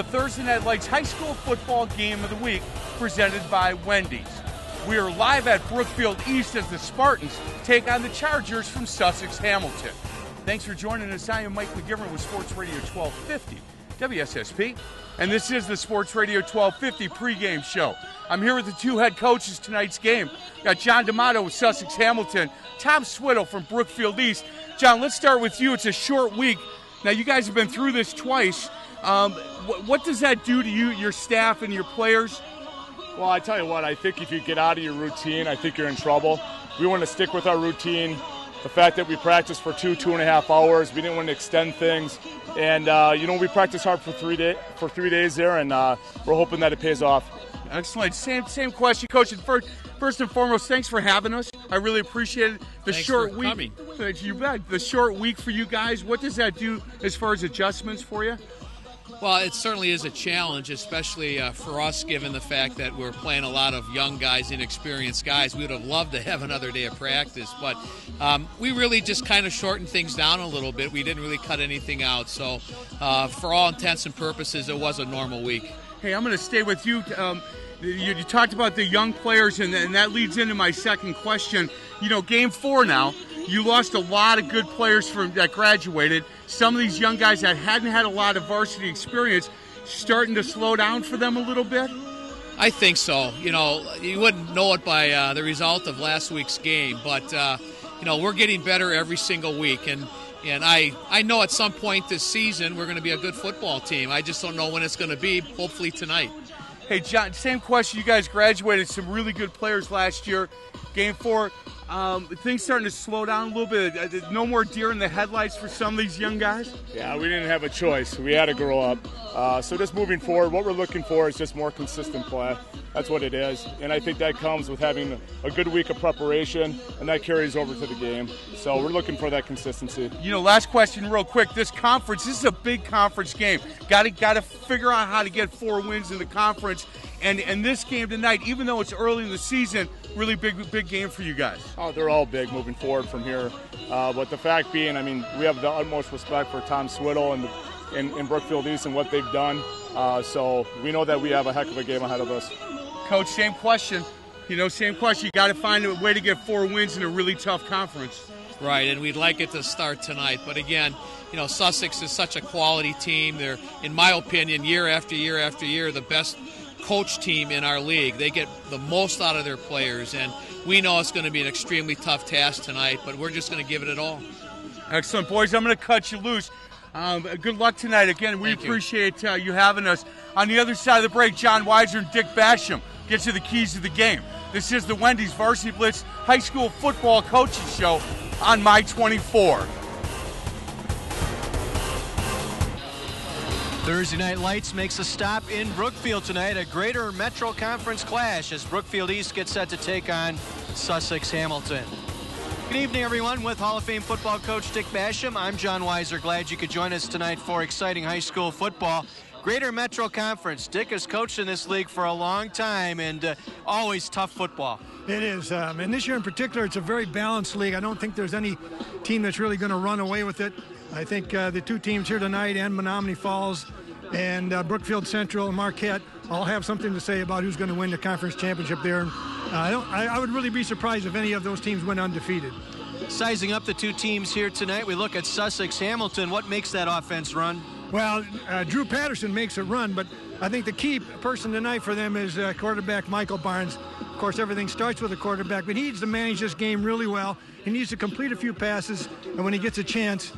The Thursday Night Lights High School Football Game of the Week, presented by Wendy's. We are live at Brookfield East as the Spartans take on the Chargers from Sussex Hamilton. Thanks for joining us. I am Mike McGivern with Sports Radio 1250 WSSP, and this is the Sports Radio 1250 pregame show. I'm here with the two head coaches tonight's game. Got John DAMATO with Sussex Hamilton, Tom Swiddle from Brookfield East. John, let's start with you. It's a short week. Now, you guys have been through this twice. What does that do to you, your staff, and your players? Well, I tell you what, I think if you get out of your routine, I think you're in trouble. We want to stick with our routine. The fact that we practiced for 2.5 hours, we didn't want to extend things. And, we practiced hard for 3 days there, and we're hoping that it pays off. Excellent. Same question, Coach. And first and foremost, thanks for having us. I really appreciate it. Thanks for coming. You bet. The short week for you guys, what does that do as far as adjustments for you? Well, it certainly is a challenge, especially for us, given the fact that we're playing a lot of young guys, inexperienced guys. We would have loved to have another day of practice, but we really just kind of shortened things down a little bit. We didn't really cut anything out. So for all intents and purposes, it was a normal week. Hey, I'm going to stay with you. You talked about the young players, and that leads into my second question. Game 4 now. You lost a lot of good players that graduated. Some of these young guys that hadn't had a lot of varsity experience, starting to slow down for them a little bit? I think so. You wouldn't know it by the result of last week's game, but, we're getting better every single week. And I know at some point this season we're going to be a good football team. I just don't know when it's going to be, hopefully tonight. Hey, John, same question. You guys graduated some really good players last year. Game 4, things starting to slow down a little bit. No more deer in the headlights for some of these young guys? Yeah, we didn't have a choice. We had to grow up. So just moving forward, what we're looking for is just more consistent play. That's what it is. And I think that comes with having a good week of preparation, and that carries over to the game. So we're looking for that consistency. Last question real quick. This is a big conference game. Got to figure out how to get 4 wins in the conference. And this game tonight, even though it's early in the season, really big game for you guys. Oh, they're all big moving forward from here. But the fact being, we have the utmost respect for Tom Swiddle and Brookfield East and what they've done. So we know that we have a heck of a game ahead of us. Coach, same question. Same question. You got to find a way to get 4 wins in a really tough conference. Right, and we'd like it to start tonight. But again, Sussex is such a quality team. They're, in my opinion, year after year after year, the best coach team in our league. They get the most out of their players, and we know it's going to be an extremely tough task tonight, but we're just going to give it all. Excellent. Boys, I'm going to cut you loose. Good luck tonight. Again, we appreciate you having us. On the other side of the break, John WEISER and Dick Basham get you the keys to the game. This is the Wendy's Varsity Blitz High School Football Coaching Show on My 24. Thursday Night Lights makes a stop in Brookfield tonight, a Greater Metro Conference clash as Brookfield East gets set to take on Sussex Hamilton. Good evening, everyone. With Hall of Fame football coach Dick Basham, I'm John WEISER. Glad you could join us tonight for exciting high school football. Greater Metro Conference. Dick has coached in this league for a long time, and always tough football. It is, and this year in particular, it's a very balanced league. I don't think there's any team that's really going to run away with it. I think the 2 teams here tonight, and Menominee Falls and Brookfield Central and Marquette, all have something to say about who's going to win the conference championship there. I would really be surprised if any of those teams went undefeated. Sizing up the 2 teams here tonight, we look at Sussex Hamilton. What makes that offense run? Well, Drew Patterson makes it run, but I think the key person tonight for them is quarterback Michael Barnes. Of course, everything starts with a quarterback, but he needs to manage this game really well. He needs to complete a few passes, and when he gets a chance,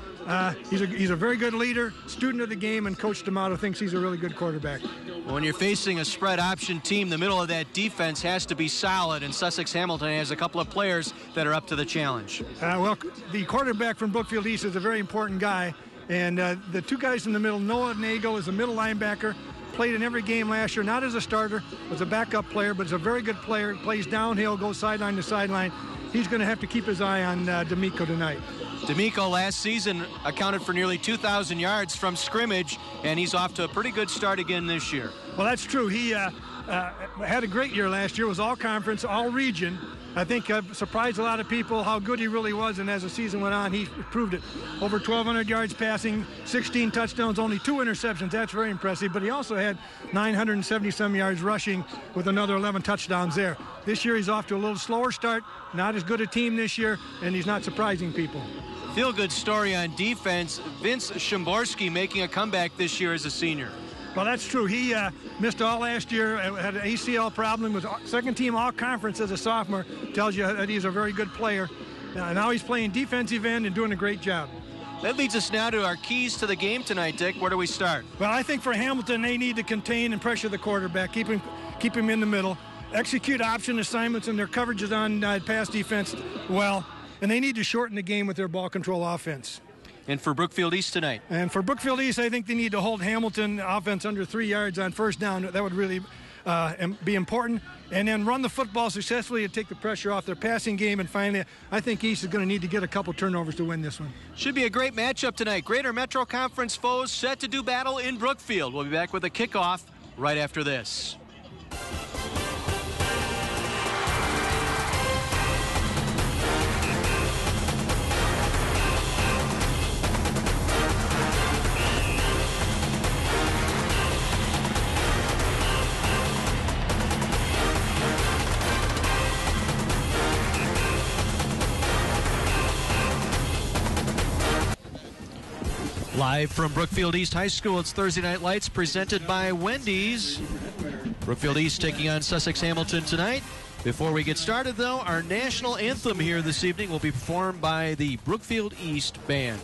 he's a very good leader, student of the game, and Coach DAMATO thinks he's a really good quarterback. When you're facing a spread option team, the middle of that defense has to be solid, and Sussex Hamilton has a couple of players that are up to the challenge. Well, the quarterback from Brookfield East is a very important guy, and the 2 guys in the middle, Noah Nagel is a middle linebacker, played in every game last year, not as a starter, was a backup player, but is a very good player, plays downhill, goes sideline to sideline. He's going to have to keep his eye on D'Amico tonight. D'Amico last season accounted for nearly 2,000 yards from scrimmage, and he's off to a pretty good start again this year. Well, that's true. He had a great year last year. Was all conference, all region. I think surprised a lot of people how good he really was, and as the season went on, he proved it. Over 1,200 yards passing, 16 touchdowns, only 2 interceptions. That's very impressive, but he also had 970-some yards rushing with another 11 touchdowns there. This year he's off to a little slower start, not as good a team this year, and he's not surprising people. Feel-good story on defense. Vince Shimborski making a comeback this year as a senior. Well, that's true. He missed all last year, had an ACL problem, was second team all-conference as a sophomore. Tells you that he's a very good player. Now he's playing defensive end and doing a great job. That leads us now to our keys to the game tonight, Dick. Where do we start? Well, I think for Hamilton, they need to contain and pressure the quarterback, keep him in the middle, execute option assignments and their coverages on pass defense well, and they need to shorten the game with their ball control offense. And for Brookfield East tonight? And for Brookfield East, I think they need to hold Hamilton offense under 3 yards on first down. That would really be important. And then run the football successfully and take the pressure off their passing game. And finally, I think East is going to need to get a couple turnovers to win this one. Should be a great matchup tonight. Greater Metro Conference foes set to do battle in Brookfield. We'll be back with a kickoff right after this. Live from Brookfield East High School, it's Thursday Night Lights presented by Wendy's. Brookfield East taking on Sussex Hamilton tonight. Before we get started, though, our national anthem here this evening will be performed by the Brookfield East Band.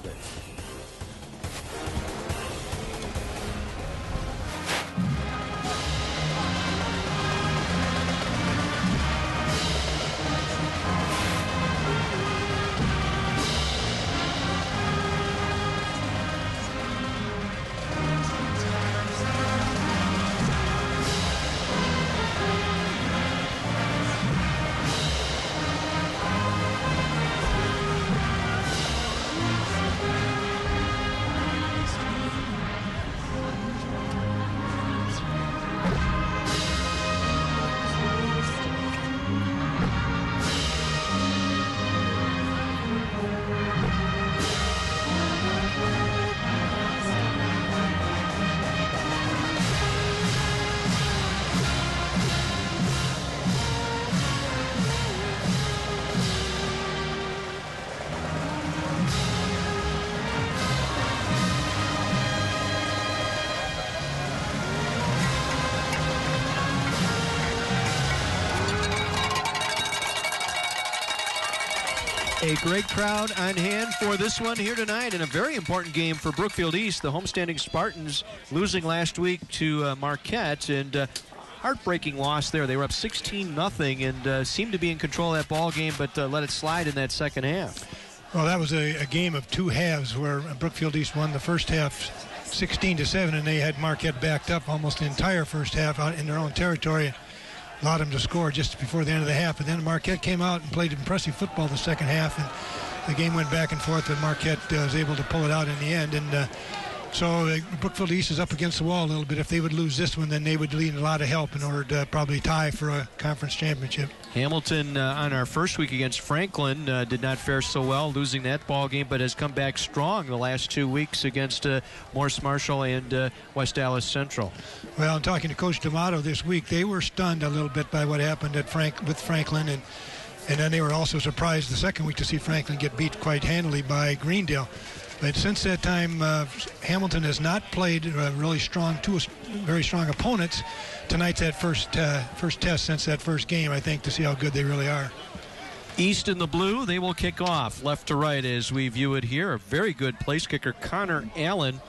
A great crowd on hand for this one here tonight, and a very important game for Brookfield East. The homestanding Spartans losing last week to Marquette, and heartbreaking loss there. They were up 16-0 and seemed to be in control of that ball game, but let it slide in that second half. Well, that was a game of two halves where Brookfield East won the first half 16-7, and they had Marquette backed up almost the entire first half out in their own territory. Allowed them to score just before the end of the half, and then Marquette came out and played impressive football the second half, and the game went back and forth, and Marquette was able to pull it out in the end. And so Brookfield East is up against the wall a little bit. If they would lose this one, then they would need a lot of help in order to probably tie for a conference championship. Hamilton on our first week against Franklin did not fare so well, losing that ball game, but has come back strong the last 2 weeks against Morse Marshall and West Dallas Central. Well, I'm talking to Coach D'Amato this week. They were stunned a little bit by what happened at with Franklin, and then they were also surprised the second week to see Franklin get beat quite handily by Greendale. But since that time, Hamilton has not played really strong, two very strong opponents. Tonight's that first test since that first game, I think, to see how good they really are. East in the blue, they will kick off left to right as we view it here. A very good place kicker, Connor Allen,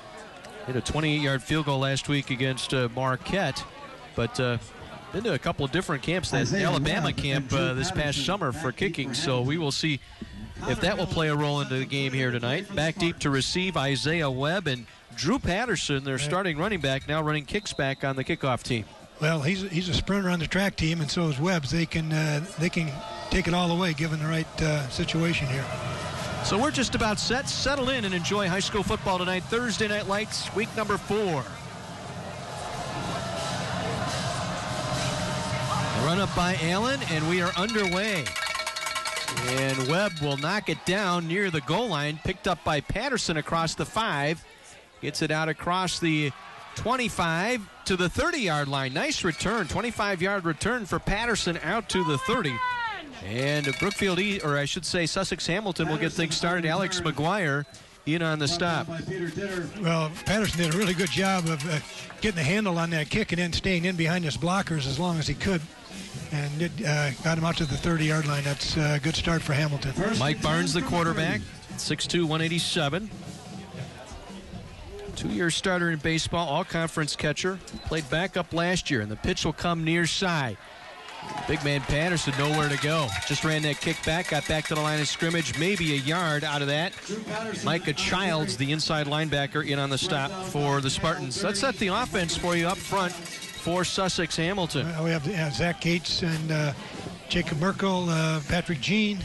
hit a 28-yard field goal last week against Marquette, but been to a couple of different camps, that Alabama camp this past summer for kicking, so we will see if that will play a role into the game here tonight. Back deep to receive, Isaiah Webb and Drew Patterson, their starting running back, now running kicks back on the kickoff team. Well, he's a sprinter on the track team, and so is Webb. They can take it all the way given the right situation here. So we're just about set, settle in, and enjoy high school football tonight. Thursday Night Lights, week number 4. run up by Allen, and we are underway. And Webb will knock it down near the goal line, picked up by Patterson across the 5. Gets it out across the 25 to the 30-yard line. Nice return, 25-yard return for Patterson out to the 30. And Brookfield, or I should say Sussex Hamilton, will get things started. Alex McGuire in on the stop. Well, Patterson did a really good job of getting the handle on that kick and then staying in behind his blockers as long as he could. And it got him out to the 30-yard line. That's a good start for Hamilton. Mike Barnes, the quarterback, 6'2", 187. 2-year starter in baseball, all-conference catcher. Played backup last year, and the pitch will come near side. Big man Patterson nowhere to go. Just ran that kick back, got back to the line of scrimmage, maybe a yard out of that. Micah Childs, the inside linebacker, in on the stop for the Spartans. Let's set the offense for you up front for Sussex Hamilton. We have Zach Gates and Jacob Merkel, Patrick Jean,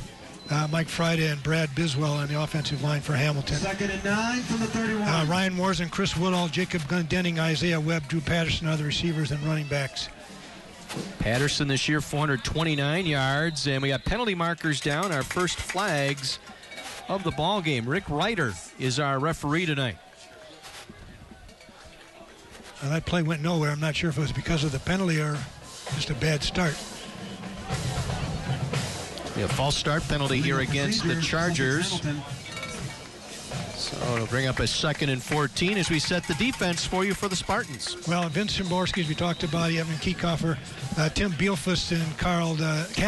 Mike Friday, and Brad Biswell on the offensive line for Hamilton. 2nd and 9 from the 31. Ryan Morrison, Chris Woodall, Jacob Denning, Isaiah Webb, Drew Patterson, other receivers and running backs. Patterson this year, 429 yards, and we got penalty markers down, our first flags of the ball game. Rick Ryder is our referee tonight. Well, that play went nowhere. I'm not sure if it was because of the penalty or just a bad start. A false start penalty here against the Chargers. So it'll bring up a 2nd and 14 as we set the defense for you for the Spartans. Well, Vince Szymborski, as we talked about, Evan Kiekhofer, Tim Bielfuss, and Cal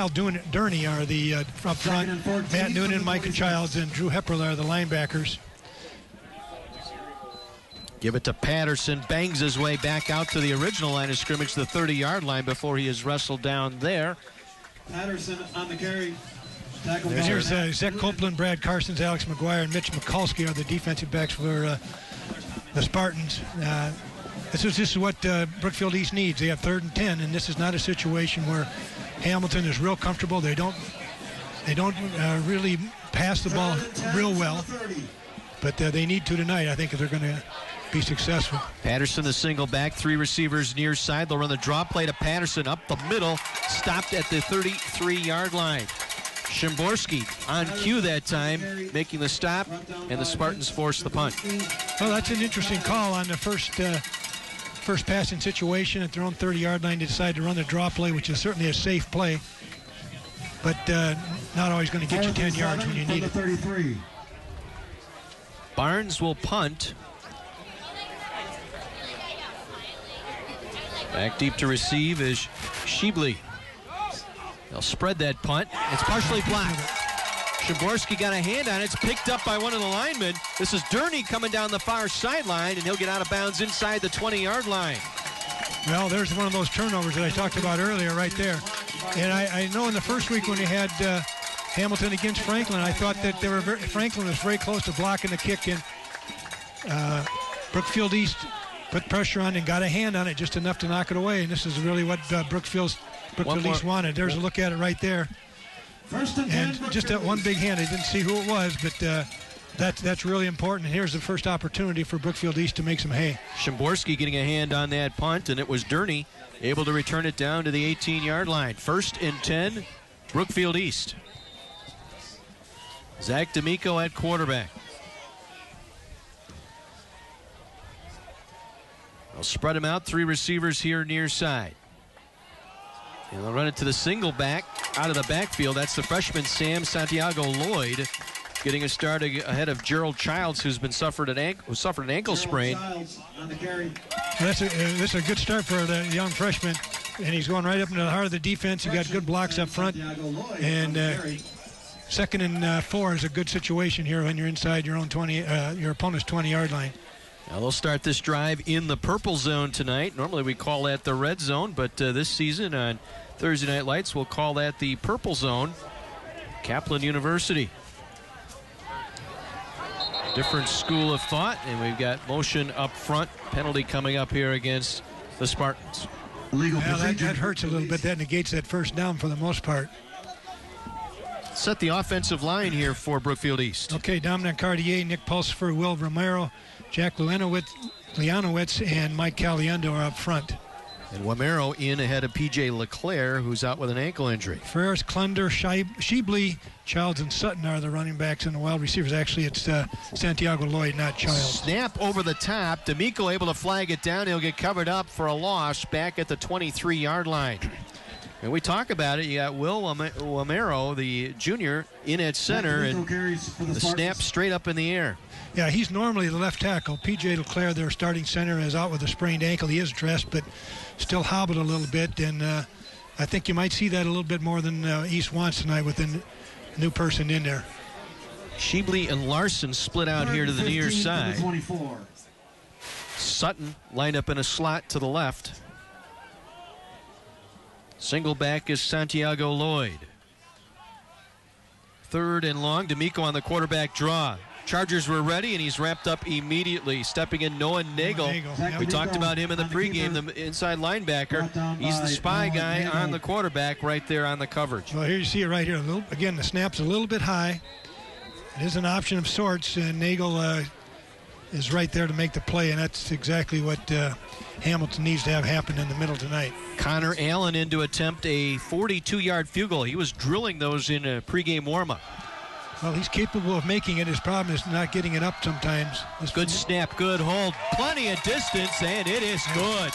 Durney are the up front. Matt Noonan, Micah Childs, and Drew Hepperle are the linebackers. Give it to Patterson, bangs his way back out to the original line of scrimmage, the 30-yard line, before he is wrestled down there. Patterson on the carry. And here's Zach Copeland, Brad Carsons, Alex McGuire, and Mitch Mikulski are the defensive backs for the Spartans. This is what Brookfield East needs. They have 3rd and 10, and this is not a situation where Hamilton is real comfortable. They don't really pass the ball real well, but they need to tonight, I think, if they're going to be successful. Patterson, the single back, 3 receivers near side. They'll run the draw play to Patterson up the middle, stopped at the 33-yard line. Szymborski on cue that time, making the stop, and the Spartans force the punt. Well, that's an interesting call on the first passing situation at their own 30-yard line. They decide to run the draw play, which is certainly a safe play, but not always going to get you 10 yards when you need it. 33. Barnes will punt. Back deep to receive is Sheebley. They'll spread that punt. It's partially blocked. Szymborski got a hand on it. It's picked up by one of the linemen. This is Durney coming down the far sideline, and he'll get out of bounds inside the 20-yard line. Well, there's one of those turnovers that I talked about earlier right there. And I know in the first week when they had Hamilton against Franklin, I thought that Franklin was very close to blocking the kick, and Brookfield East put pressure on and got a hand on it just enough to knock it away. And this is really what Brookfield East wanted. There's a look at it right there. And just that one big hand. I didn't see who it was, but that's really important. And here's the first opportunity for Brookfield East to make some hay. Szymborski getting a hand on that punt, and it was Durney able to return it down to the 18-yard line. 1st and 10, Brookfield East. Zach D'Amico at quarterback. They'll spread him out. 3 receivers here near side. And they'll run it to the single back out of the backfield. That's the freshman Sam Santiago Lloyd getting a start ahead of Gerald Childs, who's suffered an ankle sprain. This is a good start for the young freshman, and he's going right up into the heart of the defense. He got good blocks up front, and 2nd and 4 is a good situation here when you're inside your own your opponent's 20-yard line. Now they'll start this drive in the purple zone tonight. Normally we call that the red zone, but this season on Thursday Night Lights we'll call that the purple zone. Kaplan University. Different school of thought, and we've got motion up front. Penalty coming up here against the Spartans. That hurts a little bit. That negates that first down for the most part. Set the offensive line here for Brookfield East. Okay, Dominic Cartier, Nick Pulsifer, Will Romero, Jack Leonowitz, and Mike Caliendo are up front. And Wamero in ahead of P.J. LeClaire, who's out with an ankle injury. Ferris, Klunder, Shibley, Childs, and Sutton are the running backs, and the wide receivers. Actually, it's Santiago Lloyd, not Childs. Snap over the top. D'Amico able to flag it down. He'll get covered up for a loss back at the 23-yard line. And we talk about it. You got Will Wamero, the junior, in at center, and the snap straight up in the air. Yeah, he's normally the left tackle. P.J. LeClaire, their starting center, is out with a sprained ankle. He is dressed, but still hobbled a little bit. And I think you might see that a little bit more than East wants tonight with the new person in there. Shibley and Larson split out here to the near side. Sutton lined up in a slot to the left. Single back is Santiago Lloyd. 3rd and long. D'Amico on the quarterback draw. Chargers were ready, and he's wrapped up immediately. Stepping in, Noah Nagel. We talked about him in the pregame, the inside linebacker. He's the spy guy on the quarterback right there on the coverage. Well, here you see it right here. Again, the snap's a little bit high. It is an option of sorts, and Nagel is right there to make the play, and that's exactly what Hamilton needs to have happen in the middle tonight. Connor Allen in to attempt a 42-yard field goal. He was drilling those in a pregame warm-up. Well, he's capable of making it. His problem is not getting it up sometimes. Good snap, good hold. Plenty of distance, and it is good.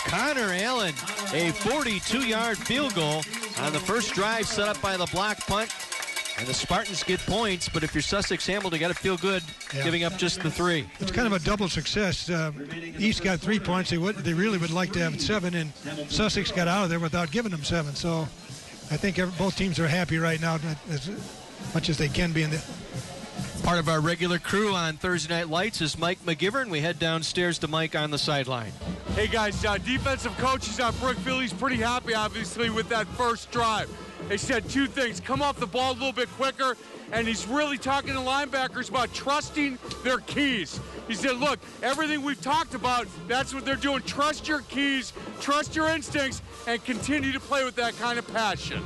Connor Allen, a 42-yard field goal on the first drive set up by the block punt. And the Spartans get points, but if you're Sussex Hamilton, you got to feel good giving up just the 3. It's kind of a double success. East got 3 points. They really would like to have 7, and Sussex got out of there without giving them 7. So I think both teams are happy right now as much as they can be in the. Part of our regular crew on Thursday Night Lights is Mike McGivern. We head downstairs to Mike on the sideline. Hey guys, defensive coaches on Brookfield, he's pretty happy obviously with that first drive. They said 2 things: come off the ball a little bit quicker, and he's really talking to linebackers about trusting their keys. He said, look, everything we've talked about, that's what they're doing. Trust your keys, trust your instincts, and continue to play with that kind of passion.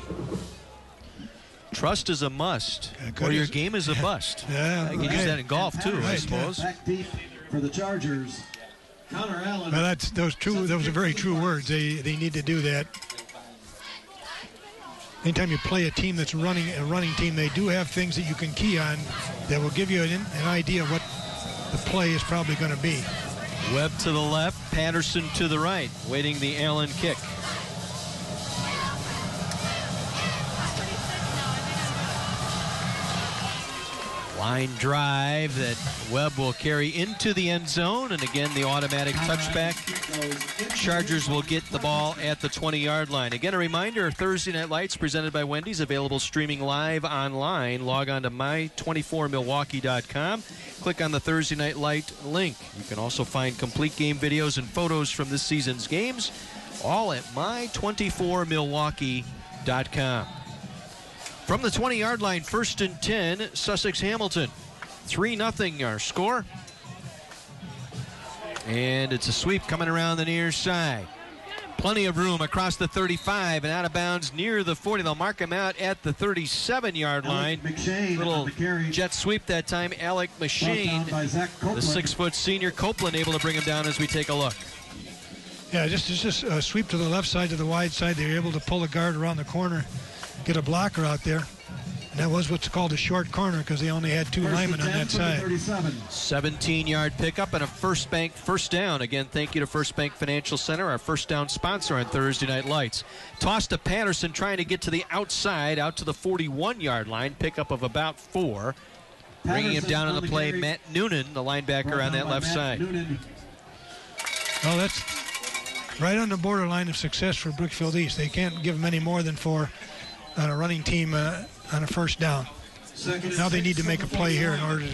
Trust is a must, or your game is a bust. Yeah, I can use that in golf too, I suppose. Back deep for the Chargers. Connor Allen. Well, those are very true words. They need to do that. Anytime you play a team that's running a running team, they do have things that you can key on that will give you an idea of what the play is probably going to be. Webb to the left, Patterson to the right, waiting the Allen kick. Line drive that Webb will carry into the end zone, and again the automatic touchback. Chargers will get the ball at the 20-yard line. Again, a reminder, Thursday Night Lights presented by Wendy's, available streaming live online. Log on to my24milwaukee.com. Click on the Thursday Night Light link. You can also find complete game videos and photos from this season's games, all at my24milwaukee.com. From the 20-yard line, 1st and 10, Sussex Hamilton. 3-0 our score. And it's a sweep coming around the near side. Plenty of room across the 35 and out of bounds near the 40. They'll mark him out at the 37-yard line. Little jet sweep that time. ALEC MCSHANE, the 6-foot senior. Copeland able to bring him down as we take a look. Yeah, just a sweep to the left side, to the wide side. They were able to pull a guard around the corner, get a blocker out there. And that was what's called a short corner because they only had 2 linemen on that side. 17-yard pickup and a First Bank first down. Again, thank you to First Bank Financial Center, our first down sponsor on Thursday Night Lights. Toss to Patterson, trying to get to the outside, out to the 41-yard line. Pickup of about 4. Bringing him down on the play, Matt Noonan, the linebacker on that left side. Well, that's right on the borderline of success for Brookfield East. They can't give them any more than 4 on a running team on a first down. Now they need to make a play here in order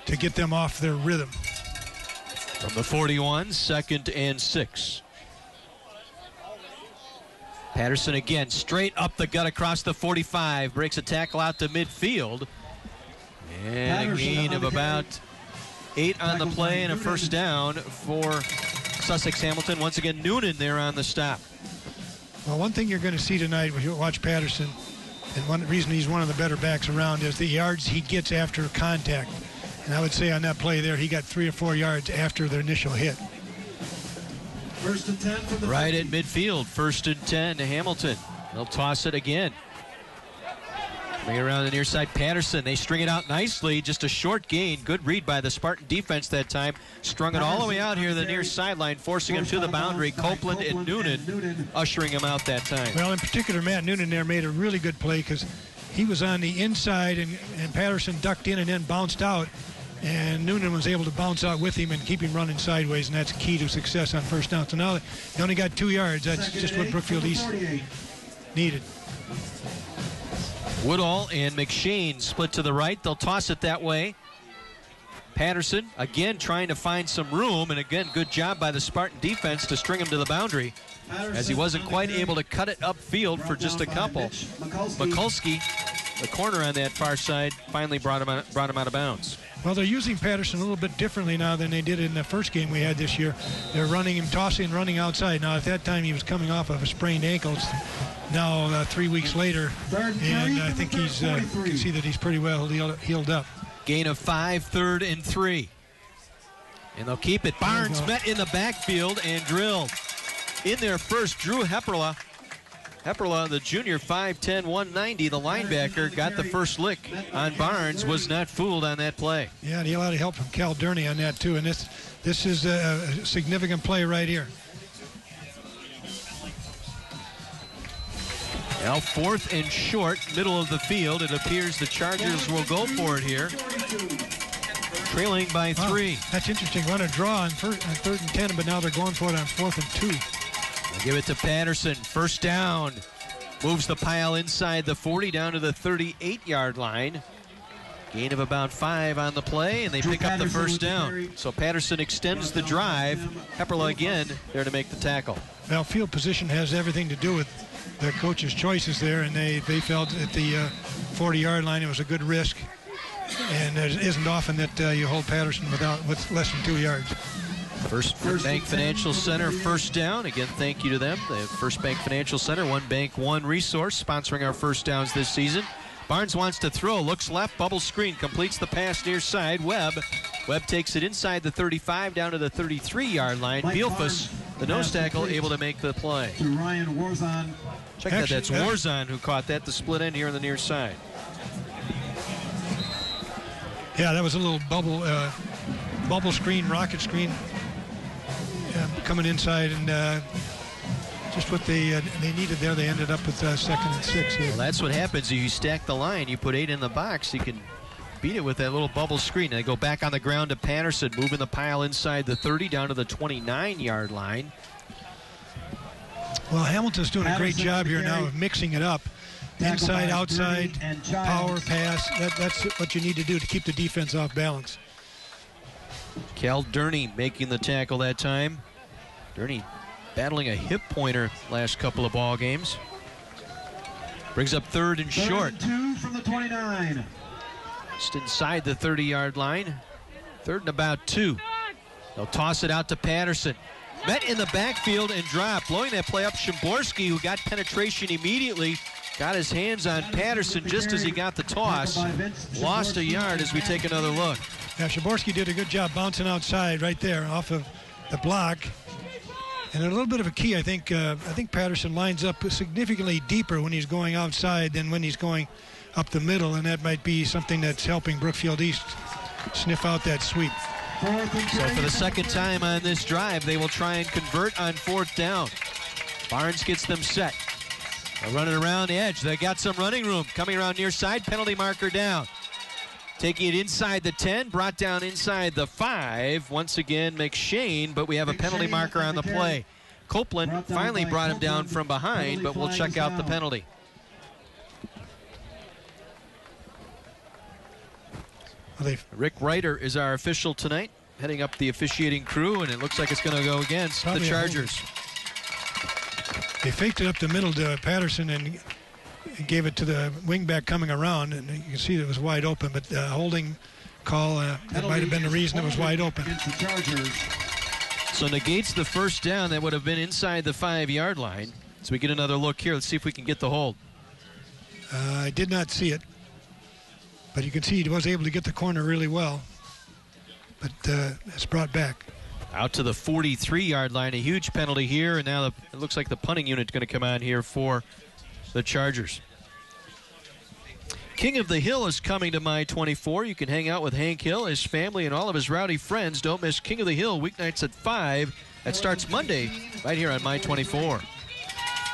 to get them off their rhythm. From the 41, 2nd and 6. Patterson again, straight up the gut across the 45. Breaks a tackle out to midfield. And a gain of about 8 on the play and a first down for Sussex Hamilton. Once again, Noonan there on the stop. Well, one thing you're going to see tonight when you watch Patterson, and one reason he's one of the better backs around, is the yards he gets after contact. And I would say on that play there, he got 3 or 4 yards after the initial hit. First and 10 from the Right at midfield, 1st and 10 to Hamilton. They'll toss it again. Bring it around the near side, Patterson. They string it out nicely. Just a short gain. Good read by the Spartan defense that time. Strung it all the way out here the near sideline, forcing him to the boundary. Copeland and Noonan ushering him out that time. Well, in particular, Matt Noonan there made a really good play because he was on the inside and Patterson ducked in and then bounced out. And Noonan was able to bounce out with him and keep him running sideways, and that's key to success on first down. So now they only got 2 yards. That's just what Brookfield East needed. Woodall and McShane split to the right. They'll toss it that way. Patterson, again, trying to find some room, and again, good job by the Spartan defense to string him to the boundary, as he wasn't quite able to cut it upfield for just a couple. Mikulski, the corner on that far side, finally brought him out of bounds. Well, they're using Patterson a little bit differently now than they did in the first game we had this year. They're running him, tossing, running outside. Now, at that time, he was coming off of a sprained ankle. Now, 3 weeks later, and I think you can see that he's pretty well healed up. Gain of 5, 3rd and 3. And they'll keep it. Barnes met in the backfield and drilled. In there first, Drew Hepperla. Hepperla, the junior, 5'10", 190, the linebacker, got the first lick on Barnes, was not fooled on that play. Yeah, and he had a lot of help from Cal Durney on that, too. And this is a significant play right here. Now 4th and short, middle of the field. It appears the Chargers will go for it here. Trailing by 3. That's interesting. Run a draw on 3rd and 10, but now they're going for it on 4th and 2. They'll give it to Patterson. First down. Moves the pile inside the 40 down to the 38-yard line. Gain of about 5 on the play, and they pick up the first down. So Patterson extends the drive. Hepperla again there to make the tackle. Well, field position has everything to do with the coach's choices there, and they felt at the 40-yard line it was a good risk. And it isn't often that you hold Patterson with less than 2 yards. First Bank Financial Center first down. Again, thank you to them. The First Bank Financial Center, one bank, one resource, sponsoring our first downs this season. Barnes wants to throw, looks left, bubble screen, completes the pass near side. Webb takes it inside the 35 down to the 33-yard line. Bielfus, the nose tackle, able to make the play. To Ryan Warzon. Check that, that's Warzon who caught that, the split end here on the near side. Yeah, that was a little bubble screen, rocket screen coming inside, and just what they needed there. They ended up with 2nd and 6 here. Well, that's what happens. You stack the line, you put 8 in the box, you can beat it with that little bubble screen. And they go back on the ground to Patterson, moving the pile inside the 30 down to the 29-yard line. Well, Hamilton's doing a great job here now of mixing it up. Inside, outside, power, pass. That's what you need to do to keep the defense off balance. Cal Durney making the tackle that time. Durney battling a hip pointer last couple of ball games. Brings up 3rd and short. 3rd and 2 from the 29. Just inside the 30-yard line. 3rd and about 2. They'll toss it out to Patterson. Met in the backfield and dropped. Blowing that play up, Szymborski, who got penetration immediately. Got his hands on Patterson just as he got the toss. Lost a yard as we take another look. Yeah, Szymborski did a good job bouncing outside right there off of the block. And a little bit of a key, I think Patterson lines up significantly deeper when he's going outside than when he's going up the middle, and that might be something that's helping Brookfield East sniff out that sweep. So for the second time on this drive, they will try and convert on 4th down. Barnes gets them set. They're running around the edge. They got some running room. Coming around near side, penalty marker down. Taking it inside the 10, brought down inside the 5. Once again, McShane, but we have a penalty marker on the play. Copeland finally brought him down from behind, but we'll check out the penalty. Rick Reiter is our official tonight, heading up the officiating crew, and it looks like it's going to go against the Chargers. They faked it up the middle to Patterson and gave it to the wingback coming around, and you can see that it was wide open, but the holding call, that might have been the reason it was wide open. So negates the first down. That would have been inside the 5-yard line. So we get another look here. Let's see if we can get the hold. I did not see it, but you can see he was able to get the corner really well, but it's brought back. Out to the 43-yard line. A huge penalty here, and now it looks like the punting unit's going to come on here for the Chargers. King of the Hill is coming to My 24. You can hang out with Hank Hill, his family, and all of his rowdy friends. Don't miss King of the Hill weeknights at 5. That starts Monday right here on My 24.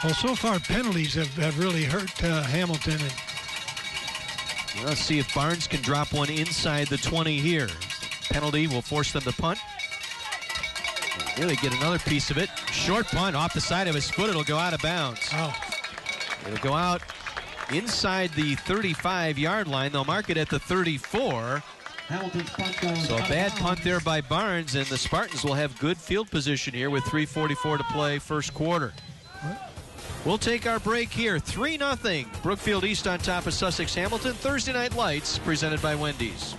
Well, so far penalties have really hurt Hamilton. And let's see if Barnes can drop one inside the 20 here. Penalty will force them to punt. Really get another piece of it. Short punt off the side of his foot. It'll go out of bounds. Oh. It'll go out inside the 35-yard line. They'll mark it at the 34. So a bad punt there by Barnes, and the Spartans will have good field position here with 3:44 to play first quarter. We'll take our break here. 3-0. Brookfield East on top of Sussex Hamilton. Thursday Night Lights presented by Wendy's.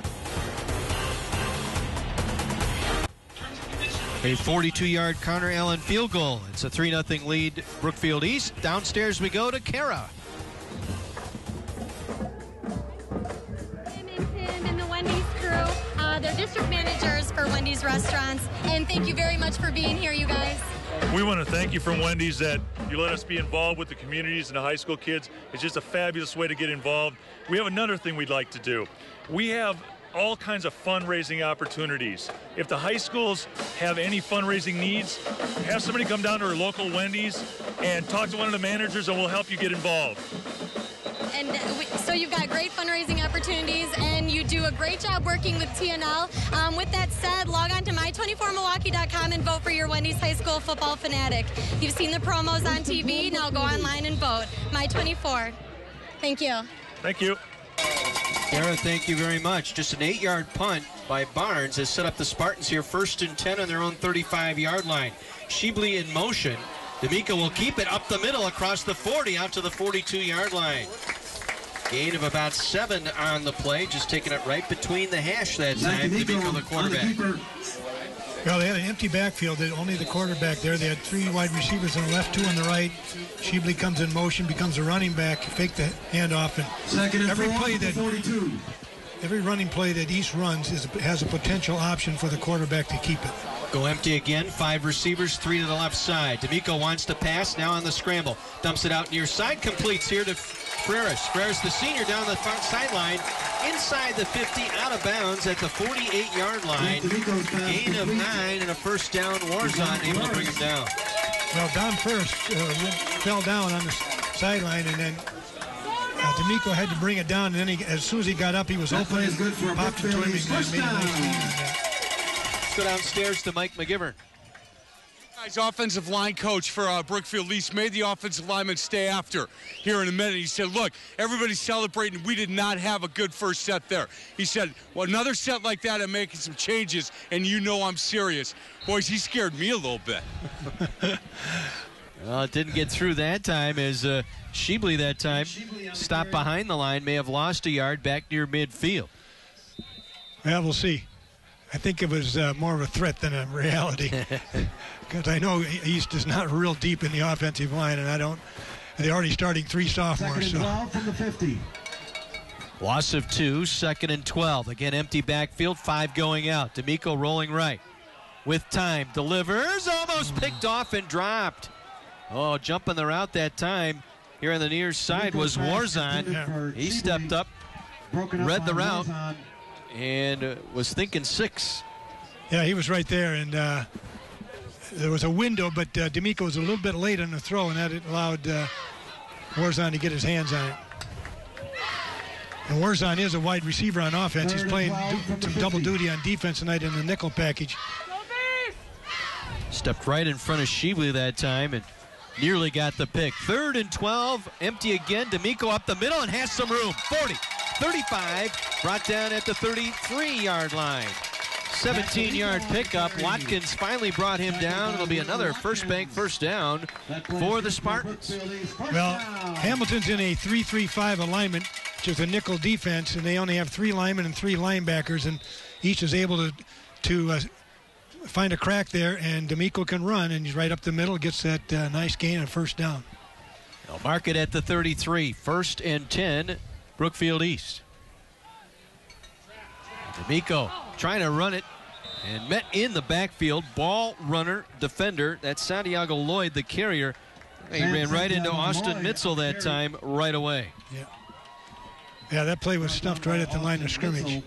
A 42-yard Connor Allen field goal. It's a 3-0 lead, Brookfield East. Downstairs we go to Kara. Tim and the Wendy's crew. They're district managers for Wendy's restaurants. And thank you very much for being here, you guys. We want to thank you from Wendy's that you let us be involved with the communities and the high school kids. It's just a fabulous way to get involved. We have another thing we'd like to do. We have all kinds of fundraising opportunities. If the high schools have any fundraising needs, have somebody come down to our local Wendy's and talk to one of the managers, and we'll help you get involved. And so you've got great fundraising opportunities, and you do a great job working with TNL. With that said, log on to my24milwaukee.com and vote for your Wendy's High School football fanatic. You've seen the promos on TV. Now go online and vote. My24. Thank you. Thank you. Kara, thank you very much. Just an 8-yard punt by Barnes has set up the Spartans here 1st and 10 on their own 35-yard line. Shebley in motion. D'Amico will keep it up the middle across the 40 out to the 42-yard line. Gain of about 7 on the play, just taking it right between the hash that time. D'Amico, the quarterback. Well, they had an empty backfield. Only the quarterback there. They had 3 wide receivers on the left, 2 on the right. Shebley comes in motion, becomes a running back, fake the handoff, and every running play that East runs has a potential option for the quarterback to keep it. Go empty again, 5 receivers, 3 to the left side. D'Amico wants to pass, now on the scramble. Dumps it out near side, completes here to Freris. Freris, the senior, down the front sideline, inside the 50, out of bounds at the 48-yard line. Gain of 9 and a first down. Warzon able to bring him down. Well, Don first fell down on the sideline, and then D'Amico had to bring it down, and then as soon as he got up, he was open and popped it to him. He made a nice lead on that. Go downstairs to Mike McGivern. Offensive line coach for Brookfield East made the offensive lineman stay after here in a minute. He said, look, everybody's celebrating. We did not have a good first set there. He said, well, another set like that, I'm making some changes, and you know I'm serious. Boys, he scared me a little bit. Well, it didn't get through that time as Shebley that time stopped behind the line, may have lost a yard back near midfield. Well, we'll see. I think it was more of a threat than a reality. Because I know East is not real deep in the offensive line, and they're already starting 3 sophomores. Second and 12 from the 50. Loss of 2, 2nd and 12. Again, empty backfield, 5 going out. D'Amico rolling right. With time, delivers, almost picked off and dropped. Oh, jumping the route that time here on the near side was Warzon. He stepped up, read the route, and was thinking 6. Yeah, he was right there, and there was a window, but D'Amico was a little bit late on the throw, and that allowed Warzon to get his hands on it. And Warzon is a wide receiver on offense. He's playing some double duty on defense tonight in the nickel package. Stepped right in front of Shebley that time and nearly got the pick. 3rd and 12, empty again. D'Amico up the middle and has some room. 40, 35, brought down at the 33-yard line. 17-yard pickup. Watkins finally brought him down. It'll be another first bank first down for the Spartans. Well, Hamilton's in a 3-3-5 alignment, which is a nickel defense, and they only have 3 linemen and 3 linebackers, and each is able to find a crack there, and D'Amico can run, and he's right up the middle, gets that nice gain and first down. They'll mark it at the 33. 1st and 10, Brookfield East. D'Amico trying to run it And met in the backfield. Ball runner, defender. That's Santiago Lloyd, the carrier. He ran right into Austin Mitzel that time right away. Yeah, that play was stuffed right at the line of scrimmage.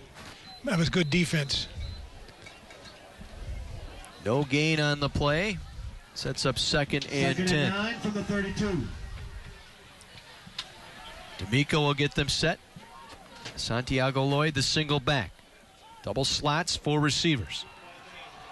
That was good defense. No gain on the play. Sets up second and 10. 9 from the 32. D'Amico will get them set. Santiago Lloyd, the single back. Double slots, 4 receivers.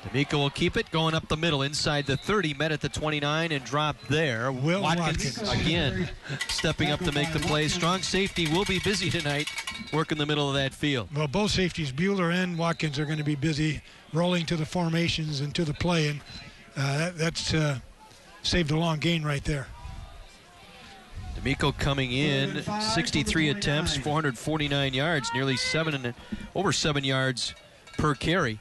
D'Amico will keep it, going up the middle, inside the 30, met at the 29 and dropped there. Will Watkins again stepping up to make the play. Strong safety will be busy tonight, working the middle of that field. Well, both safeties, Bueller and Watkins, are going to be busy rolling to the formations and to the play, and that's saved a long gain right there. D'Amico coming in, 63 attempts, 449 yards, nearly over 7 yards per carry.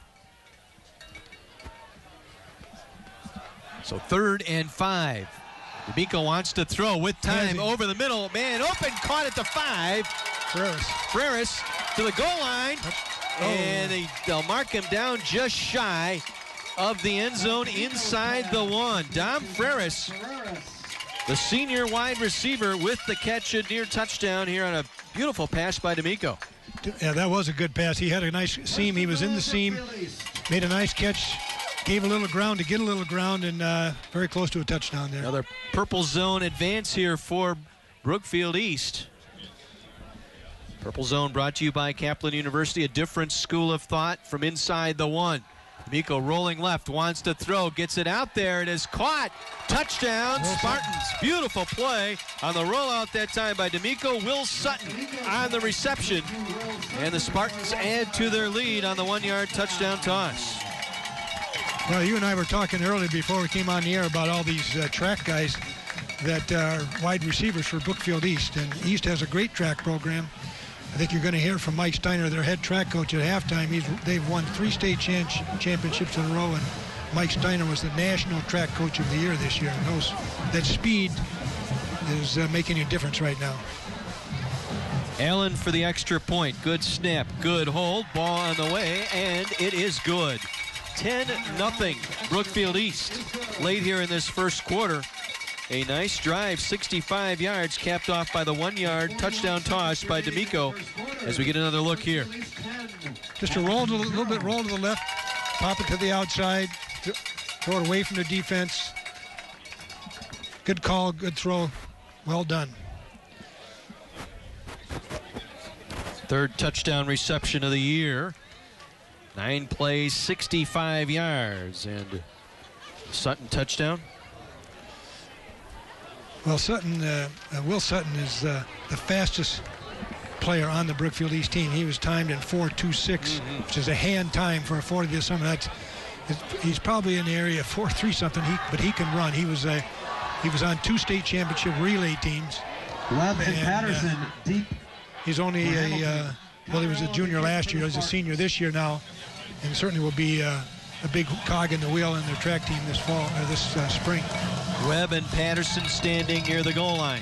So 3rd and 5. D'Amico wants to throw with time over the middle. Man open, caught at the 5. Freris to the goal line. And they'll mark him down just shy of the end zone inside the 1. Dom Freris, the senior wide receiver, with the catch, a near touchdown here on a beautiful pass by D'Amico. Yeah, that was a good pass. He had a nice seam. He was in the seam, made a nice catch, gave a little ground to get a little ground, and very close to a touchdown there. Another purple zone advance here for Brookfield East. Purple zone brought to you by Kaplan University, a different school of thought from inside the 1. D'Amico rolling left, wants to throw, gets it out there. It is caught. Touchdown, Spartans. Beautiful play on the rollout that time by D'Amico. Will Sutton on the reception. And the Spartans add to their lead on the 1-yard touchdown toss. Well, you and I were talking earlier before we came on the air about all these track guys that are wide receivers for Brookfield East. And East has a great track program. I think you're going to hear from Mike Steiner, their head track coach, at halftime. They've won 3 state championships in a row, and Mike Steiner was the National Track Coach of the Year this year. And that speed is making a difference right now. Allen for the extra point. Good snap, good hold. Ball on the way, and it is good. 10-0 Brookfield East. Late here in this first quarter. A nice drive, 65 yards, capped off by the 1-yard touchdown toss by D'Amico. As we get another look here. Just a roll, little bit roll to the left, pop it to the outside, throw it away from the defense. Good call, good throw, well done. 3rd touchdown reception of the year. 9 plays, 65 yards, and Sutton touchdown. Well, Will Sutton is the fastest player on the Brookfield East team. He was timed in 4.26, which is a hand time for a 40 this summer. He's probably in the area of 4.3 something, but he can run. He was on 2 state championship relay teams. Webb and Patterson deep. He's only he was a junior last year. He's a senior this year now, and certainly will be a big cog in the wheel in their track team this fall or this spring. Webb and Patterson standing near the goal line.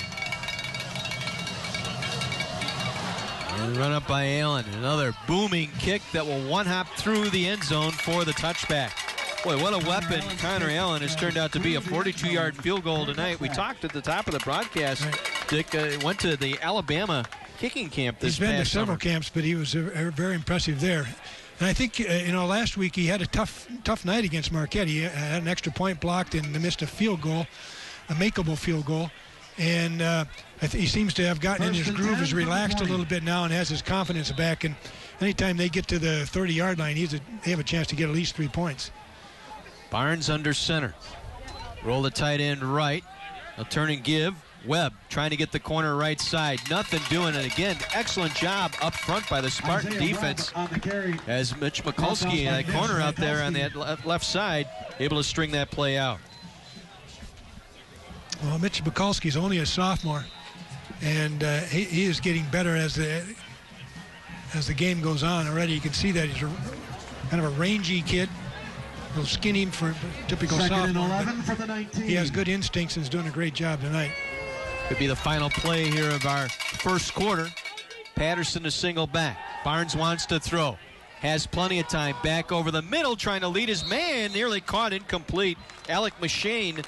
And run up by Allen. Another booming kick that will one-hop through the end zone for the touchback. Boy, what a weapon Connor Allen has turned out to be. A 42-yard field goal tonight. We talked at the top of the broadcast. Dick went to the Alabama kicking camp this past summer. He's been to several camps, but he was very impressive there. And I think, last week he had a tough night against Marquette. He had an extra point blocked and missed a field goal, a makeable field goal. And he seems to have gotten in his groove, has relaxed a little bit now and has his confidence back. And anytime they get to the 30-yard line, they have a chance to get at least 3 points. Barnes under center. Roll the tight end right. They'll turn and give. Webb trying to get the corner right side. Nothing doing. And again, excellent job up front by the Spartan defense. As Mitch Mikulski, that corner out there on that left side, able to string that play out. Well, Mitch Mikulski is only a sophomore, and he is getting better as the game goes on already. You can see that he's kind of a rangy kid, a little skinny for typical sophomore. He has good instincts and is doing a great job tonight. Could be the final play here of our first quarter. Patterson a single back. Barnes wants to throw. has plenty of time. Back over the middle, trying to lead his man. Nearly caught incomplete. ALEC MCSHANE,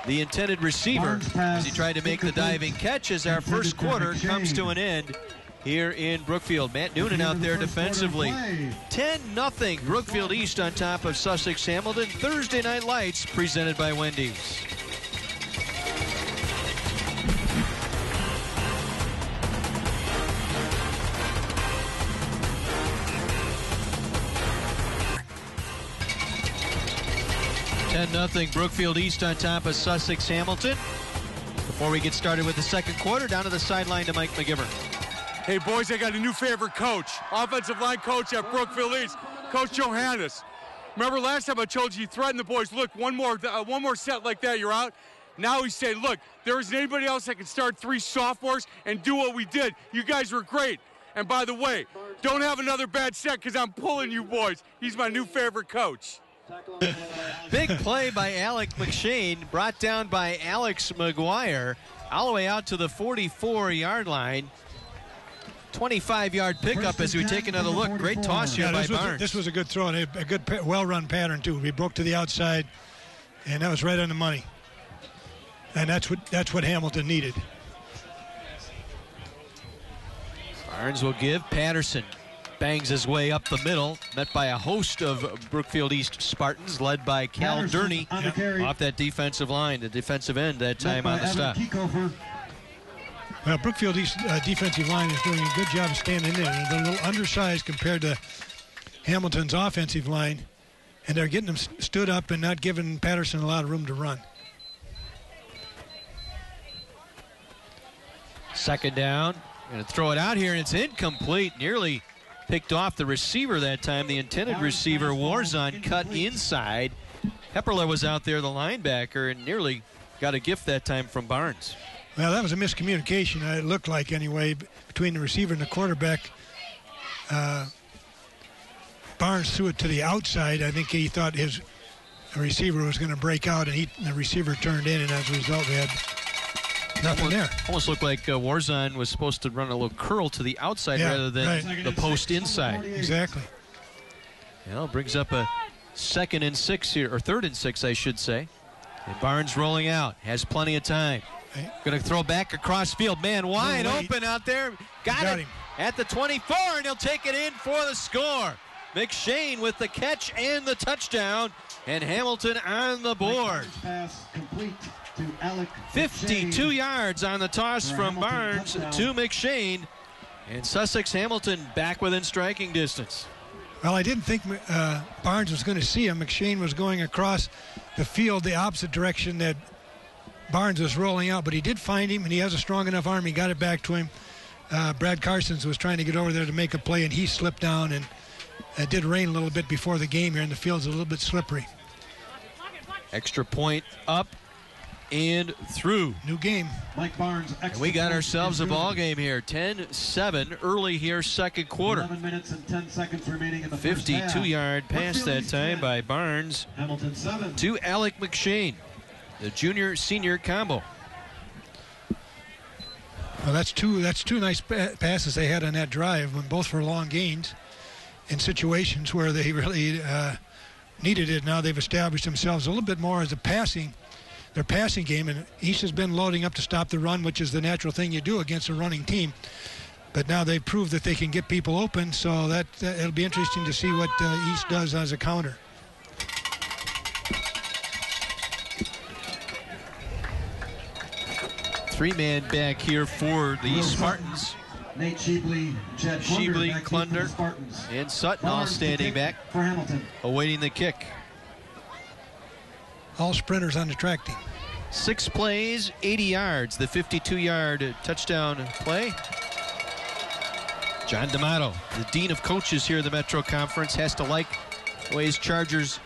the intended receiver, as he tried to make the diving catch as our first quarter comes to an end here in Brookfield. Matt Noonan out there defensively. 10-0 Brookfield East on top of Sussex Hamilton. Thursday Night Lights presented by Wendy's. Nothing Brookfield East on top of Sussex Hamilton. Before we get started with the second quarter, down to the sideline to Mike McGivern. Hey, boys, I got a new favorite coach, offensive line coach at Brookfield East, Coach Johannes. Remember last time I told you threatened the boys, look, one more set like that, you're out. Now he said, look, there isn't anybody else that can start 3 sophomores and do what we did. You guys were great. And by the way, don't have another bad set because I'm pulling you boys. He's my new favorite coach. Big play by ALEC MCSHANE, brought down by Alex McGuire, all the way out to the 44-yard line. 25-yard pickup as we take another look. Great toss here by Barnes. This was a good throw, and a good, well-run pattern, too. We broke to the outside, and that was right on the money. And that's what Hamilton needed. Barnes will give. Patterson bangs his way up the middle, met by a host of Brookfield East Spartans, led by Cal Durney off that defensive line, the defensive end that time on the stop. Well, Brookfield East defensive line is doing a good job of standing in. They're a little undersized compared to Hamilton's offensive line, and they're getting them stood up and not giving Patterson a lot of room to run. Second down. Going to throw it out here, and it's incomplete. Nearly picked off the receiver that time. The intended receiver, Warzon, cut inside. Hepperle was out there, the linebacker, and nearly got a gift that time from Barnes. Well, that was a miscommunication, it looked like anyway, between the receiver and the quarterback. Barnes threw it to the outside. I think he thought his receiver was going to break out, and the receiver turned in, and as a result, we had nothing there. Almost looked like Warzon was supposed to run a little curl to the outside rather than the post inside. Exactly. Well, brings up a 2nd and 6 here, or 3rd and 6, I should say. And Barnes rolling out, has plenty of time. Going to throw back across field. Man wide open out there. Got him at the 24, and he'll take it in for the score. MCSHANE with the catch and the touchdown, and Hamilton on the board. Pass complete to ALEC 52 yards on the toss from Barnes to MCSHANE, and Sussex Hamilton back within striking distance. Well, I didn't think Barnes was going to see him. MCSHANE was going across the field the opposite direction that Barnes was rolling out, but he did find him, and he has a strong enough arm. He got it back to him. Brad Carsons was trying to get over there to make a play, and he slipped down, and it did rain a little bit before the game here, and the field's a little bit slippery. Extra point up and through. New game. Mike Barnes. And we got ourselves a ball game here. 10-7 early here, second quarter. 11 minutes and 10 seconds remaining in the first half. 52-yard pass that time by Barnes Hamilton 7 to ALEC MCSHANE, the junior-senior combo. Well, that's two nice passes they had on that drive, when both were long gains in situations where they really needed it. Now they've established themselves a little bit more as their passing game, and East has been loading up to stop the run, which is the natural thing you do against a running team. But now they've proved that they can get people open, so that it'll be interesting to see what East does as a counter. Three-man back here for the Spartans. Nate Sheebley, Chad Klunder, and Sutton all standing back for Hamilton, awaiting the kick. All sprinters on the track team. 6 plays, 80 yards. The 52-yard touchdown play. John D'Amato, the dean of coaches here at the Metro Conference, has to like the way his Chargers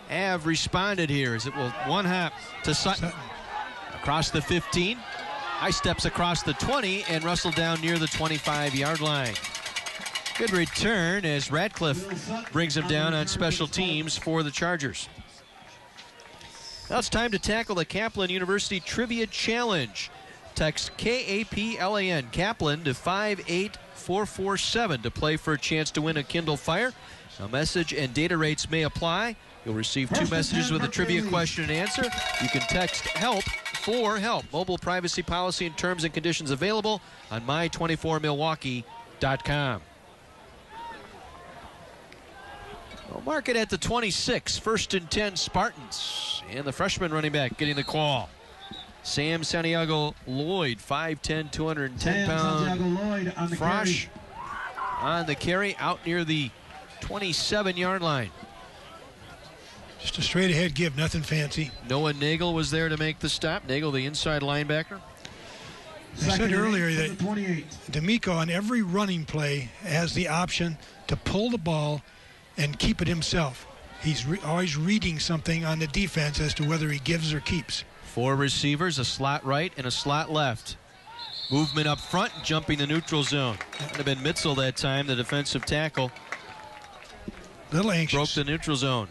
have responded here, as it will one hop to Sutton. Across the 15. High steps across the 20 and Russell down near the 25-yard line. Good return as Radcliffe brings him down on special teams for the Chargers. Now it's time to tackle the Kaplan University Trivia Challenge. Text KAPLAN, Kaplan, to 585 888-447 to play for a chance to win a Kindle Fire. Now, message and data rates may apply. You'll receive 2 messages with a trivia question and answer. You can text HELP for help. Mobile privacy policy and terms and conditions available on my24milwaukee.com. Well, mark it at the 26, 1st and 10 Spartans. And the freshman running back getting the call. Sam Santiago Lloyd, 5'10", 210-pound Frosh on the carry out near the 27-yard line. Just a straight-ahead give, nothing fancy. Noah Nagel was there to make the stop. Nagel, the inside linebacker. I said earlier that DAMATO on every running play has the option to pull the ball and keep it himself. He's always reading something on the defense as to whether he gives or keeps. 4 receivers, a slot right and a slot left. Movement up front, jumping the neutral zone. That would have been Mitzel that time, the defensive tackle. Little anxious. Broke the neutral zone.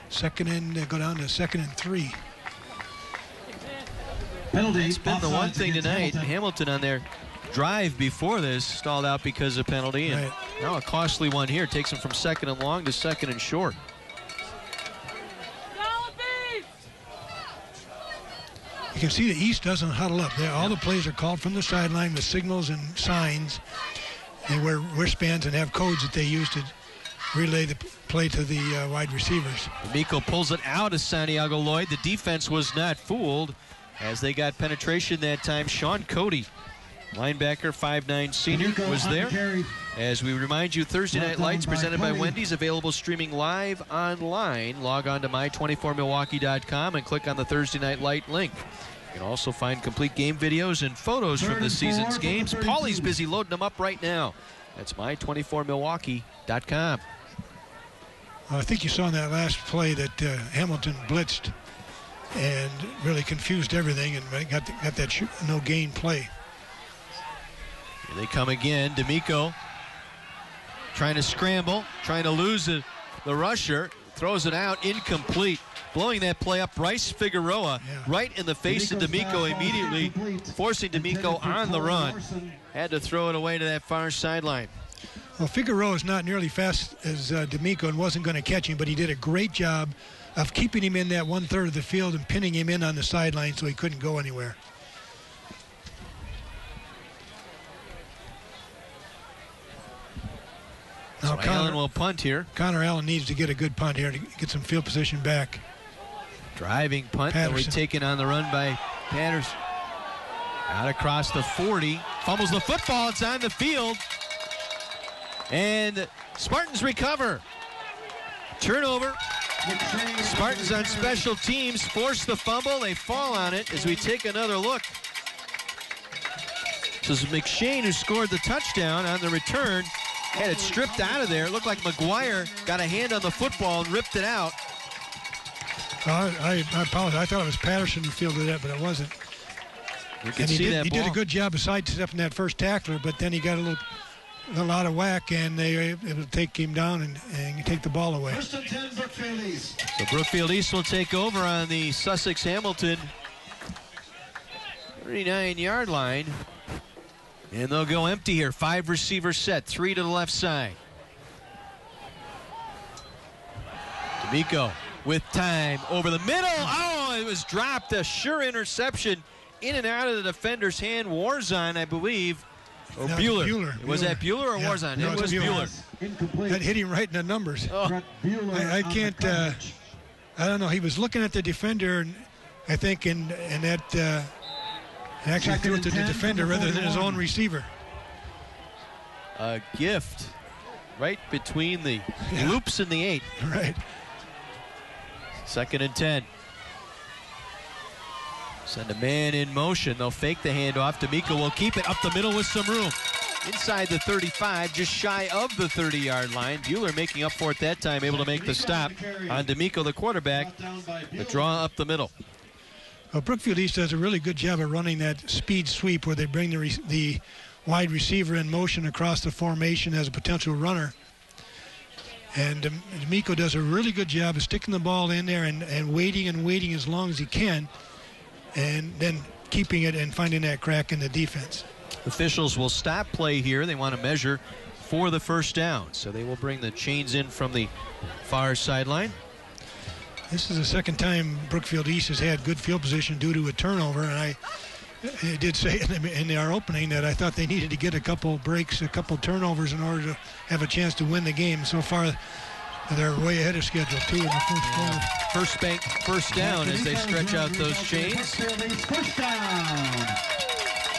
Second and go down to 2nd and 3. Penalty. It's been the one thing tonight. Hamilton on their drive before this stalled out because of penalty. And now a costly one here. Takes them from 2nd and long to 2nd and short. You can see the East doesn't huddle up. All the plays are called from the sideline with signals and signs. They wear wristbands and have codes that they use to relay the play to the wide receivers. Miko pulls it out of Santiago Lloyd. The defense was not fooled as they got penetration that time. Sean Cody, linebacker, 5'9" senior, was there. As we remind you, Thursday Night Lights presented by Wendy's, available streaming live online. Log on to my24milwaukee.com and click on the Thursday Night Light link. You can also find complete game videos and photos from this season's games. Paulie's busy loading them up right now. That's my24milwaukee.com. I think you saw in that last play that Hamilton blitzed and really confused everything and got that no gain play. Here they come again. DAMATO trying to scramble, trying to lose the rusher, throws it out, incomplete. Blowing that play up, Bryce Figueroa right in the face of DAMATO immediately, forcing DAMATO on the run. Had to throw it away to that far sideline. Well, Figueroa is not nearly fast as DAMATO and wasn't going to catch him, but he did a great job of keeping him in that 1/3 of the field and pinning him in on the sideline so he couldn't go anywhere. Now so Allen will punt here. Connor Allen needs to get a good punt here to get some field position back. Driving punt that will be taken on the run by Patterson. Out across the 40. Fumbles the football. It's on the field. And Spartans recover. Turnover. Spartans on special teams force the fumble. They fall on it as we take another look. This is McShane who scored the touchdown on the return. Had it stripped out of there. It looked like McGuire got a hand on the football and ripped it out. I apologize. I thought it was Patterson who fielded that, but it wasn't. You can see that he ball. did a good job of sidestepping that first tackler, but then he got a little out of whack, and they were able to take him down and take the ball away. First and 10, Brookfield East. So Brookfield East will take over on the Sussex-Hamilton 39-yard line. And they'll go empty here. 5 receiver set, 3 to the left side. DAMATO with time over the middle. Oh, it was dropped. A sure interception in and out of the defender's hand. Warzon, I believe. Or Bueller. Was that Bueller or Warzon? No, it was Bueller. That hit him right in the numbers. Oh. I can't, I don't know. He was looking at the defender, I think, and that actually threw it to the defender rather than his own receiver. A gift right between the loops and the 8. Right. 2nd and 10. Send a man in motion. They'll fake the handoff. DAMATO will keep it up the middle with some room. Inside the 35, just shy of the 30-yard line. Bueller making up for it that time, able to make the stop on DAMATO, the quarterback. The draw up the middle. Well, Brookfield East does a really good job of running that speed sweep where they bring the wide receiver in motion across the formation as a potential runner. And DAMATO does a really good job of sticking the ball in there and waiting as long as he can, and then keeping it and finding that crack in the defense. Officials will stop play here. They want to measure for the first down. So they will bring the chains in from the far sideline. This is the second time Brookfield East has had good field position due to a turnover, and I did say in our opening that I thought they needed to get a couple breaks, a couple turnovers in order to have a chance to win the game. So far, they're way ahead of schedule, too, in the first quarter. First bank, first down as they stretch out those chains.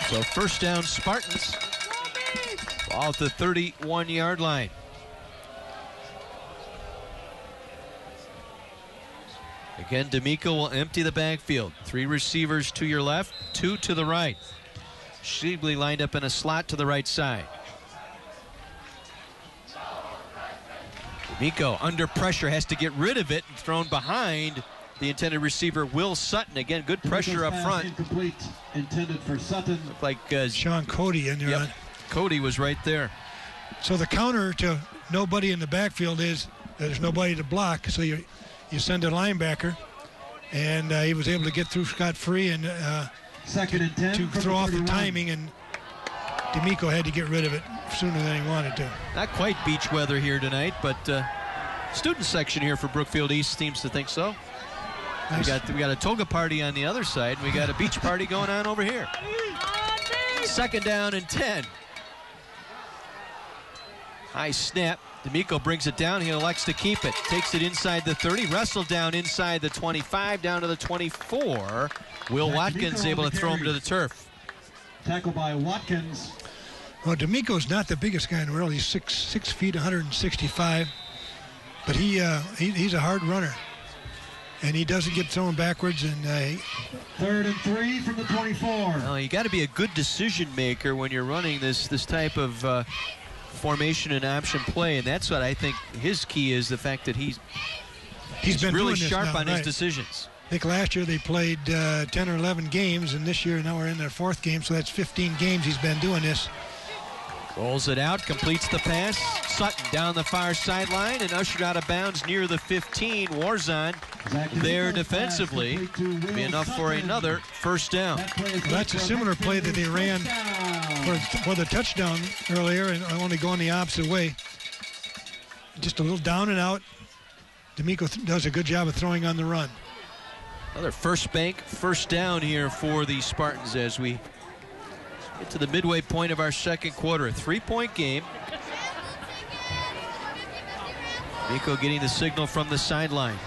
So first down, Spartans. Ball at the 31-yard line. Again, D'Amico will empty the backfield. 3 receivers to your left, 2 to the right. Sheebley lined up in a slot to the right side. D'Amico under pressure, has to get rid of it and thrown behind the intended receiver, Will Sutton. Again, good pressure up front. Incomplete, intended for Sutton. Looked like Sean Cody in there. Yep. Cody was right there. So the counter to nobody in the backfield is there's nobody to block, so you send a linebacker, and he was able to get through scot-free and second and 10 to throw off the timing, and D'Amico had to get rid of it sooner than he wanted to. Not quite beach weather here tonight, but student section here for Brookfield East seems to think so. Nice. We got a toga party on the other side, and we got a beach party going on over here. Second down and 10. High snap. D'Amico brings it down. He elects to keep it. Takes it inside the 30. Wrestled down inside the 25, down to the 24. Will Watkins able to throw him to the turf. Tackle by Watkins. Well, D'Amico's not the biggest guy in the world. He's 6 feet, 165. But he's a hard runner. And he doesn't get thrown backwards. And 3rd and 3 from the 24. Well, you got to be a good decision maker when you're running this type of formation and option play, and that's what I think his key is, the fact that he's been really doing sharp now, on right. his decisions. I think last year they played 10 or 11 games, and this year now we're in their 4th game, so that's 15 games he's been doing this. Rolls it out, completes the pass. Sutton down the far sideline and ushered out of bounds near the 15. Warzon there defensively. Be enough for another first down. Well, that's a similar play that they ran for the touchdown earlier, and only going the opposite way. Just a little down and out. D'Amico does a good job of throwing on the run. Another first bank, first down here for the Spartans as we get to the midway point of our second quarter. A 3-point game. D'Amico getting the signal from the sideline.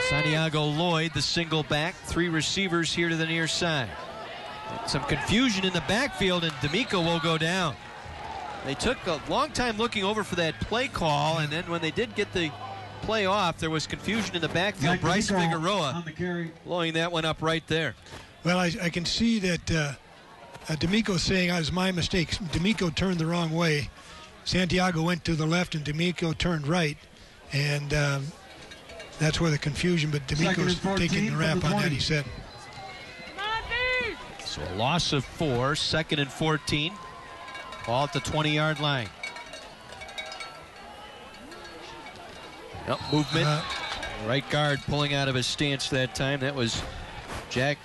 Santiago Lloyd, the single back. 3 receivers here to the near side. Some confusion in the backfield, and D'Amico will go down. They took a long time looking over for that play call, and then when they did get the play off, there was confusion in the backfield. Bryce Figueroa blowing that one up right there. Well, I can see that D'Amico's saying it was my mistake. D'Amico turned the wrong way. Santiago went to the left, and D'Amico turned right. And that's where the confusion, but D'Amico's taking the rap on that, he said. So a loss of 4, 2nd and 14. Ball at the 20-yard line. Yep, movement. Right guard pulling out of his stance that time. That was Jack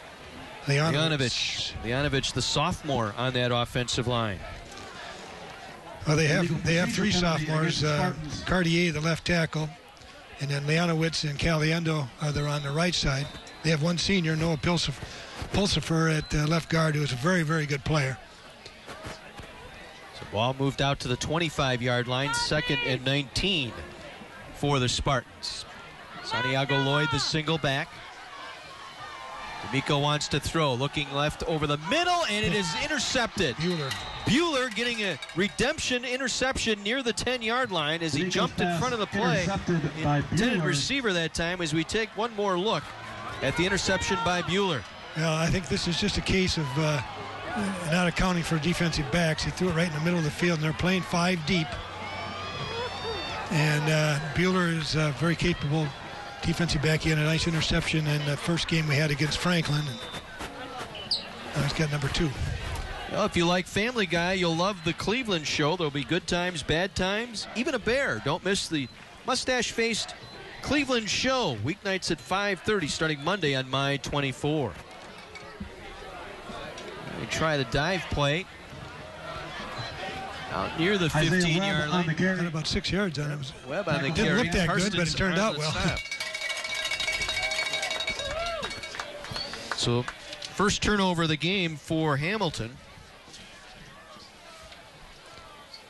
Leonovich. Leonovich, the sophomore on that offensive line. Well, they have 3 sophomores. Cartier, the left tackle, and then Leonowitz and Caliendo are on the right side. They have 1 senior, Noah Pulsifer at left guard, who is a very, very good player. So ball moved out to the 25-yard line, 2nd and 19 for the Spartans. Santiago Lloyd, the single back. D'Amico wants to throw, looking left over the middle, and it is intercepted. Bueller getting a redemption interception near the 10-yard line as he jumped in front of the play. Intended receiver that time as we take one more look at the interception by Bueller. Well, I think this is just a case of not accounting for defensive backs. He threw it right in the middle of the field, and they're playing 5 deep. And Bueller is very capable defensive back. He had a nice interception in the first game we had against Franklin. And he's got number 2. Well, if you like Family Guy, you'll love the Cleveland show. There'll be good times, bad times, even a bear. Don't miss the mustache-faced Cleveland show, weeknights at 5:30, starting Monday on My 24. try the dive play. Out near the 15-yard line. Got about 6 yards on it. Webb on the It carry. didn't look that Karsten's good, but it turned out well. So, first turnover of the game for Hamilton.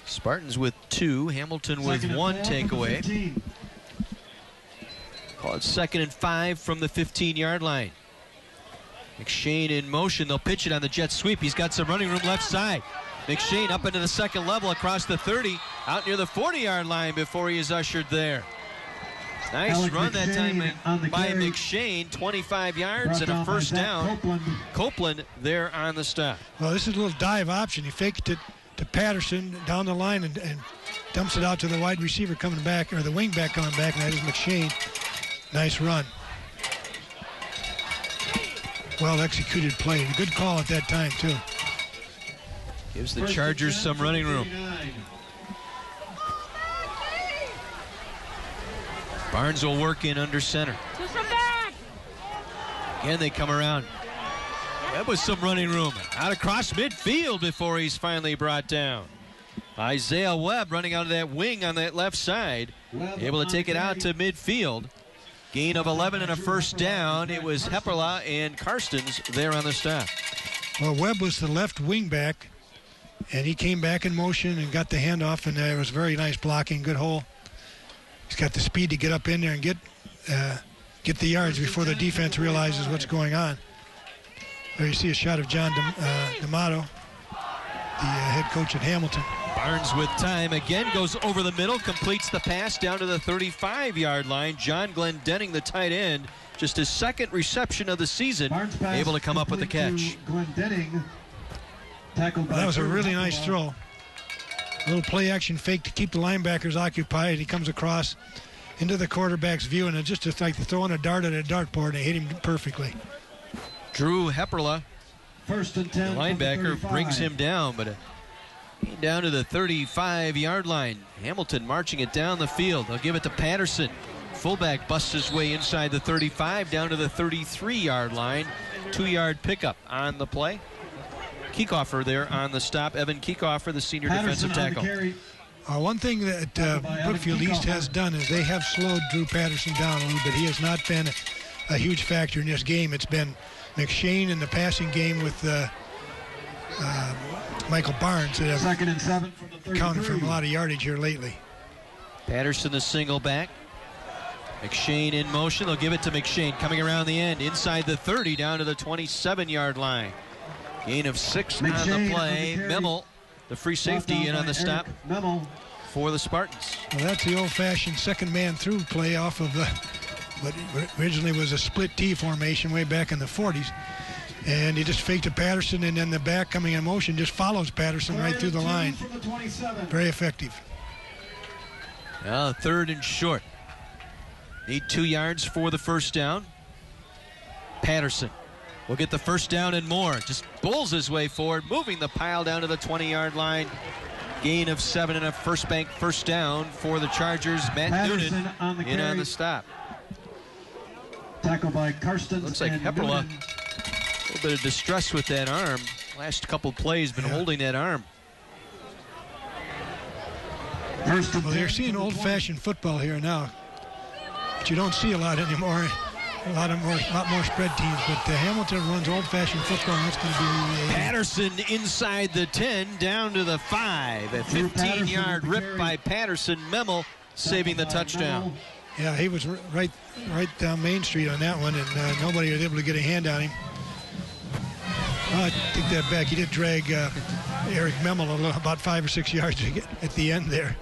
Spartans with 2, Hamilton with 1 takeaway. Call it 2nd and 5 from the 15-yard line. McShane in motion. They'll pitch it on the jet sweep. He's got some running room left side. McShane up into the second level across the 30, out near the 40-yard line before he is ushered there. Nice ALEC run that time by carry. McShane, 25 yards and a first down. Copeland there on the stop. Well, this is a little dive option. He faked it to Patterson down the line and dumps it out to the wide receiver coming back, or the wing back coming back, and that is McShane. Nice run. Well executed play. Good call at that time, too. Gives the Chargers some running room. Barnes will work in under center. Again, they come around. That was some running room. Out across midfield before he's finally brought down. Isaiah Webb running out of that wing on that left side. Able to take it out to midfield. Gain of 11 and a first down. It was Hepperla and Karstens there on the stop. Well, Webb was the left wing back, and he came back in motion and got the handoff, and there was very nice blocking, good hole. He's got the speed to get up in there and get the yards before the defense realizes what's going on. There you see a shot of John DAMATO, the head coach at Hamilton. Barnes with time again, goes over the middle, completes the pass down to the 35-yard line. John Glendenning, the tight end, just his second reception of the season, able to come up with the catch. Glendenning, tackled by that was a really nice throw. A little play action fake to keep the linebackers occupied. He comes across into the quarterback's view, and it's just like throwing a dart at a dartboard, and it hit him perfectly. Drew Hepperla, First and 10, the linebacker, brings him down, but down to the 35-yard line. Hamilton marching it down the field. They'll give it to Patterson. Fullback busts his way inside the 35 down to the 33-yard line. 2-yard pickup on the play. Kiekhofer there on the stop. Evan Kiekhofer, the senior Patterson defensive tackle. One thing that Brookfield East has done is they have slowed Drew Patterson down a little bit. He has not been a huge factor in this game. It's been McShane in the passing game with Michael Barnes that have 2nd and 7 from the 33. counted for a lot of yardage here lately. Patterson the single back. McShane in motion. They'll give it to McShane coming around the end inside the 30 down to the 27-yard line. Gain of 6 on the play. Memel, the free safety, in on the stop for the Spartans. Well, that's the old-fashioned second man through play off of what originally was a split T formation way back in the 40s. And he just faked to Patterson, and then the back coming in motion just follows Patterson right through the line. Very effective. Now 3rd and short. Need 2 yards for the first down. Patterson will get the first down and more. Just bowls his way forward, moving the pile down to the 20-yard line. Gain of 7 and a first down for the Chargers. Matt Patterson Noonan on the in on carry. the stop. Tackled by Karstens. Looks like Hepperla, a little bit of distress with that arm. Last couple plays been holding that arm. Well, they're seeing old-fashioned football here now, but you don't see a lot anymore. A lot more spread teams, but Hamilton runs old-fashioned football, and that's going to be Patterson inside the 10, down to the 5. A 15-yard rip by Patterson. Memel saving the touchdown. Yeah, he was right down Main Street on that one, and nobody was able to get a hand on him. Well, I take that back. He did drag Eric Memel about 5 or 6 yards at the end there.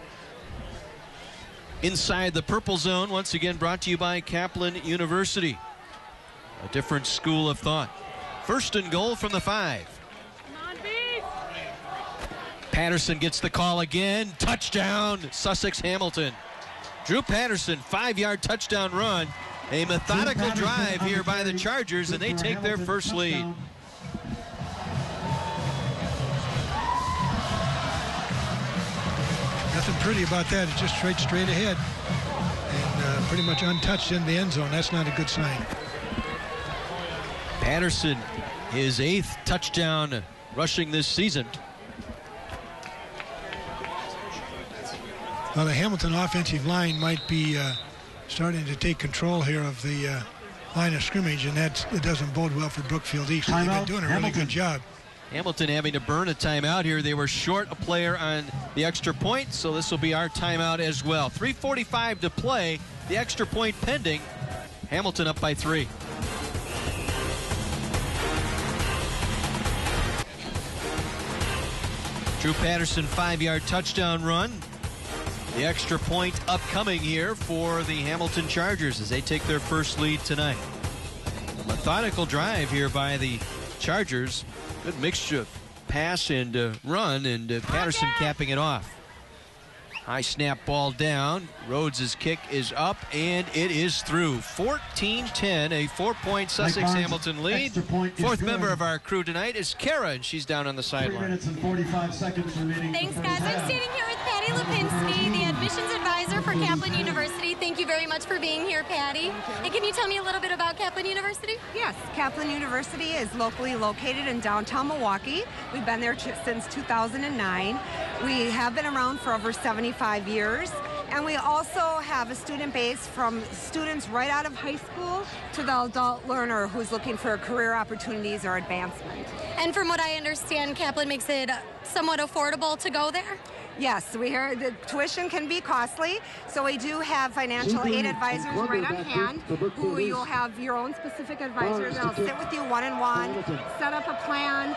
Inside the purple zone, once again brought to you by Kaplan University. A different school of thought. 1st and goal from the 5. Patterson gets the call again. Touchdown, Sussex Hamilton. Drew Patterson, 5-yard touchdown run. A methodical drive here by the Chargers, and they take their first lead. Nothing pretty about that. It's just straight ahead. And pretty much untouched in the end zone. That's not a good sign. Patterson, his 8th touchdown rushing this season. Well, the Hamilton offensive line might be starting to take control here of the line of scrimmage, and it doesn't bode well for Brookfield East. They've been doing a really good job. Hamilton having to burn a timeout here. They were short a player on the extra point, so this will be our timeout as well. 3:45 to play. The extra point pending. Hamilton up by 3. Drew Patterson 5-yard touchdown run. The extra point upcoming here for the Hamilton Chargers as they take their first lead tonight. Methodical drive here by the Chargers. Good mixture of pass and run, and Patterson capping it off. High snap ball down. Rhodes' kick is up, and it is through. 14-10, a 4-point Sussex-Hamilton lead. Fourth member of our crew tonight is Kara, and she's down on the sideline. 3 minutes and 45 seconds remaining. Thanks, guys. I'm standing here with Patty Lipinski, the admissions advisor for Kaplan University. Thank you very much for being here, Patty. And can you tell me a little bit about Kaplan University? Yes, Kaplan University is locally located in downtown Milwaukee. We've been there since 2009. We have been around for over 75 years. And we also have a student base from students right out of high school to the adult learner who's looking for career opportunities or advancement. And from what I understand, Kaplan makes it somewhat affordable to go there? Yes, we hear the tuition can be costly, so we do have financial aid advisors right on hand who you'll have your own specific advisors that'll sit with you one-on-one, set up a plan.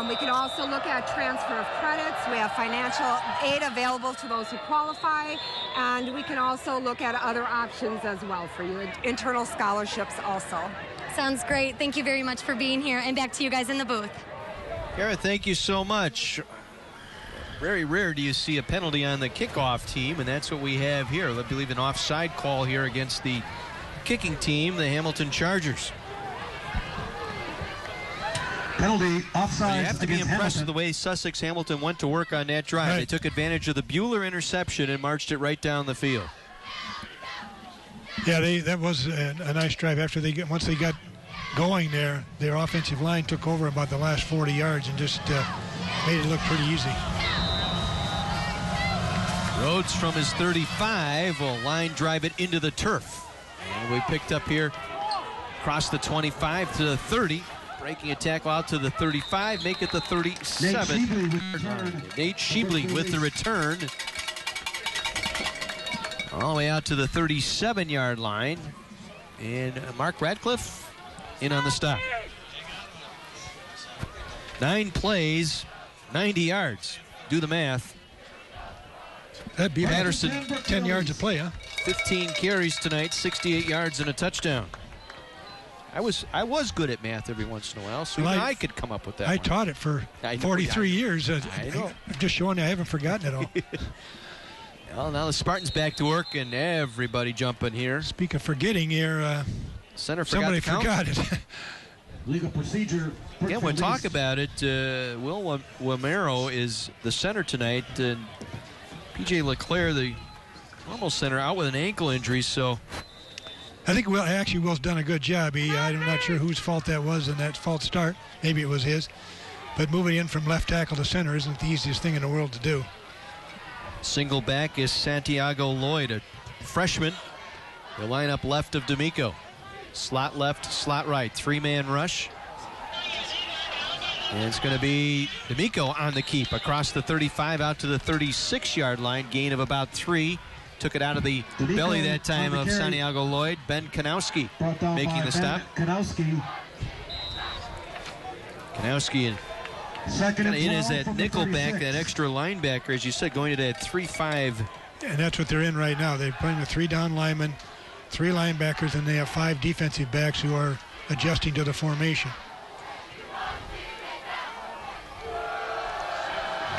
We can also look at transfer of credits. We have financial aid available to those who qualify, and we can also look at other options as well for you, internal scholarships also. Sounds great. Thank you very much for being here, and back to you guys in the booth. Kara, thank you so much. Very rare do you see a penalty on the kickoff team, and that's what we have here. I believe an offside call here against the kicking team, the Hamilton Chargers. Penalty, offside. You have to be impressed with the way Sussex Hamilton went to work on that drive. Right. They took advantage of the Bueller interception and marched it right down the field. Yeah, that was a nice drive. Once they got going there, their offensive line took over about the last 40 yards and just made it look pretty easy. Rhodes from his 35 will line drive it into the turf. And we picked up here across the 25 to the 30. Breaking a tackle out to the 35, make it the 37. Nate Sheebley with the return. All the way out to the 37-yard line. And Mark Radcliffe in on the stop. 9 plays, 90 yards. Do the math. That'd be Patterson, 10 yards of play, huh? 15 carries tonight, 68 yards and a touchdown. I was good at math every once in a while, so I could come up with that. I taught it for 43 years. I'm just showing you I haven't forgotten it all. Well, now the Spartans back to work, and everybody jumping here. Speak of forgetting here, somebody forgot it. Legal procedure. Yeah, we'll talk about it. Will Wamero is the center tonight, and P.J. LeClaire, the normal center, out with an ankle injury, so... I think Will's done a good job. I'm not sure whose fault that was in that false start. Maybe it was his. But moving in from left tackle to center isn't the easiest thing in the world to do. Single back is Santiago Lloyd, a freshman. He'll line up left of D'Amico. Slot left, slot right. 3-man rush. And it's going to be D'Amico on the keep across the 35 out to the 36-yard line. Gain of about 3. Took it out of the belly that time of Santiago Lloyd. Ben Kanowski making the stop. Kanowski in as that nickel back, that extra linebacker, as you said, going to that 3-5. And that's what they're in right now. They're playing with 3 down linemen, 3 linebackers, and they have 5 defensive backs who are adjusting to the formation.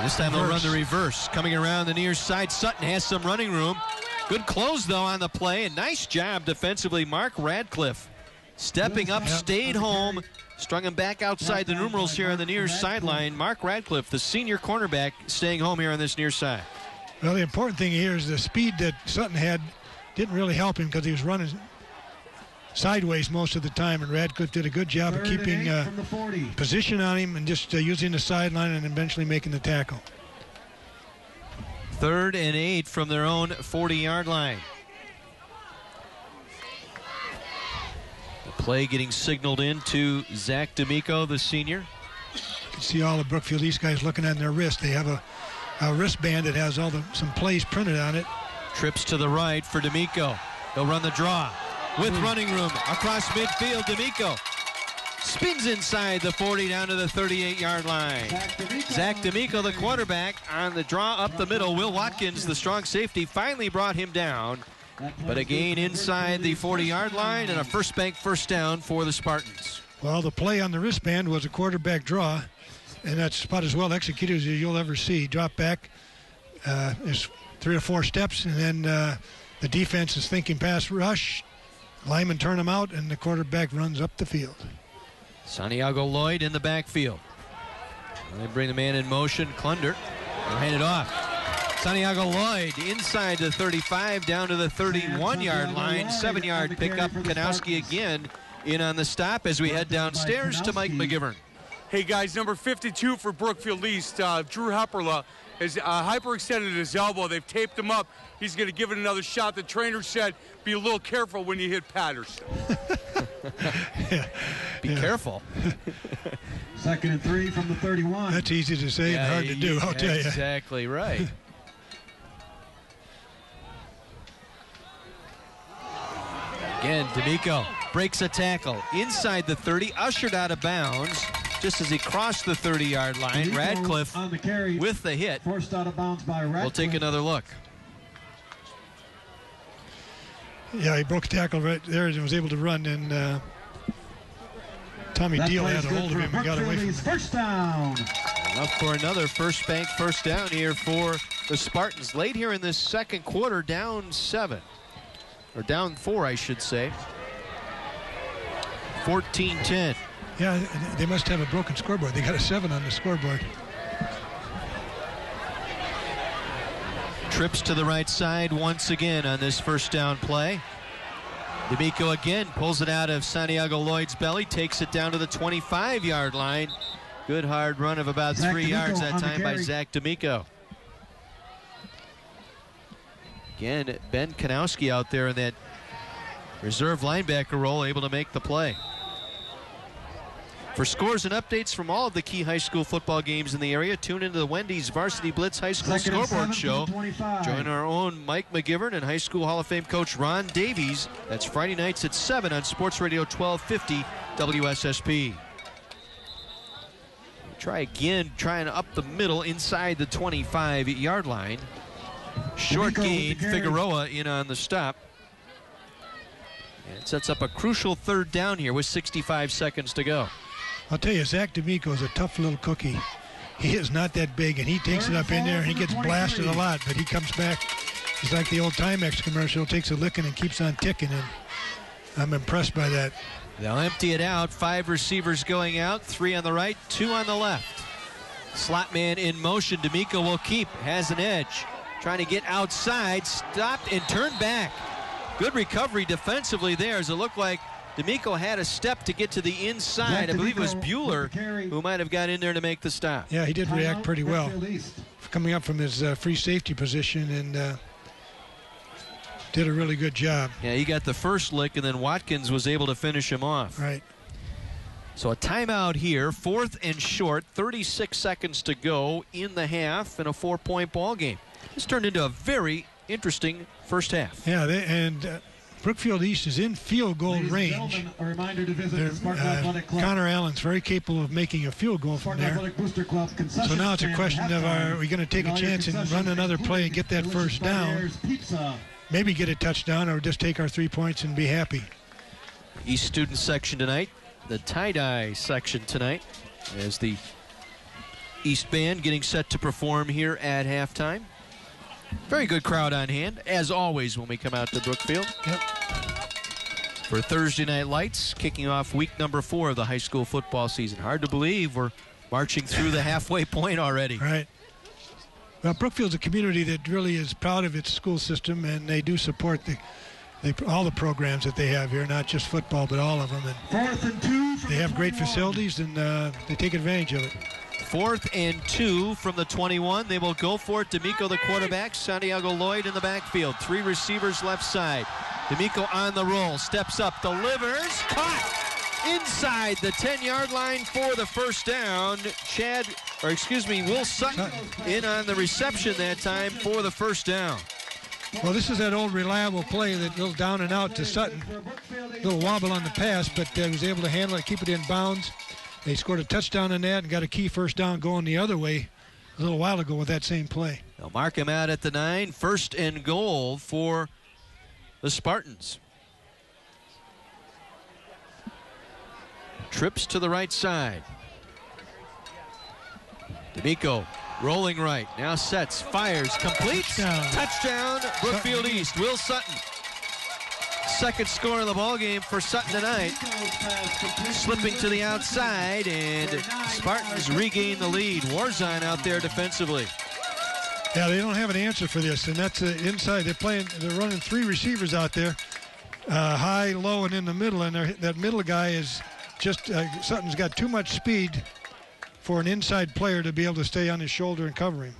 This time they'll run the reverse. Coming around the near side, Sutton has some running room. Good close, though, on the play. And nice job defensively. Mark Radcliffe stepping up, stayed home, strung him back outside the numerals here on the near sideline. Mark Radcliffe, the senior cornerback, staying home here on this near side. Well, the important thing here is the speed that Sutton had didn't really help him because he was running sideways most of the time, and Radcliffe did a good job of keeping position on him and just using the sideline and eventually making the tackle. 3rd and 8 from their own 40-yard line. The play getting signaled in to Zach D'Amico, the senior. You can see all the Brookfield East guys looking at their wrist. They have a wristband that has some plays printed on it. Trips to the right for D'Amico. He'll run the draw with running room across midfield. D'Amico spins inside the 40 down to the 38-yard line. Zach D'Amico, the quarterback, on the draw up the middle. Will Watkins, the strong safety, finally brought him down. But a gain inside the 40-yard line and a first bank first down for the Spartans. Well, the play on the wristband was a quarterback draw, and that's about as well executed as you'll ever see. Drop back, there's 3 or 4 steps, and then the defense is thinking pass rush. Linemen turn them out, and the quarterback runs up the field. Santiago Lloyd in the backfield. They bring the man in motion. Klunder will hand it off. Santiago Lloyd inside the 35 down to the 31-yard line. 7-yard pickup. Kanowski again in on the stop as we head downstairs to Mike McGivern. Hey guys, number 52 for Brookfield East, Drew Hepperla, has hyperextended his elbow. They've taped him up. He's going to give it another shot. The trainer said, be a little careful when you hit Patterson. Be careful. 2nd and 3 from the 31. That's easy to say and hard to do, I'll tell you. Exactly right. Again, D'Amico breaks a tackle inside the 30, ushered out of bounds just as he crossed the 30-yard line. Radcliffe on the carry, with the hit. Forced out of bounds by Radcliffe. We'll take another look. Yeah, he broke a tackle right there and was able to run, and Tommy Deal had a hold of him and got away from him. First down. Enough for another first bank first down here for the Spartans. Late here in this second quarter, down 7. Or down 4, I should say. 14-10. Yeah, they must have a broken scoreboard. They got a 7 on the scoreboard. Trips to the right side once again on this first down play. D'Amico again pulls it out of Santiago Lloyd's belly, takes it down to the 25-yard line. Good hard run of about 3 yards that time by Zach D'Amico. Again, Ben Kanowski out there in that reserve linebacker role, able to make the play. For scores and updates from all of the key high school football games in the area, tune into the Wendy's Varsity Blitz High School Scoreboard Show. Join our own Mike McGivern and High School Hall of Fame coach Ron Davies. That's Friday nights at 7 on Sports Radio 1250 WSSP. Try again, trying up the middle inside the 25-yard line. Short gain, Figueroa in on the stop. And it sets up a crucial third down here with 65 seconds to go. I'll tell you, Zach D'Amico is a tough little cookie. He is not that big, and he takes it up in there, and he gets blasted a lot, but he comes back. He's like the old Timex commercial, takes a licking and keeps on ticking, and I'm impressed by that. They'll empty it out. 5 receivers going out, 3 on the right, 2 on the left. Slot man in motion. D'Amico will keep, has an edge. Trying to get outside, stopped and turned back. Good recovery defensively there, as it looked like D'Amico had a step to get to the inside. I believe it was Bueller who might have got in there to make the stop. Yeah, he did react pretty well, coming up from his free safety position, and did a really good job. Yeah, he got the first lick, and then Watkins was able to finish him off. Right. So a timeout here, 4th and short, 36 seconds to go in the half, and a 4-point ball game. This turned into a very interesting first half. Yeah, Brookfield East is in field goal range. A reminder to visit the Spartan Athletic Club. Connor Allen's very capable of making a field goal from there. So now it's a question of, are we going to take a chance and run another play and get that first down? Maybe get a touchdown, or just take our 3 points and be happy. East student section tonight, the tie-dye section tonight, as the East band getting set to perform here at halftime. Very good crowd on hand, as always, when we come out to Brookfield. Yep. For Thursday Night Lights, kicking off week number 4 of the high school football season. Hard to believe we're marching through the halfway point already. Right. Well, Brookfield's a community that really is proud of its school system, and they do support the all the programs that they have here, not just football, but all of them. And 4th and 2. They have great facilities, and they take advantage of it. 4th and 2 from the 21. They will go for it. D'Amico, the quarterback. Santiago Lloyd in the backfield. 3 receivers left side. D'Amico on the roll. Steps up. Delivers. Caught inside the 10-yard line for the first down. Will Sutton in on the reception that time for the first down. Well, this is that old reliable play, that little down and out to Sutton. A little wobble on the pass, but was able to handle it, keep it in bounds. They scored a touchdown on that and got a key first down going the other way a little while ago with that same play. They'll mark him out at the 9. 1st and goal for the Spartans. Trips to the right side. D'Amico rolling right. Now sets, fires, completes. Touchdown, Brookfield East. Will Sutton. 2nd score of the ball game for Sutton tonight. Slipping to the outside, and Spartans regain the lead. Warzon out there defensively. Yeah, they don't have an answer for this, and that's inside. They're running 3 receivers out there, high, low, and in the middle, and that middle guy is just Sutton's got too much speed for an inside player to be able to stay on his shoulder and cover him.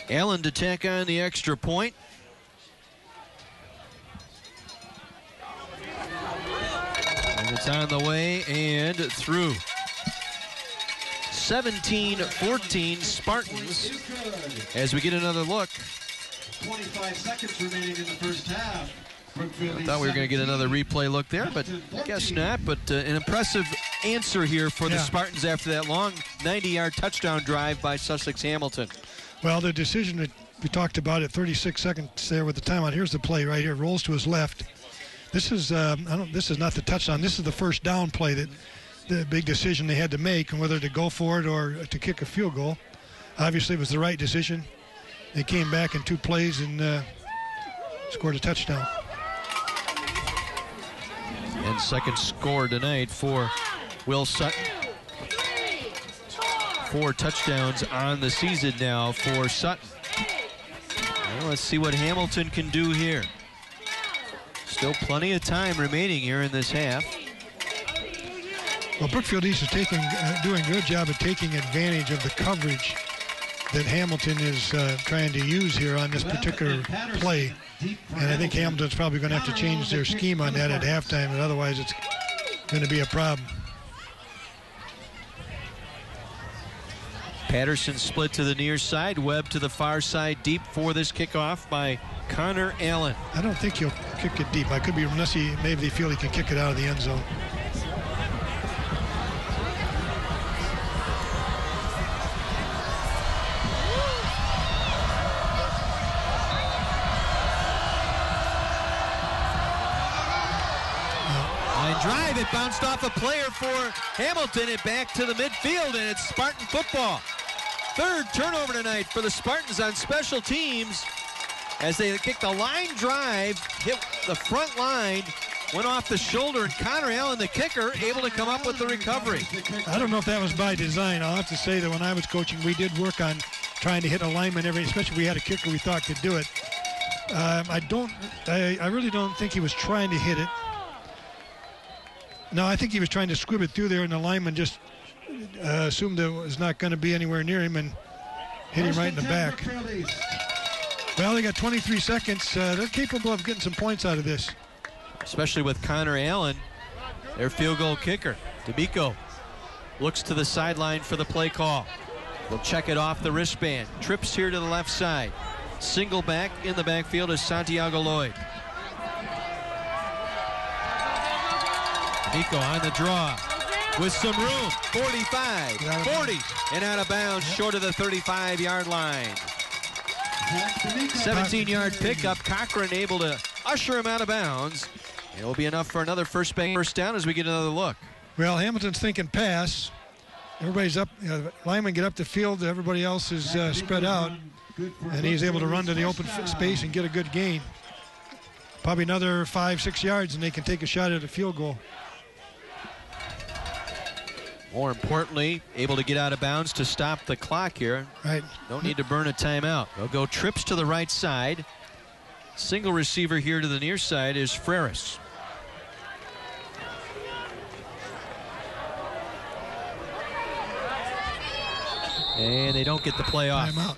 Allen to tack on the extra point. And it's on the way and through. 17-14 Spartans as we get another look. 25 seconds remaining in the first half. I thought we were going to get another replay look there, but I guess not. But an impressive answer here for the Spartans after that long 90-yard touchdown drive by Sussex Hamilton. Well, the decision that we talked about at 36 seconds there with the timeout. Here's the play right here. Rolls to his left. This is this is not the touchdown. This is the first down play, that the big decision they had to make, and whether to go for it or to kick a field goal. Obviously, it was the right decision. They came back in 2 plays and scored a touchdown. And 2nd score tonight for Will Sutton. 4 touchdowns on the season now for Sutton. Well, let's see what Hamilton can do here. Still plenty of time remaining here in this half. Well, Brookfield East is doing a good job of taking advantage of the coverage that Hamilton is trying to use here on this particular play. And I think Hamilton's probably going to have to change their scheme on that at halftime, and otherwise it's going to be a problem. Patterson split to the near side, Webb to the far side, deep for this kickoff by Connor Allen. I don't think he'll kick it deep. I could be, unless maybe they feel he can kick it out of the end zone. Drive, it bounced off a player for Hamilton and back to the midfield, and it's Spartan football. 3rd turnover tonight for the Spartans on special teams as they kicked a line drive, hit the front line, went off the shoulder, and Connor Allen, the kicker, able to come up with the recovery. I don't know if that was by design. I'll have to say that when I was coaching, we did work on trying to hit a lineman especially if we had a kicker we thought could do it. I really don't think he was trying to hit it. No, I think he was trying to squib it through there, and the lineman just assumed it was not going to be anywhere near him and hit him right in the back. Well, they got 23 seconds. They're capable of getting some points out of this. Especially with Connor Allen, their field goal kicker. D'Amico looks to the sideline for the play call. They'll check it off the wristband. Trips here to the left side. Single back in the backfield is Santiago Lloyd. D'Amico on the draw with some room. 45, 40, and out of bounds short of the 35-yard line. 17-yard pickup. Cochran able to usher him out of bounds. It will be enough for another first down as we get another look. Well, Hamilton's thinking pass. Everybody's up. Linemen get up the field. Everybody else is spread out. And he's able to run to the open space and get a good gain. Probably another 5-6 yards, and they can take a shot at a field goal. More importantly, able to get out of bounds to stop the clock here. Right. Don't need to burn a timeout. They'll go trips to the right side. Single receiver here to the near side is Freris. And they don't get the play off. Timeout.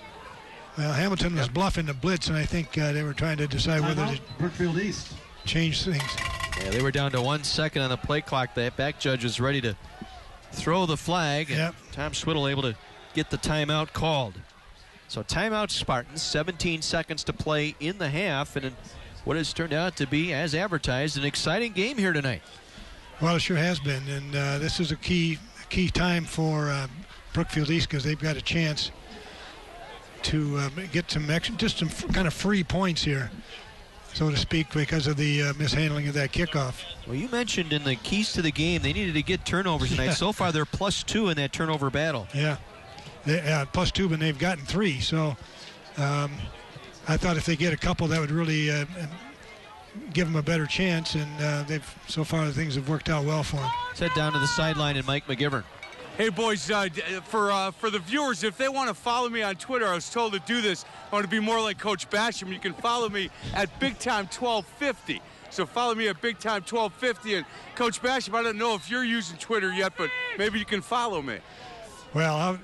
Well, Hamilton was bluffing the blitz, and I think they were trying to decide whether to Brookfield East. change things. Yeah, they were down to 1 second on the play clock. The back judge was ready to throw the flag. Yep. And Tom Swiddle able to get the timeout called. So timeout Spartans, 17 seconds to play in the half, and in what has turned out to be, as advertised, an exciting game here tonight. Well, it sure has been, and this is a key time for Brookfield East because they've got a chance to get some kind of free points here, so to speak, because of the mishandling of that kickoff. Well, you mentioned in the keys to the game they needed to get turnovers tonight. Yeah. So far, they're +2 in that turnover battle. Yeah, +2, but they've gotten 3. So I thought if they get a couple, that would really give them a better chance. And so far things have worked out well for them. Let's head down to the sideline and Mike McGivern. Hey, boys, for the viewers, if they want to follow me on Twitter, I was told to do this. I want to be more like Coach Basham. You can follow me at Big Time 1250. So follow me at Big Time 1250. And Coach Basham, I don't know if you're using Twitter yet, but maybe you can follow me. Well,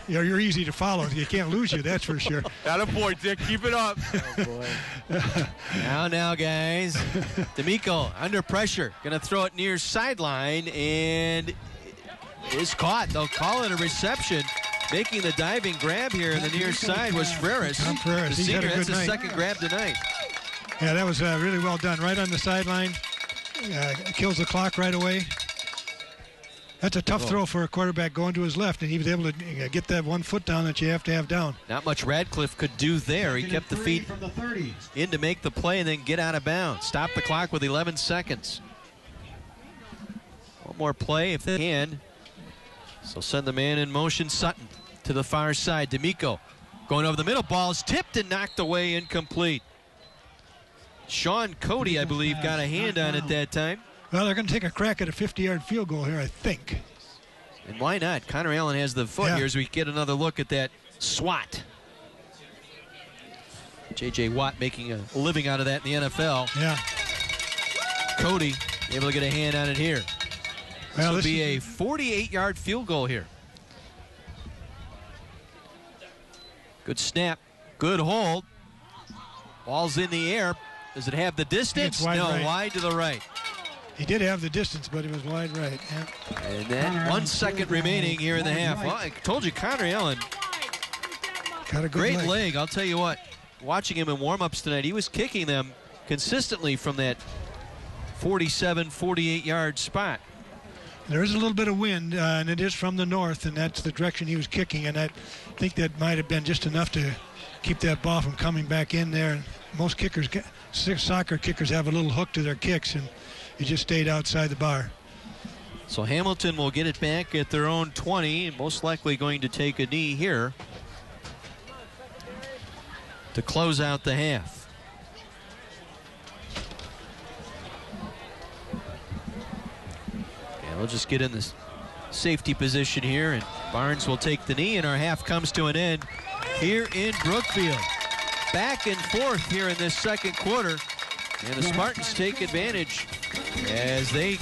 you're easy to follow. You can't lose you, that's for sure. Attaboy, Dick. Keep it up. Oh, boy. Now, guys. D'Amico under pressure. Going to throw it near sideline, and is caught. They'll call it a reception. Making the diving grab here in the near side was Freris. Tom Freris. The senior, that's his night. second grab tonight. Yeah, that was really well done. Right on the sideline. Kills the clock right away. That's a tough throw for a quarterback going to his left, and he was able to get that 1 foot down that you have to have down. Not much Radcliffe could do there. He kept the feet in to make the play and then get out of bounds. Stop the clock with 11 seconds. One more play if they can. So send the man in motion, Sutton, to the far side. D'Amico going over the middle. Ball is tipped and knocked away, incomplete. Sean Cody, I believe, got a hand on it that time. Well, they're going to take a crack at a 50-yard field goal here, I think. And why not? Connor Allen has the foot here as we get another look at that SWAT. J.J. Watt making a living out of that in the NFL. Yeah. Cody able to get a hand on it here. Well, this will be a 48-yard field goal here. Good snap. Good hold. Ball's in the air. Does it have the distance? Wide no, right. Wide to the right. He did have the distance, but it was wide right. Yeah. And then 1 second remaining here in the half. Well, I told you, Connor Allen, got a good great leg. I'll tell you what, watching him in warm-ups tonight, he was kicking them consistently from that 47, 48-yard spot. There is a little bit of wind, and it is from the north, and that's the direction he was kicking, and I think that might have been just enough to keep that ball from coming back in there. And most kickers, soccer kickers, have a little hook to their kicks, and it just stayed outside the bar. So Hamilton will get it back at their own 20, most likely going to take a knee here to close out the half. Yeah, we'll just get in this safety position here, and Barnes will take the knee, and our half comes to an end here in Brookfield. Back and forth here in this second quarter, and the Spartans take advantage as they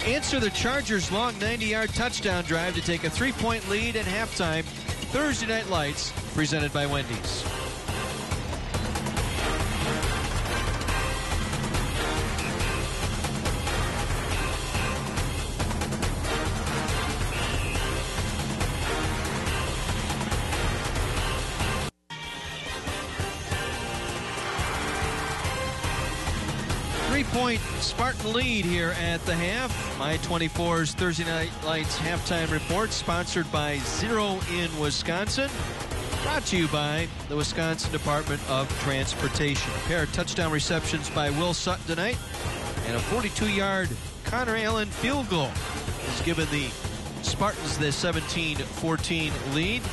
answer the Chargers' long 90-yard touchdown drive to take a 3-point lead at halftime. Thursday Night Lights, presented by Wendy's. Three-point Spartan lead here at the half. My 24's Thursday Night Lights halftime report, sponsored by Zero in Wisconsin. Brought to you by the Wisconsin Department of Transportation. A pair of touchdown receptions by Will Sutton tonight, and a 42-yard Connor Allen field goal has given the Spartans the 17-14 lead.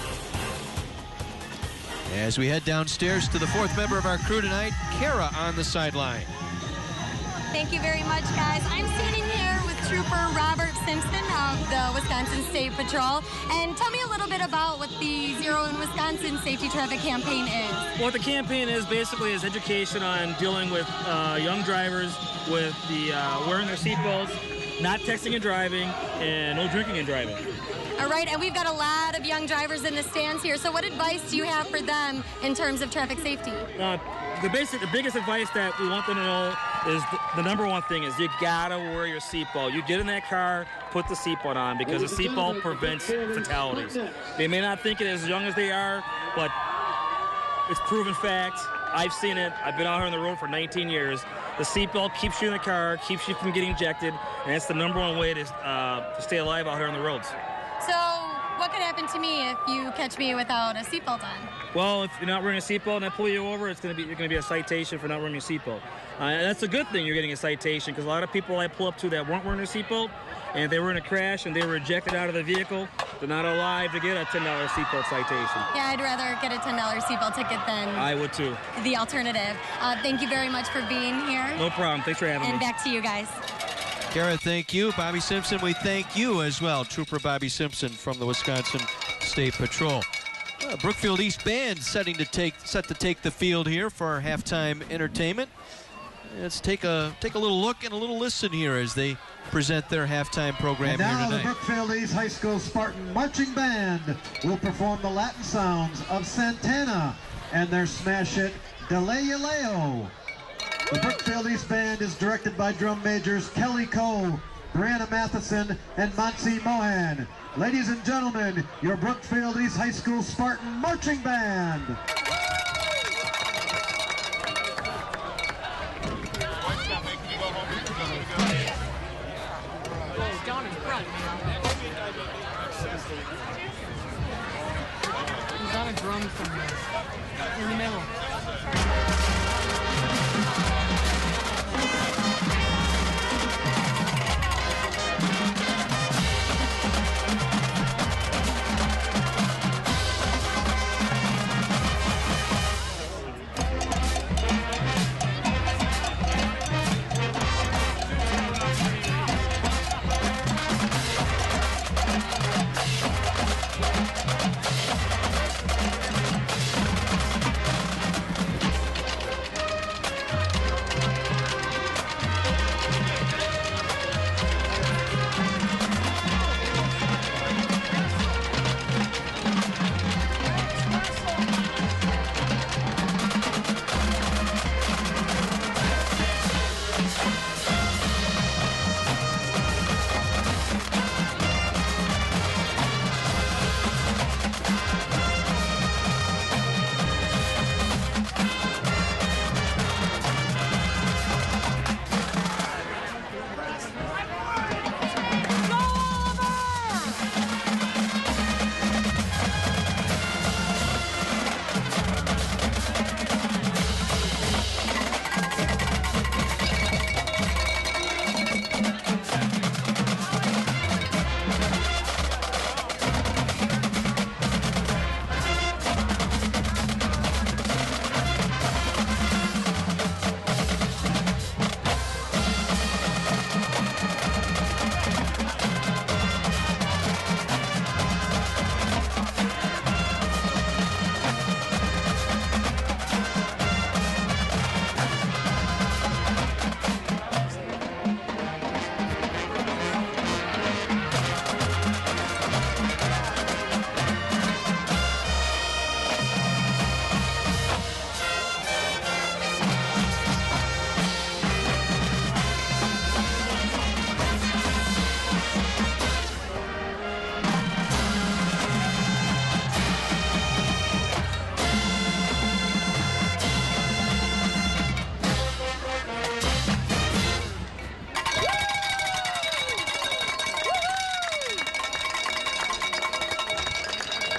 As we head downstairs to the fourth member of our crew tonight, Kara on the sideline. Thank you very much, guys. I'm standing here with Trooper Robert Simpson of the Wisconsin State Patrol. And tell me a little bit about what the Zero in Wisconsin Safety Traffic Campaign is. What the campaign is basically is education on dealing with young drivers with the wearing their seatbelts, not texting and driving, and no drinking and driving. All right, and we've got a lot of young drivers in the stands here. So what advice do you have for them in terms of traffic safety? The biggest advice that we want them to know is the number one thing is you gotta wear your seatbelt. You get in that car, put the seatbelt on, because the seatbelt prevents fatalities. They may not think it as young as they are, but it's proven fact. I've seen it. I've been out here on the road for 19 years. The seatbelt keeps you in the car, keeps you from getting ejected, and it's the number one way to stay alive out here on the roads. So what could happen to me if you catch me without a seatbelt on? Well, if you're not wearing a seatbelt and I pull you over, you're going to be a citation for not wearing your seatbelt. And that's a good thing you're getting a citation, because a lot of people I pull up to that weren't wearing their seatbelt, and if they were in a crash and they were ejected out of the vehicle, they're not alive to get a $10 seatbelt citation. Yeah, I'd rather get a $10 seatbelt ticket than I would too. The alternative. Thank you very much for being here. No problem. Thanks for having me. And back to you guys. Garrett, thank you. Bobby Simpson, we thank you as well. Trooper Bobby Simpson from the Wisconsin State Patrol. Brookfield East Band set to take the field here for our halftime entertainment. Let's take a little look and a little listen here as they present their halftime program here tonight. Now the Brookfield East High School Spartan Marching Band will perform the Latin sounds of Santana and their smash hit Galileo. The Brookfield East Band is directed by drum majors Kelly Coe, Brianna Matheson, and Monty Mohan. Ladies and gentlemen, your Brookfield East High School Spartan Marching Band. Down in front. He's on a drum somewhere. In the middle.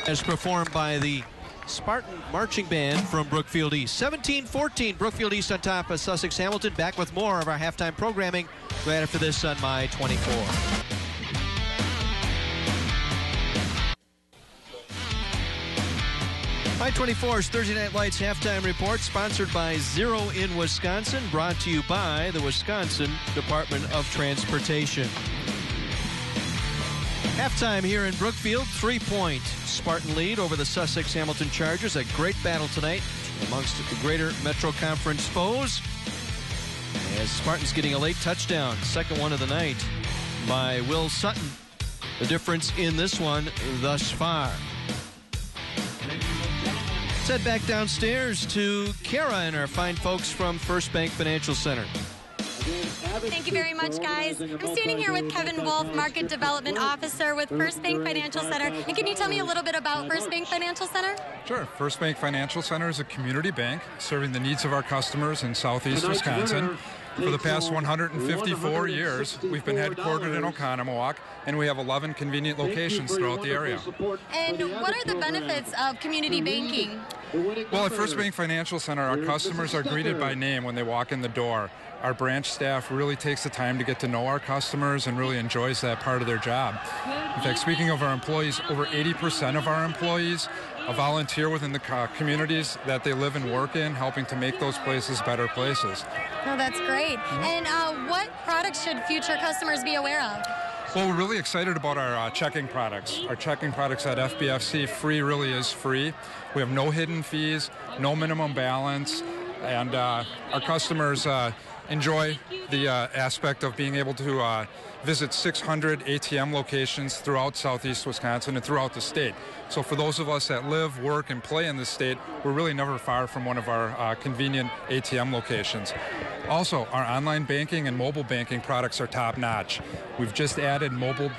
As performed by the Spartan Marching Band from Brookfield East. 17-14, Brookfield East on top of Sussex Hamilton. Back with more of our halftime programming right after this on My 24. My 24's Thursday Night Lights halftime report, sponsored by Zero in Wisconsin, brought to you by the Wisconsin Department of Transportation. Halftime here in Brookfield, 3-point Spartan lead over the Sussex Hamilton Chargers. A great battle tonight amongst the greater Metro Conference foes. As Spartans getting a late touchdown, second one of the night by Will Sutton. The difference in this one thus far. Let's head back downstairs to Kara and our fine folks from First Bank Financial Center. Thank you very much, guys. I'm standing here with Kevin Wolf, Market Development Officer with First Bank Financial Center. And can you tell me a little bit about First Bank Financial Center? Sure. First Bank Financial Center is a community bank serving the needs of our customers in southeast Wisconsin. For the past 154 years, we've been headquartered in Oconomowoc, and we have 11 convenient locations throughout the area. And what are the benefits of community banking? Well, at First Bank Financial Center, our customers are greeted by name when they walk in the door. Our branch staff really takes the time to get to know our customers and really enjoys that part of their job. In fact, speaking of our employees, over 80% of our employees volunteer within the communities that they live and work in, helping to make those places better places. Oh, that's great. And what products should future customers be aware of? Well, we're really excited about our checking products. Our checking products at FBFC, free really is free. We have no hidden fees, no minimum balance, and our customers enjoy the aspect of being able to visit 600 ATM locations throughout southeast Wisconsin and throughout the state. So for those of us that live, work, and play in the state, we're really never far from one of our convenient ATM locations. Also, our online banking and mobile banking products are top-notch. We've just added mobile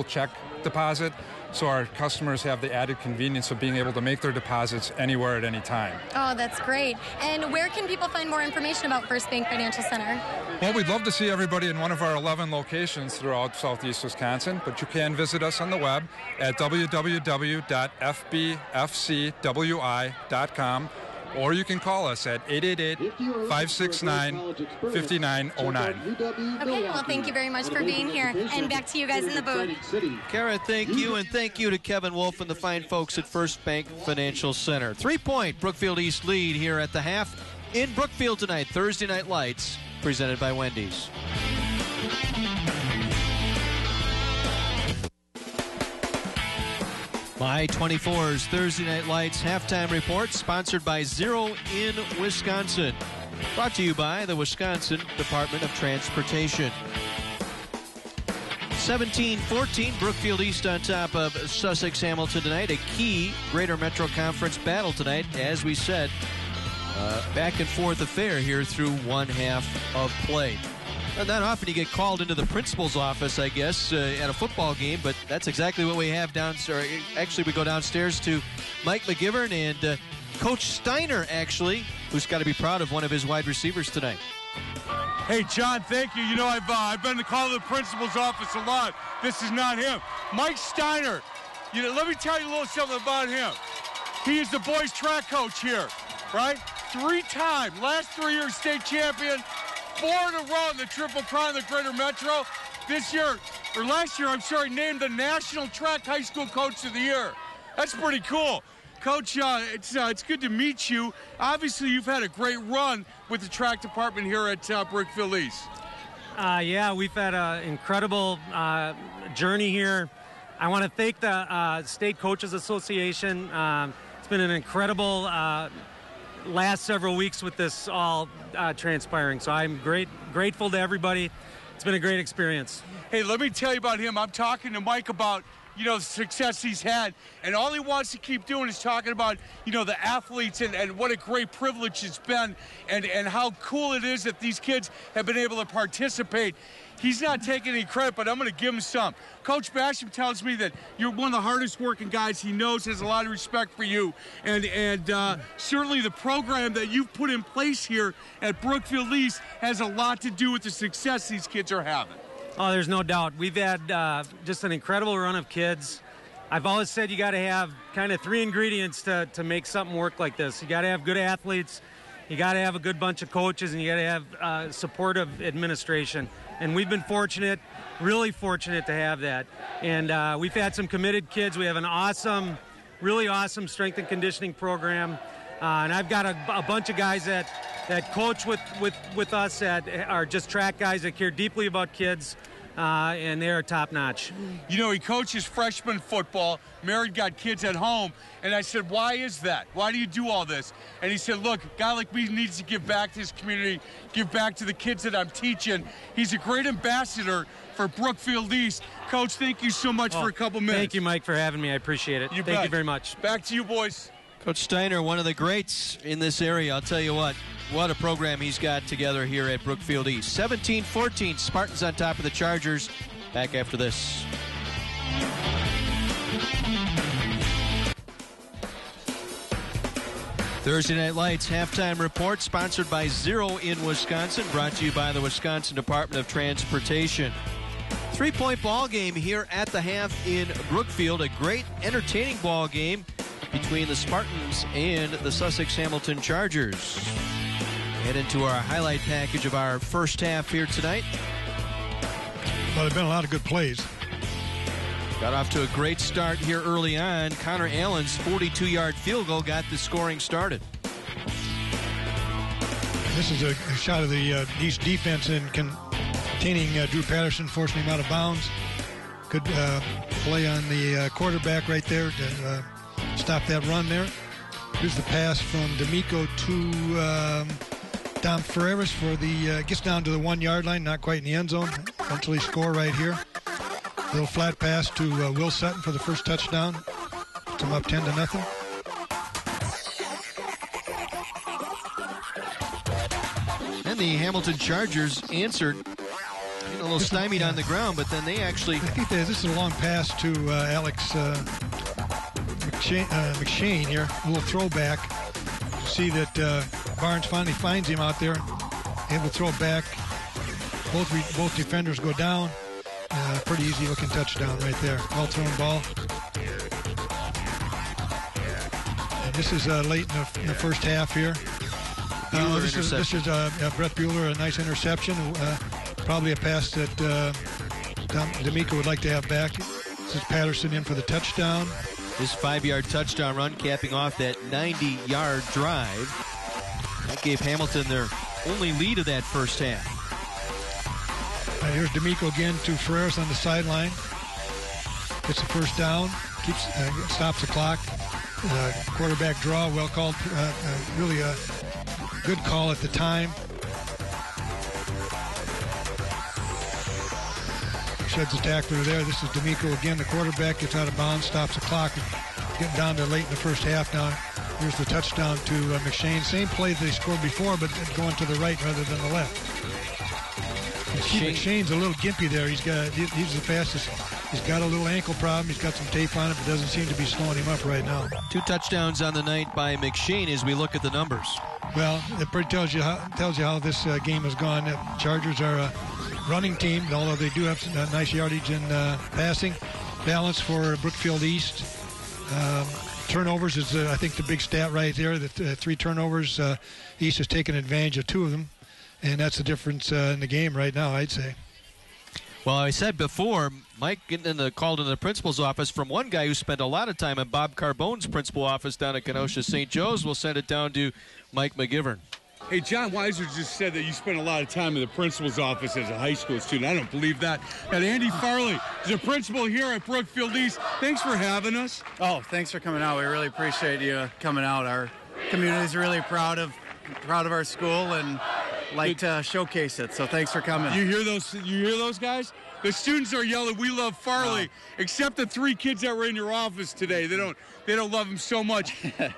check deposit, so our customers have the added convenience of being able to make their deposits anywhere at any time. Oh, that's great. And where can people find more information about First Bank Financial Center? Well, we'd love to see everybody in one of our 11 locations throughout southeast Wisconsin, but you can visit us on the web at www.fbfcwi.com, or you can call us at 888-569-5909. Okay, well, thank you very much for being here, and back to you guys in the booth. Kara, thank you, and thank you to Kevin Wolf and the fine folks at First Bank Financial Center. 3-point Brookfield East lead here at the half in Brookfield tonight. Thursday Night Lights, presented by Wendy's. My 24's Thursday Night Lights halftime report, sponsored by Zero in Wisconsin. Brought to you by the Wisconsin Department of Transportation. 17-14, Brookfield East on top of Sussex Hamilton tonight. A key Greater Metro Conference battle tonight, as we said. Back and forth affair here through one half of play. Not often you get called into the principal's office, I guess, at a football game, but that's exactly what we have downstairs. Actually, we go downstairs to Mike McGivern and Coach Steiner, actually, who's got to be proud of one of his wide receivers tonight. Hey, John, thank you. You know, I've been called to the principal's office a lot. This is not him. Mike Steiner, you know, let me tell you a little something about him. He is the boys' track coach here, right? 3-time, last 3 years state champion. 4 in a row in the Triple Crown of the Greater Metro. Last year, named the National Track High School Coach of the Year. That's pretty cool. Coach, it's good to meet you. Obviously, you've had a great run with the track department here at Brookfield East. Yeah, we've had an incredible journey here. I want to thank the State Coaches Association. It's been an incredible last several weeks with this all transpiring. So I'm grateful to everybody. It's been a great experience. Hey, let me tell you about him. I'm talking to Mike about, you know, the success he's had, and all he wants to keep doing is talking about, you know, the athletes and what a great privilege it's been and how cool it is that these kids have been able to participate. He's not taking any credit, but I'm going to give him some. Coach Basham tells me that you're one of the hardest working guys he knows, has a lot of respect for you. And certainly the program that you've put in place here at Brookfield East has a lot to do with the success these kids are having. Oh, there's no doubt. We've had just an incredible run of kids. I've always said you got to have kind of 3 ingredients to make something work like this. You got to have good athletes, you got to have a good bunch of coaches, and you got to have supportive administration. And we've been fortunate, really fortunate to have that. And we've had some committed kids. We have an awesome, really awesome strength and conditioning program. And I've got a bunch of guys that coach with us that are just track guys that care deeply about kids. and they're top-notch. You know, he coaches freshman football, married, got kids at home, and I said, why is that? Why do you do all this? And he said, look, a guy like me needs to give back to his community, give back to the kids that I'm teaching. He's a great ambassador for Brookfield East. Coach, thank you so much for a couple minutes. Thank you, Mike, for having me. I appreciate it. Thank you very much. Back to you, boys. Coach Steiner, one of the greats in this area. I'll tell you what a program he's got together here at Brookfield East. 17-14, Spartans on top of the Chargers. Back after this. Thursday Night Lights halftime report sponsored by Zero in Wisconsin, brought to you by the Wisconsin Department of Transportation. 3-point ball game here at the half in Brookfield. A great, entertaining ball game between the Spartans and the Sussex Hamilton Chargers. Head into our highlight package of our first half here tonight. Well, there have been a lot of good plays. Got off to a great start here early on. Connor Allen's 42-yard field goal got the scoring started. This is a shot of the East defense in containing Drew Patterson, forcing him out of bounds. Good play on the quarterback right there to stop that run there. Here's the pass from D'Amico to Dom Ferreras for the gets down to the 1-yard line, not quite in the end zone. Eventually score right here. Little flat pass to Will Sutton for the first touchdown. Puts him up 10-0. And the Hamilton Chargers answered. A little stymied on the ground, but then they actually... I think this is a long pass to Alex McShane here. A little throwback. See that Barnes finally finds him out there. Able to throw back. Both defenders go down. Pretty easy looking touchdown right there. Well thrown ball. And this is late in the first half here. This is Brett Bueller, a nice interception. Probably a pass that D'Amico would like to have back. This is Patterson in for the touchdown. His 5-yard touchdown run capping off that 90-yard drive. That gave Hamilton their only lead of that first half. Here's D'Amico again to Ferreras on the sideline. Gets the first down. Stops the clock. Quarterback draw, well called. Really a good call at the time. Sheds the tackler there. This is D'Amico again. The quarterback gets out of bounds, stops the clock. Getting down to late in the first half now. Here's the touchdown to McShane. Same play that they scored before, but going to the right rather than the left. McShane's a little gimpy there. He's the fastest. He's got a little ankle problem. He's got some tape on it, but doesn't seem to be slowing him up right now. 2 touchdowns on the night by McShane as we look at the numbers. Well, it pretty tells you how this game has gone. The Chargers are a running team, although they do have some nice yardage in passing. Balance for Brookfield East. Turnovers is, I think, the big stat right there. The 3 turnovers. East has taken advantage of 2 of them. And that's the difference in the game right now, I'd say. Well, I said before, Mike called in the principal's office from one guy who spent a lot of time in Bob Carbone's principal office down at Kenosha St. Joe's. We'll send it down to Mike McGivern. Hey, John Weiser just said that you spent a lot of time in the principal's office as a high school student. I don't believe that. And Andy Farley is a principal here at Brookfield East. Thanks for having us. Oh, thanks for coming out. We really appreciate you coming out. Our community is really proud of our school and like to showcase it, so thanks for coming. You hear those guys? The students are yelling, "We love Farley," except the 3 kids that were in your office today. They don't love him so much.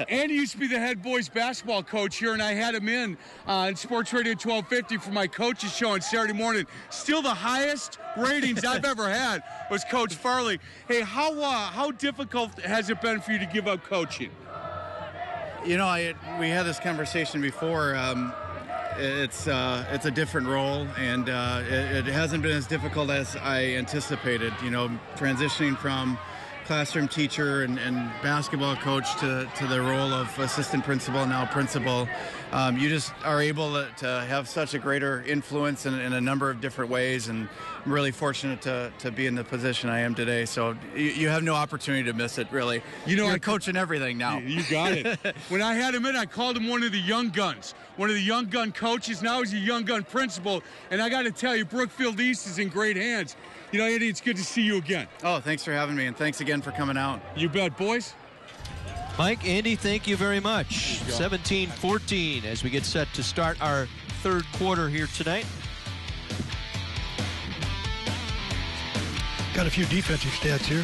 Andy used to be the head boys basketball coach here, and I had him in on Sports Radio 1250 for my coaches show on Saturday morning. Still the highest ratings I've ever had was Coach Farley. Hey, how difficult has it been for you to give up coaching? You know, we had this conversation before. It's a different role, and it hasn't been as difficult as I anticipated. You know, transitioning from classroom teacher and basketball coach to the role of assistant principal, now principal. You just are able to have such a greater influence in a number of different ways, and really fortunate to be in the position I am today. So you have no opportunity to miss it, really. You're coaching everything now. You got it. When I had him in, I called him one of the young guns. One of the young gun coaches. Now he's a young gun principal. And I got to tell you, Brookfield East is in great hands. Andy, it's good to see you again. Oh, thanks for having me, and thanks again for coming out. You bet, boys. Mike, Andy, thank you very much. 17-14 as we get set to start our third quarter here tonight. Got a few defensive stats here.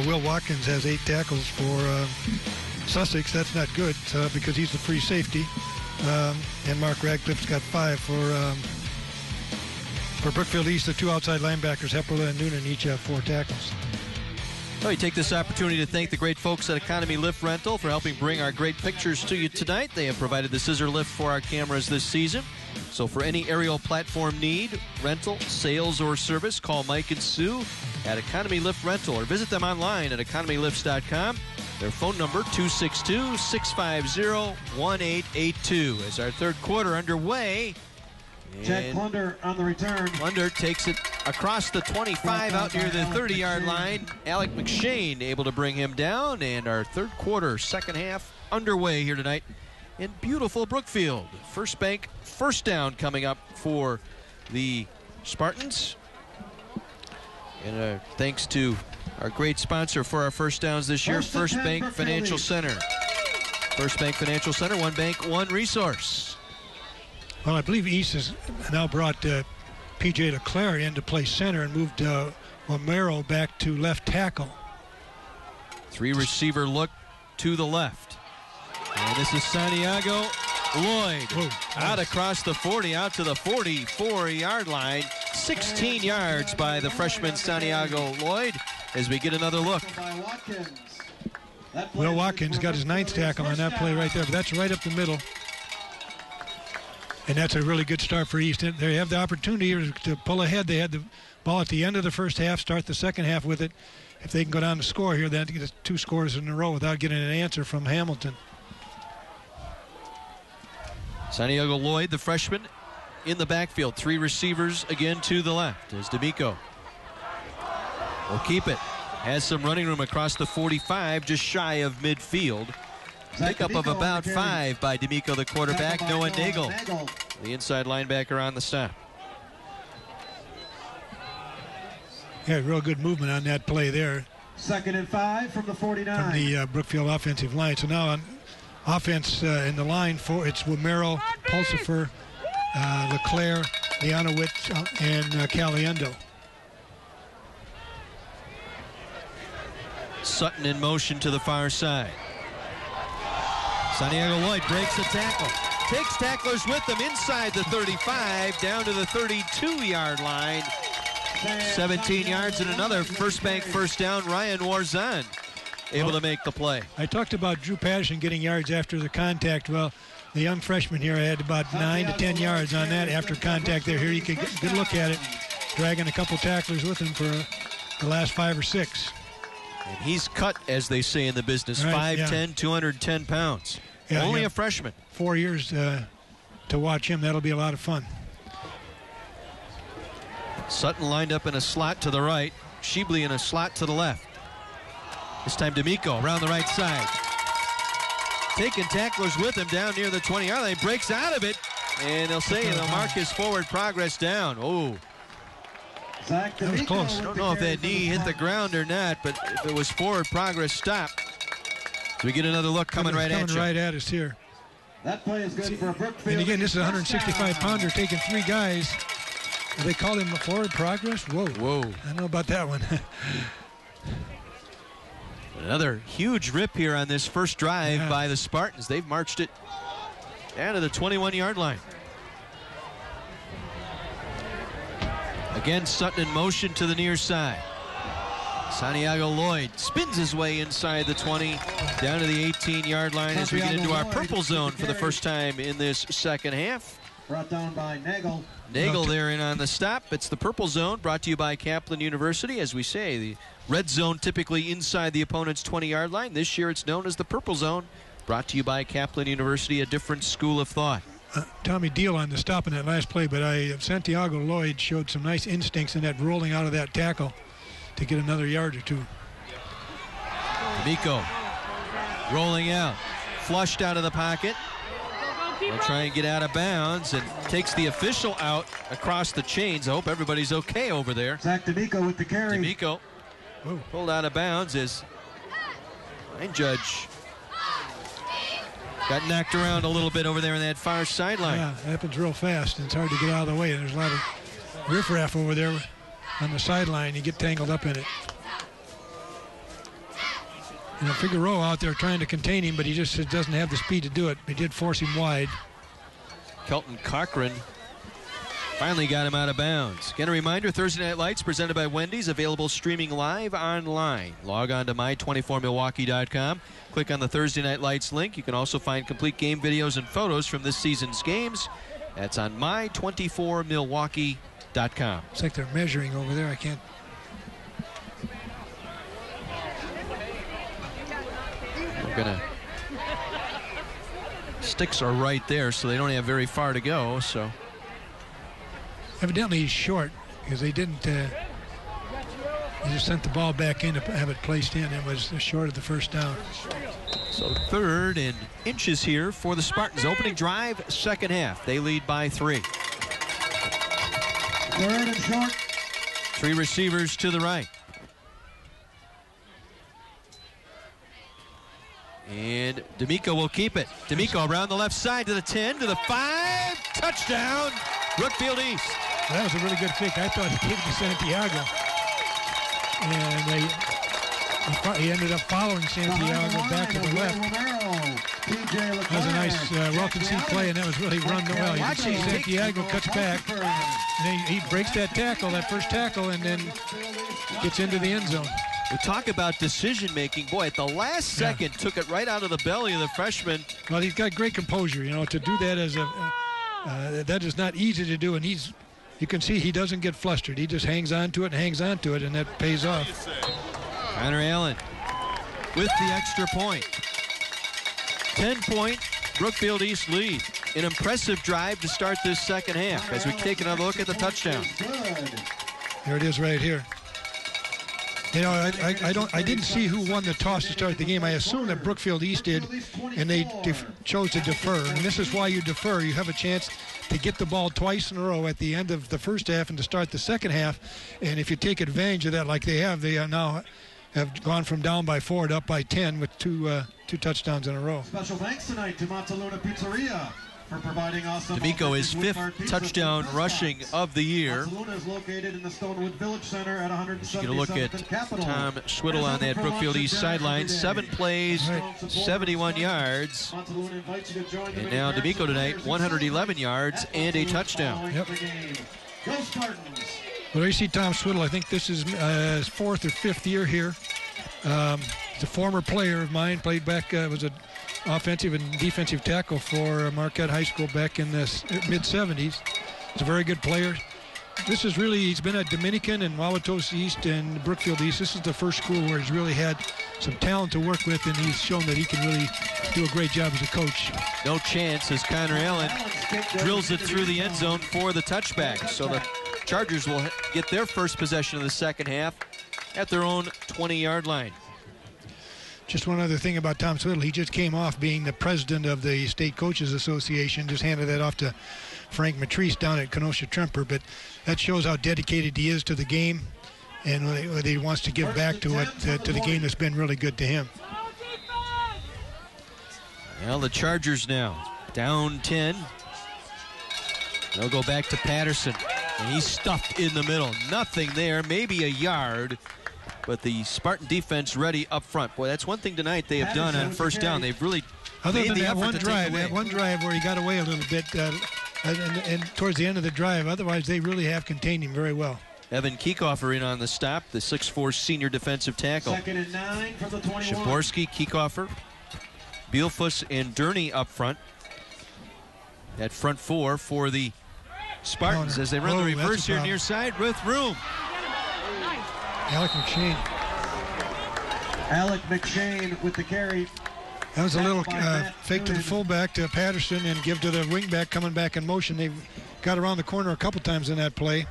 Will Watkins has 8 tackles for Sussex. That's not good because he's the free safety. And Mark Radcliffe's got 5 for Brookfield East. The 2 outside linebackers, Hepperle and Noonan, each have 4 tackles. Well, we take this opportunity to thank the great folks at Economy Lift Rental for helping bring our great pictures to you tonight. They have provided the scissor lift for our cameras this season. So for any aerial platform need, rental, sales, or service, call Mike and Sue at Economy Lift Rental or visit them online at economylifts.com. Their phone number, 262-650-1882. As our third quarter underway. Jack Plunder on the return. Plunder takes it across the 25 out near the 30-yard line. ALEC McShane able to bring him down. And our third quarter, second half underway here tonight in beautiful Brookfield. First Bank first down coming up for the Spartans. And thanks to our great sponsor for our first downs this year, First Bank Financial Center. First Bank Financial Center, one bank, one resource. Well, I believe East has now brought P.J. LeClaire in to play center and moved Romero back to left tackle. 3 receiver look to the left. And this is Santiago Lloyd. Whoa, out across the 40, out to the 44-yard line. 16 yards by the freshman Santiago Lloyd as we get another look. Will Watkins got his 9th tackle on that play right there, but that's right up the middle. And that's a really good start for East. They have the opportunity to pull ahead. They had the ball at the end of the first half, start the second half with it. If they can go down to score here, they have to get 2 scores in a row without getting an answer from Hamilton. Santiago Lloyd, the freshman, in the backfield. 3 receivers again to the left as D'Amico will keep it. Has some running room across the 45, just shy of midfield. Pickup of about 5 by D'Amico, the quarterback. Noah Nagel, the inside linebacker on the stop. Yeah, real good movement on that play there. 2nd and 5 from the 49. From the Brookfield offensive line. So now on offense in the line, it's Romero, Pulsifer, LeClaire, Leonowitz, and Caliendo. Sutton in motion to the far side. Santiago Lloyd breaks the tackle. Takes tacklers with him inside the 35, down to the 32-yard line. 17 yards and another First Bank first down. Ryan Warzan able to make the play. I talked about Drew Patterson getting yards after the contact. Well, the young freshman here had about 9 to 10 yards on that after contact there. Here you can get a good look at it. Dragging a couple tacklers with him for the last 5 or 6. And he's cut, as they say in the business, right, 5'10", 210 pounds. Yeah, only a freshman. 4 years to watch him. That'll be a lot of fun. Sutton lined up in a slot to the right. Sheebley in a slot to the left. This time D'Amico around the right side. Taking tacklers with him down near the 20-yard line. Breaks out of it. And they'll say they'll mark his forward progress down. Oh. That was close. I don't know if that knee hit the ground or not, but if it was forward progress, stop. So we get another look coming right at you. Right at us here. That play is good for Brookfield. And again, this is a 165-pounder taking 3 guys. They call him forward progress? Whoa. Whoa. I don't know about that one. Another huge rip here on this first drive by the Spartans. They've marched it down to the 21-yard line. Again, Sutton in motion to the near side. Santiago Lloyd spins his way inside the 20, down to the 18-yard line as we get into our purple zone for the first time in this second half. Brought down by Nagel. Nagel there in on the stop. It's the purple zone brought to you by Kaplan University. As we say, the red zone typically inside the opponent's 20-yard line. This year it's known as the purple zone, brought to you by Kaplan University, a different school of thought. Tommy Deal on the stop in that last play, but Santiago Lloyd showed some nice instincts in that rolling out of that tackle to get another yard or two. D'Amico rolling out, flushed out of the pocket. He'll try and get out of bounds and takes the official out across the chains. I hope everybody's okay over there. Zach D'Amico with the carry. D'Amico pulled out of bounds as line judge got knocked around a little bit over there on that far sideline. Yeah, it happens real fast, and it's hard to get out of the way. There's a lot of riffraff over there on the sideline. You get tangled up in it. You know, Figueroa out there trying to contain him, but he just doesn't have the speed to do it. He did force him wide. Kelton Cochran finally got him out of bounds. Again, a reminder, Thursday Night Lights presented by Wendy's, available streaming live online. Log on to my24milwaukee.com. Click on the Thursday Night Lights link. You can also find complete game videos and photos from this season's games. That's on my24milwaukee.com. It's like they're measuring over there. I can't. Sticks are right there, so they don't have very far to go. So evidently he's short because they didn't. They just sent the ball back in to have it placed in. It was short of the first down. So 3rd and inches here for the Spartans. Opening drive, second half. They lead by 3. 3rd and short. 3 receivers to the right. And D'Amico will keep it. D'Amico around the left side to the 10, to the 5. Touchdown, Brookfield East. Well, that was a really good fake. I thought he gave it to Santiago. And he ended up following Santiago back to the left. That was a nice well-conceived play, and that was really run well. You can see Santiago cuts back, and he breaks that tackle, that first tackle, and then gets into the end zone. We talk about decision-making. Boy, at the last second, took it right out of the belly of the freshman. Well, he's got great composure. You know, to do that as that is not easy to do, and you can see he doesn't get flustered. He just hangs on to it and hangs on to it, and that pays off. Connor Allen with the extra point. 10-point Brookfield East lead. An impressive drive to start this second half as we take another look at the touchdown. There it is right here. You know, I didn't see who won the toss to start the game. I assume that Brookfield East did, and they chose to defer. And this is why you defer. You have a chance to get the ball twice in a row at the end of the first half and to start the second half. And if you take advantage of that like they now have gone from down by 4 to up by 10 with two touchdowns in a row. Special thanks tonight to Montaluna Pizzeria for providing awesome. D'Amico is 5th touchdown rushing of the year. Montaluna is located in the Stonewood Village Center at 177th Get a look at Tom Schwittel on that Brookfield East sideline. 7 plays, 71 yards. And now D'Amico tonight, 111 yards and a touchdown. Yep. Well, you see Tom Schwittel. I think this is his 4th or 5th year here. He's a former player of mine. Played back, was an offensive and defensive tackle for Marquette High School back in the mid-70s. He's a very good player. This is really, he's been at Dominican and Wauwatosa East and Brookfield East. This is the first school where he's really had some talent to work with, and he's shown that he can really do a great job as a coach. No chance as Connor Allen drills it through the end zone for the touchback. So the Chargers will get their first possession of the second half at their own 20-yard line. Just one other thing about Tom Schwittel. He just came off being the president of the State Coaches Association, just handed that off to Frank Matrice down at Kenosha-Tremper, but that shows how dedicated he is to the game and what he wants to give back to it, to the game that's been really good to him. Well, the Chargers now down 10. They'll go back to Patterson, and he's stuffed in the middle. Nothing there, maybe a yard, but the Spartan defense ready up front. Boy, that's one thing tonight they have done on first down. They've really Other made than the that effort one drive where he got away a little bit, and towards the end of the drive, otherwise they really have contained him very well. Evan Kiekhofer in on the stop, the 6'4" senior defensive tackle. 2nd and 9 from the 21. Shaborski, Kiekhofer, Bielfuss, and Durney up front. That front 4 for the Spartans as they run the reverse here near side with room. ALEC McShane. ALEC McShane with the carry. That was a little fake to the fullback to Patterson and give to the wingback coming back in motion. They've got around the corner a couple times in that play.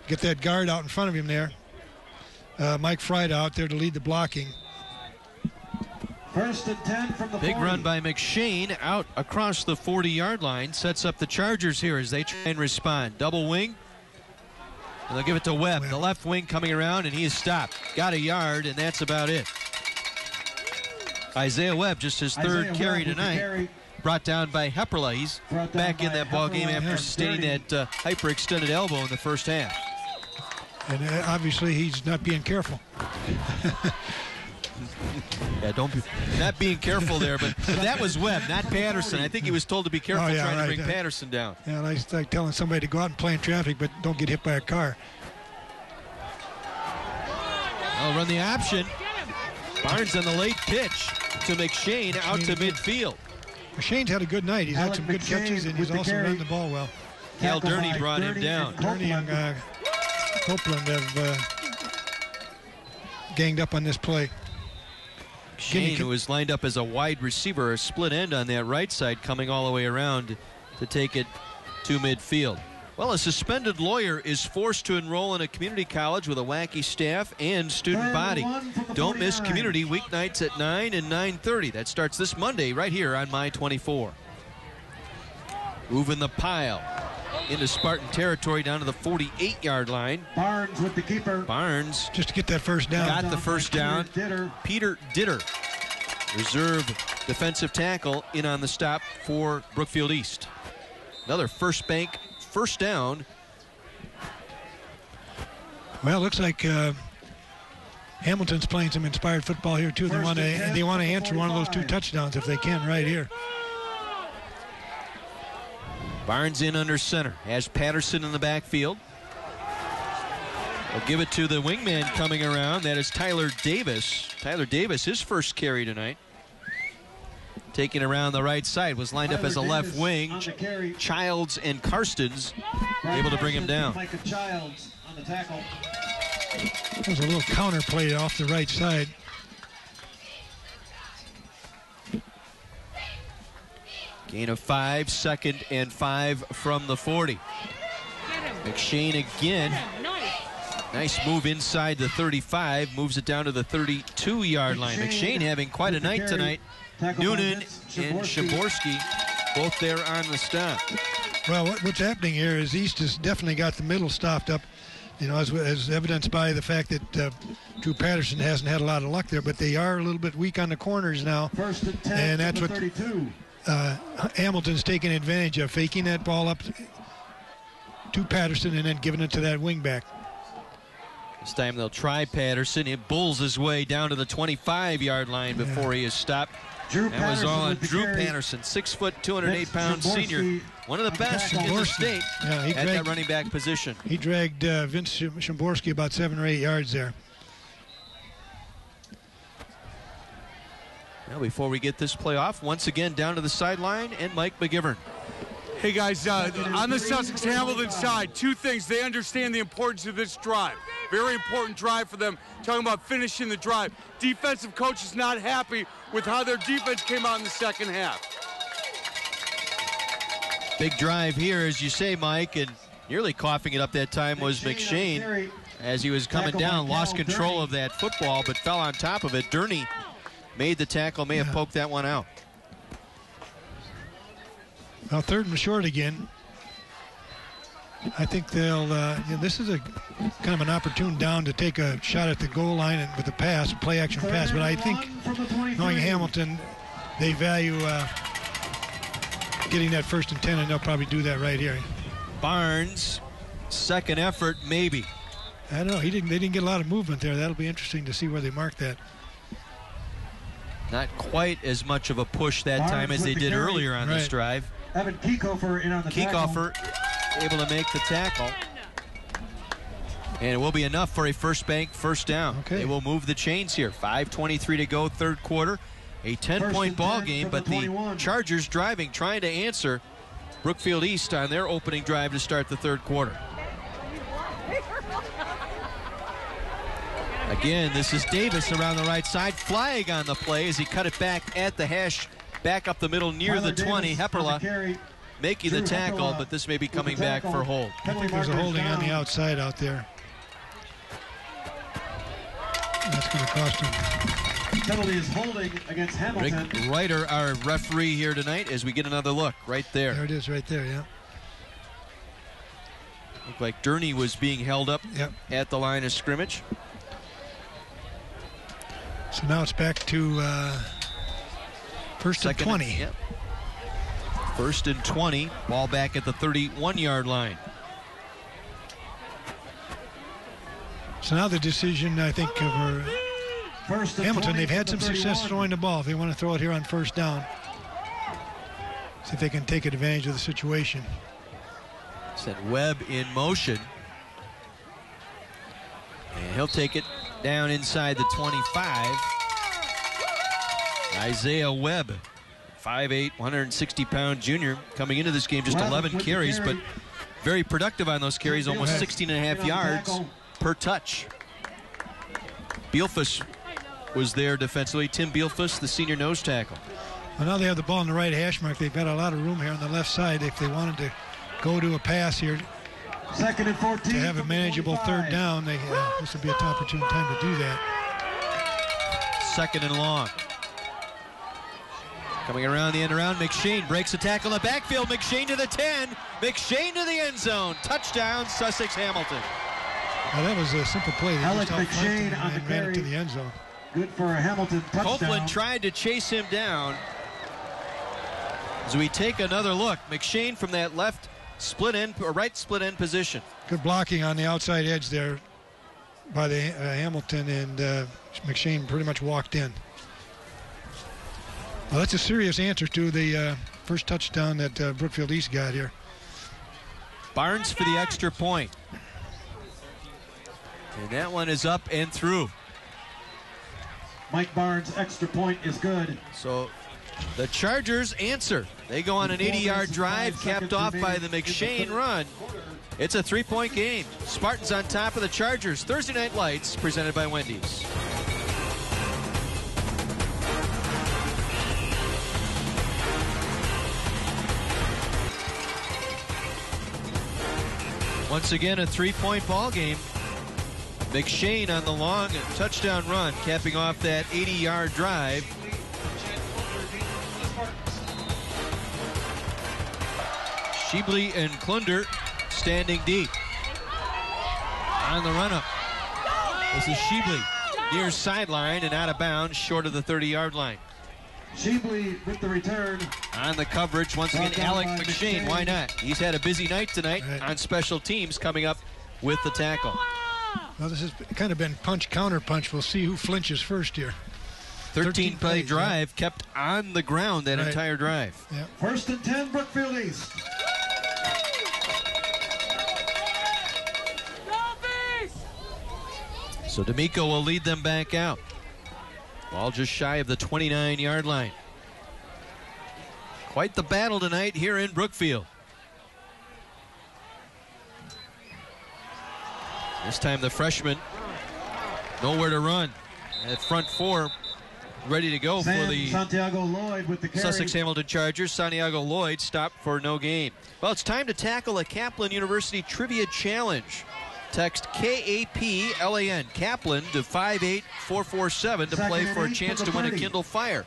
Get that guard out in front of him there. Mike Fried out there to lead the blocking. 1st and 10 from the 40. Big run by McShane out across the 40-yard line. Sets up the Chargers here as they try and respond. Double wing. And they'll give it to Webb. The left wing coming around, and he is stopped. Got a yard, and that's about it. Isaiah Webb, just his third carry tonight, brought down by Hepperla. He's back in that ball game after sustaining that hyperextended elbow in the first half. And obviously he's not being careful. Yeah, not being careful there, but that was Webb, not Patterson. I think he was told to be careful trying to bring Patterson down. Yeah, it's like telling somebody to go out and play in traffic, but don't get hit by a car. I'll run the option. Barnes on the late pitch to McShane out to midfield. McShane's had a good night. He's had some good catches, and he's also run the ball well. Cal Durney brought him down. Durney and Copeland have ganged up on this play. Shane, who was lined up as a wide receiver, a split end on that right side, coming all the way around to take it to midfield. Well, a suspended lawyer is forced to enroll in a community college with a wacky staff and student body. Don't miss community weeknights at 9 and 9:30. That starts this Monday right here on My 24. Moving the pile into Spartan territory down to the 48-yard line. Barnes with the keeper. Barnes just to get that first down. Got the first down. Peter Ditter, reserve defensive tackle, in on the stop for Brookfield East. Another first bank first down. Well, it looks like Hamilton's playing some inspired football here too. They want to answer one of those 2 touchdowns if they can right here. Barnes in under center, has Patterson in the backfield. We'll give it to the wingman coming around. That is Tyler Davis. Tyler Davis, his first carry tonight. Taking around the right side, was lined up as a left wing. Childs and Karstens able to bring him down. Micah Childs on the tackle. There's a little counter play off the right side. Gain of 5, 2nd and 5 from the 40. McShane again. Nice move inside the 35, moves it down to the 32-yard line. McShane having quite a night tonight. Noonan and Shaborski both there on the stop. Well, what's happening here is East has definitely got the middle stopped up, you know, as evidenced by the fact that Drew Patterson hasn't had a lot of luck there, but they are a little bit weak on the corners now. 1st and 10 and that's what 32. Hamilton's taking advantage of, faking that ball up to Patterson and then giving it to that wingback. This time they'll try Patterson. He bulls his way down to the 25-yard line before he is stopped. That was all on Drew Patterson, 6 foot, 208-pound senior, one of the best in the state at that running back position. He dragged Vince Shimborski about 7 or 8 yards there. Now, before we get this play off, once again down to the sideline, and Mike McGivern. Hey guys, on the Sussex Hamilton side, 2 things. They understand the importance of this drive. Very important drive for them. Talking about finishing the drive. Defensive coach is not happy with how their defense came out in the second half. Big drive here, as you say, Mike, and nearly coughing it up that time was McShane. As he was coming down, lost control of that football, but fell on top of it. Durney made the tackle, may have poked that one out. Well, 3rd and short again. I think they'll, this is a kind of an opportune down to take a shot at the goal line and with a pass, play action pass. But I think, knowing Hamilton, they value getting that 1st and 10, and they'll probably do that right here. Barnes, second effort, maybe. I don't know. They didn't get a lot of movement there. That'll be interesting to see where they mark that. Not quite as much of a push that time as they did earlier on this drive. Evan Kiekofer in on the Kiekofer able to make the tackle. And it will be enough for a first bank first down. Okay. They will move the chains here. 5:23 to go, 3rd quarter. A 10-point ball game, but the Chargers driving, trying to answer Brookfield East on their opening drive to start the 3rd quarter. Again, this is Davis around the right side. Flag on the play as he cut it back at the hash, back up the middle near the 20. Hepperla making the tackle, but this may be coming back for hold. I think there's a holding on the outside out there. That's going to cost him. Penalty is holding against Hamilton. Rick Ryder, our referee here tonight, as we get another look right there. There it is right there, yeah. Looked like Durney was being held up at the line of scrimmage. So now it's back to first and 20. Yep. First and 20. Ball back at the 31-yard line. So now the decision, I think, for Hamilton, they've had some success throwing the ball. If they want to throw it here on first down, see if they can take advantage of the situation. Sent Webb in motion. And he'll take it down inside the 25. Isaiah Webb, 5'8", 160-pound junior, coming into this game just 11 carries, but very productive on those carries, almost 16 and a half yards per touch. Bielfus was there defensively. Tim Bielfus, the senior nose tackle. Well, now they have the ball in the right hash mark. They've got a lot of room here on the left side if they wanted to go to a pass here. Second and 14. To have a manageable third down, this would be an opportune time to do that. Second and long. Coming around the end around, McShane breaks a tackle in the backfield. McShane to the 10. McShane to the end zone. Touchdown, Sussex Hamilton. Well, that was a simple play. They ALEC just McShane him on the and ran carry. it to the end zone. Good for a Hamilton touchdown. Copeland tried to chase him down. As we take another look, McShane from that left split end or right split end position. Good blocking on the outside edge there by the Hamilton, and McShane pretty much walked in. Well, that's a serious answer to the first touchdown that Brookfield East got here. Barnes for the extra point. And that one is up and through. Mike Barnes' extra point is good. So the Chargers answer. They go on an 80-yard drive, capped off by the McShane run. It's a 3-point game. Spartans on top of the Chargers. Thursday Night Lights, presented by Wendy's. Once again, a 3-point ball game. McShane on the long touchdown run, capping off that 80-yard drive. Sheebley and Klunder standing deep. On the run-up. This is Sheebley near sideline and out of bounds, short of the 30-yard line. Sheebley with the return. On the coverage, once again, ALEC McShane. Why not? He's had a busy night tonight on special teams, coming up with the tackle. Well, this has kind of been punch, counter punch. We'll see who flinches first here. 13-play drive, kept on the ground that entire drive. Yep. First and 10, Brookfield East. So D'Amico will lead them back out. Ball just shy of the 29-yard line. Quite the battle tonight here in Brookfield. This time the freshman nowhere to run. At front four, ready to go for the Santiago Lloyd with the carry. Sussex Hamilton Chargers. Santiago Lloyd stopped for no gain. Well, it's time to tackle a Kaplan University Trivia Challenge. Text KAPLAN, Kaplan, to 58447 to play for a chance to win a Kindle Fire.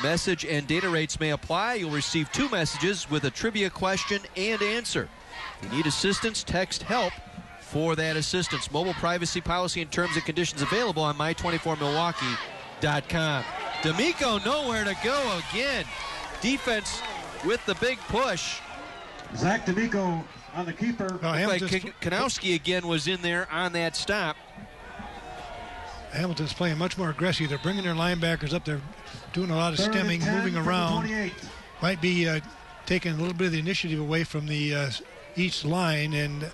Message and data rates may apply. You'll receive 2 messages with a trivia question and answer. If you need assistance, text HELP for that assistance. Mobile privacy policy and terms and conditions available on my24milwaukee.com. D'Amico nowhere to go again. Defense with the big push. Zach D'Amico on the keeper. Kanowski again was in there on that stop. Hamilton's playing much more aggressive. They're bringing their linebackers up. They're doing a lot of stemming, moving around. Might be taking a little bit of the initiative away from the East line, and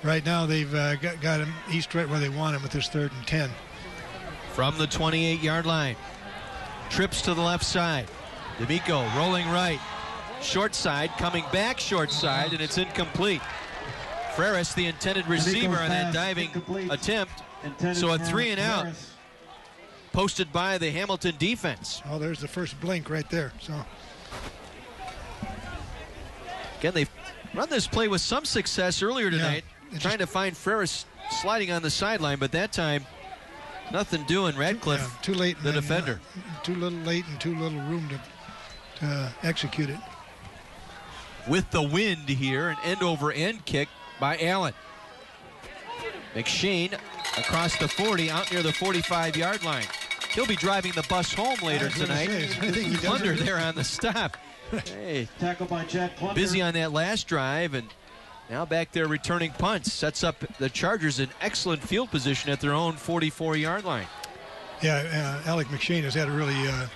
right now they've got him East right where they want him with this 3rd and 10. From the 28-yard line. Trips to the left side. D'Amico rolling right. Short side, coming back short side, and it's incomplete. Freris, the intended receiver on that diving attempt, So a 3 and out posted by the Hamilton defense. Oh, there's the first blink right there. So again, they've run this play with some success earlier tonight, trying to find Ferris sliding on the sideline, but that time nothing doing. Radcliffe, too late, the defender. Too little late and too little room to execute it. With the wind here, an end-over-end kick by Allen. McShane across the 40, out near the 45-yard line. He'll be driving the bus home later tonight. I think he does. Plunder there on the stop. Hey, Tackle by Jack Plunder. busy on that last drive, and now back there returning punts. Sets up the Chargers in excellent field position at their own 44-yard line. Yeah, ALEC McShane has had a really a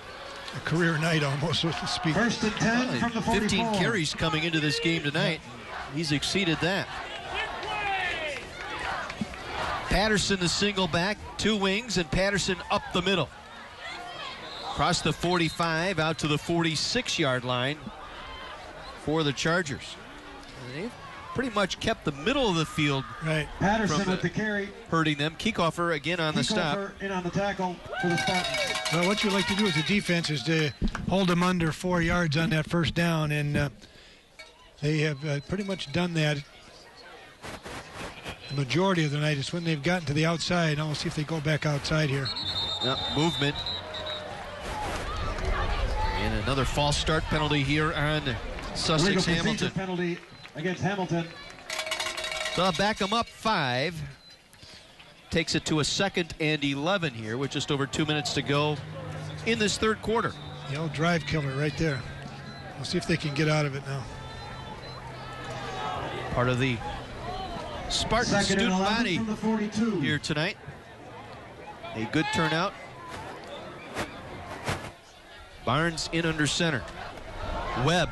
career night almost, so to speak. First and 10 from the 44. 15 carries coming into this game tonight. He's exceeded that. Patterson the single back, 2 wings, and Patterson up the middle. Across the 45, out to the 46-yard line for the Chargers. And they've pretty much kept the middle of the field right. Patterson with the carry. hurting them. Kickofer again on the stop. In on the tackle for the Spartans. Well, what you like to do as a defense is to hold them under 4 yards on that first down, and they have pretty much done that the majority of the night. It's when they've gotten to the outside. Now we'll see if they go back outside here. Yep, movement. And another false start penalty here on Sussex Hamilton. Penalty against Hamilton. So I'll back them up 5. Takes it to a 2nd and 11 here with just over 2 minutes to go in this third quarter. The old drive killer right there. We'll see if they can get out of it now. Part of the Spartan student body from the 42. here tonight. A good turnout. Barnes in under center. Webb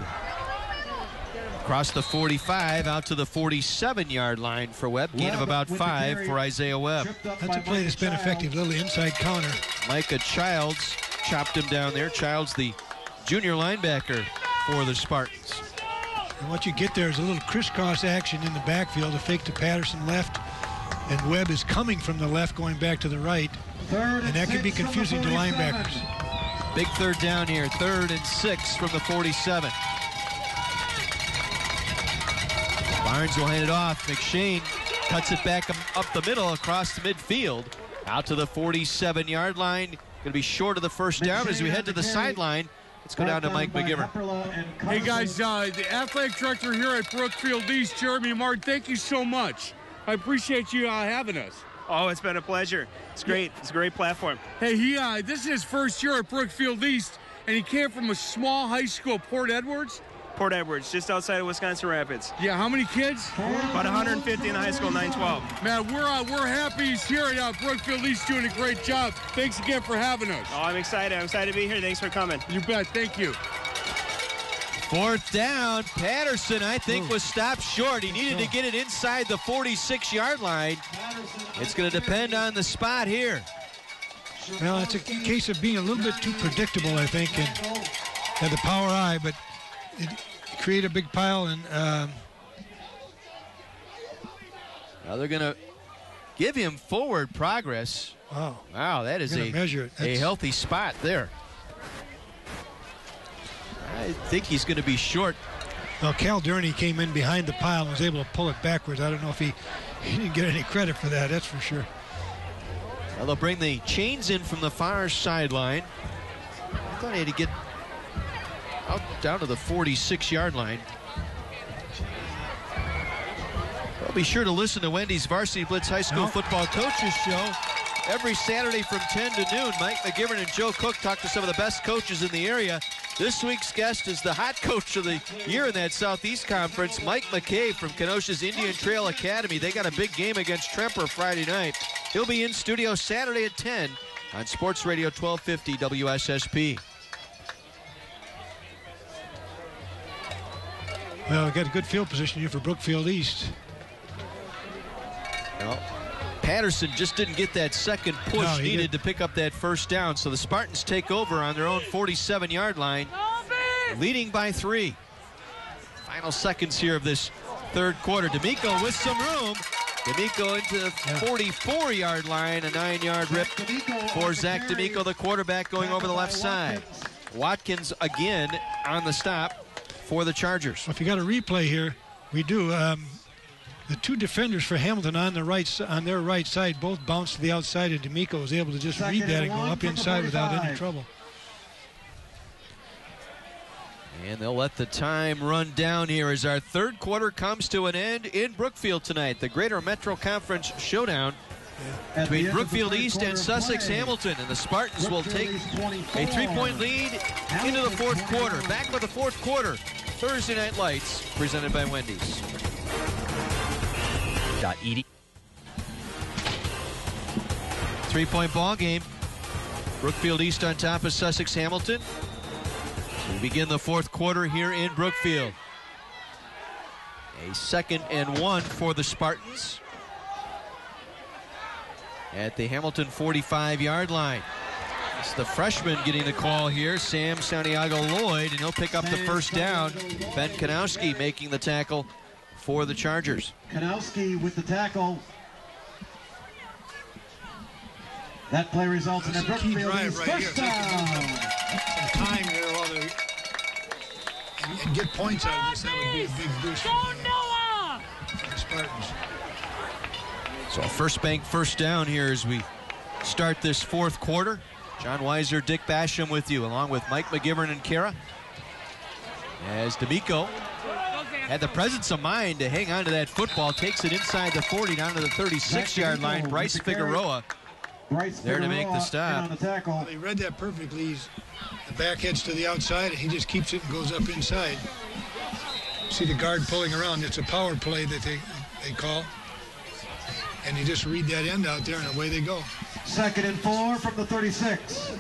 across the 45, out to the 47-yard line for Webb. Gain of about 5 for Isaiah Webb. That's a play that's been effective. Little inside counter. Micah Childs chopped him down there. Childs, the junior linebacker for the Spartans. And what you get there is a little crisscross action in the backfield. A fake to Patterson left, and Webb is coming from the left, going back to the right. And that can be confusing to linebackers. Big third down here. 3rd and 6 from the 47. Barnes will hand it off. McShane cuts it back up the middle across the midfield. Out to the 47-yard line. Going to be short of the first down as we head to the sideline. Let's go down to Mike McGivern. Hey guys, the athletic director here at Brookfield East, Jeremy Martin, thank you so much. I appreciate you having us. Oh, it's been a pleasure. It's great. It's a great platform. Hey, this is his first year at Brookfield East, and he came from a small high school, Port Edwards. Port Edwards, just outside of Wisconsin Rapids. Yeah, how many kids? About 150 in the high school, 912. Man, we're happy he's here at Brookfield East doing a great job. Thanks again for having us. Oh, I'm excited. I'm excited to be here. Thanks for coming. You bet. Thank you. 4th down. Patterson, I think, was stopped short. He needed to get it inside the 46-yard line. It's going to depend on the spot here. Well, it's a case of being a little bit too predictable, I think, and had the power eye, but it created a big pile. And now they're going to give him forward progress. Wow, that is a healthy spot there. I think he's going to be short. Well, Cal Durney came in behind the pile and was able to pull it backwards. I don't know if he didn't get any credit for that, that's for sure. Well, they'll bring the chains in from the far sideline. I thought he had to get out down to the 46-yard line. Well, be sure to listen to Wendy's Varsity Blitz High School Football Coaches Show every Saturday from 10 to noon. Mike McGivern and Joe Cook talk to some of the best coaches in the area. This week's guest is the hot coach of the year in that Southeast Conference, Mike McCabe from Kenosha's Indian Trail Academy. They got a big game against Tremper Friday night. He'll be in studio Saturday at 10 on Sports Radio 1250 WSSP. Well, we got a good field position here for Brookfield East. Well, Patterson just didn't get that second push needed to pick up that first down. So the Spartans take over on their own 47-yard line, leading by 3. Final seconds here of this third quarter. D'Amico with some room, D'Amico into the 44-yard line, a 9-yard rip for Zach D'Amico, the quarterback, going over the left side. Watkins again on the stop for the Chargers. Well, if you got a replay here, we do. The two defenders for Hamilton on their right side both bounced to the outside, and D'Amico was able to just read that and go up inside without any trouble. And they'll let the time run down here as our third quarter comes to an end in Brookfield tonight. The Greater Metro Conference Showdown between Brookfield East and Sussex Hamilton. And the Spartans will take a 3-point lead into the fourth quarter. Back with the fourth quarter. Thursday Night Lights, presented by Wendy's. .ed. 3-point ball game. Brookfield East on top of Sussex Hamilton. We begin the fourth quarter here in Brookfield. A 2nd and 1 for the Spartans at the Hamilton 45-yard line. It's the freshman getting the call here, Sam Santiago-Lloyd, and he'll pick up the first down. Ben Kanowski making the tackle for the Chargers. Kanowski with the tackle. That play results in a Brookfield first down. Some time here while they and get points out of this. That would be a big boost for the Spartans. So a first bank first down here as we start this fourth quarter. John Weiser, Dick Basham with you, along with Mike McGivern and Kara. As D'Amico had the presence of mind to hang on to that football, takes it inside the 40 down to the 36-yard line. Bryce Figueroa there to make the stop. Well, he read that perfectly. The back heads to the outside, and he just keeps it and goes up inside. See the guard pulling around. It's a power play that they call. And you just read that end out there, and away they go. 2nd and 4 from the 36.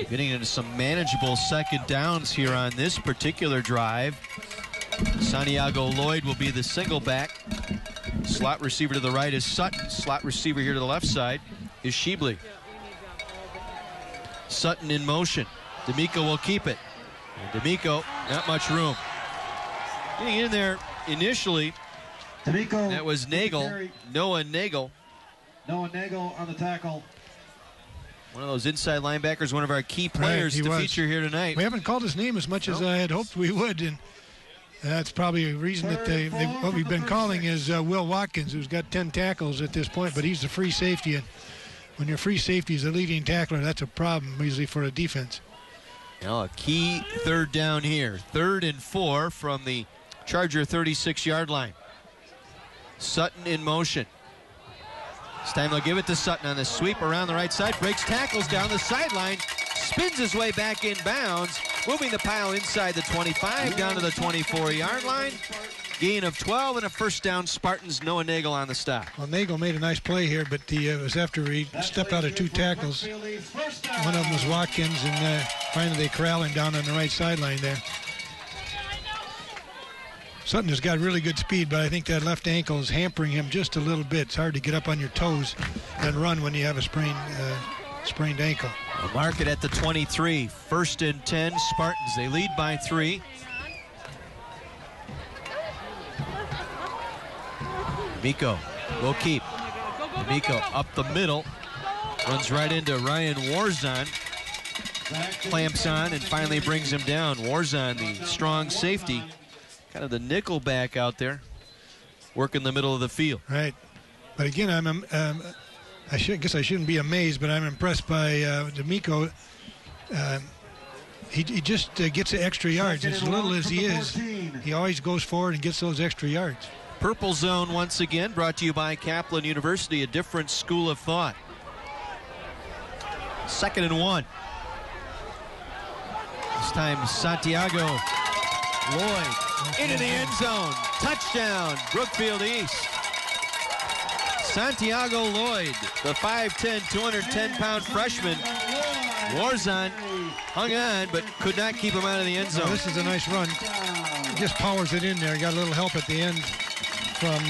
Getting into some manageable second downs here on this particular drive. Santiago Lloyd will be the single back. Slot receiver to the right is Sutton. Slot receiver here to the left side is Sheebley. Sutton in motion. D'Amico will keep it. And D'Amico, not much room. Getting in there initially, D'Amico. That was Nagel, Noah Nagel. Noah Nagel on the tackle. One of those inside linebackers, one of our key players to feature here tonight. We haven't called his name as much as I had hoped we would, and that's probably a reason that what we've been calling is Will Watkins, who's got 10 tackles at this point, but he's the free safety, and when your free safety is a leading tackler, that's a problem usually for a defense. Now a key third down here. 3rd and 4 from the Charger 36-yard line. Sutton in motion. This time they'll give it to Sutton on the sweep around the right side. Breaks tackles down the sideline. Spins his way back in bounds. Moving the pile inside the 25 down to the 24-yard line. Gain of 12 and a first down. Spartans. Noah Nagel on the stop. Well, Nagel made a nice play here, but it was after he stepped out of 2 tackles. One of them was Watkins, and finally they corral him down on the right sideline there. Sutton has got really good speed, but I think that left ankle is hampering him just a little bit. It's hard to get up on your toes and run when you have a sprained ankle. We'll mark it at the 23. 1st and 10, Spartans. They lead by 3. D'Amico will keep. D'Amico up the middle. Runs right into Ryan Warzon. Clamps on and finally brings him down. Warzon, the strong safety. Kind of the nickel back out there, working the middle of the field. Right. But again, I guess I shouldn't be amazed, but I'm impressed by D'Amico. He just gets the extra yards. As little as he is, he always goes forward and gets those extra yards. Purple Zone once again, brought to you by Kaplan University, a different school of thought. 2nd and 1. This time Santiago Lloyd into the end zone. Touchdown, Brookfield East. Santiago Lloyd, the 5'10", 210-pound freshman. Warzon hung on, but could not keep him out of the end zone. Well, this is a nice run. He just powers it in there. He got a little help at the end from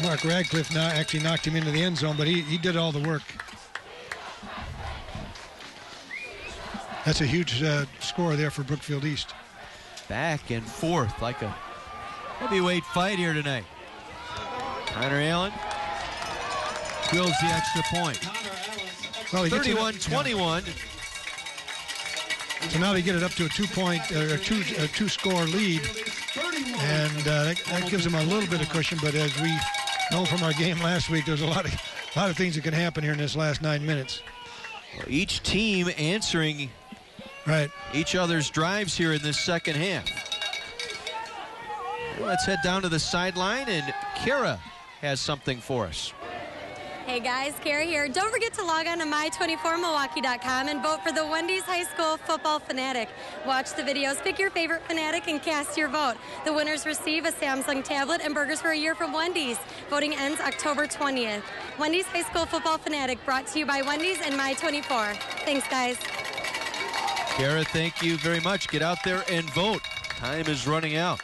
Mark Radcliffe. Actually knocked him into the end zone, but he did all the work. That's a huge score there for Brookfield East. Back and forth like a heavyweight fight here tonight. Connor Allen drills the extra point. Well, 31-21. So now they get it up to a two-score lead, and that gives them a little bit of cushion. But as we know from our game last week, there's a lot of things that can happen here in this last 9 minutes. Well, each team answering each other's drives here in this second half. Well, let's head down to the sideline, and Kara has something for us. Hey guys, Kara here. Don't forget to log on to my24milwaukee.com and vote for the Wendy's High School Football Fanatic. Watch the videos, pick your favorite Fanatic, and cast your vote. The winners receive a Samsung tablet and burgers for a year from Wendy's. Voting ends October 20th. Wendy's High School Football Fanatic, brought to you by Wendy's and My24. Thanks, guys. Kara, thank you very much. Get out there and vote. Time is running out.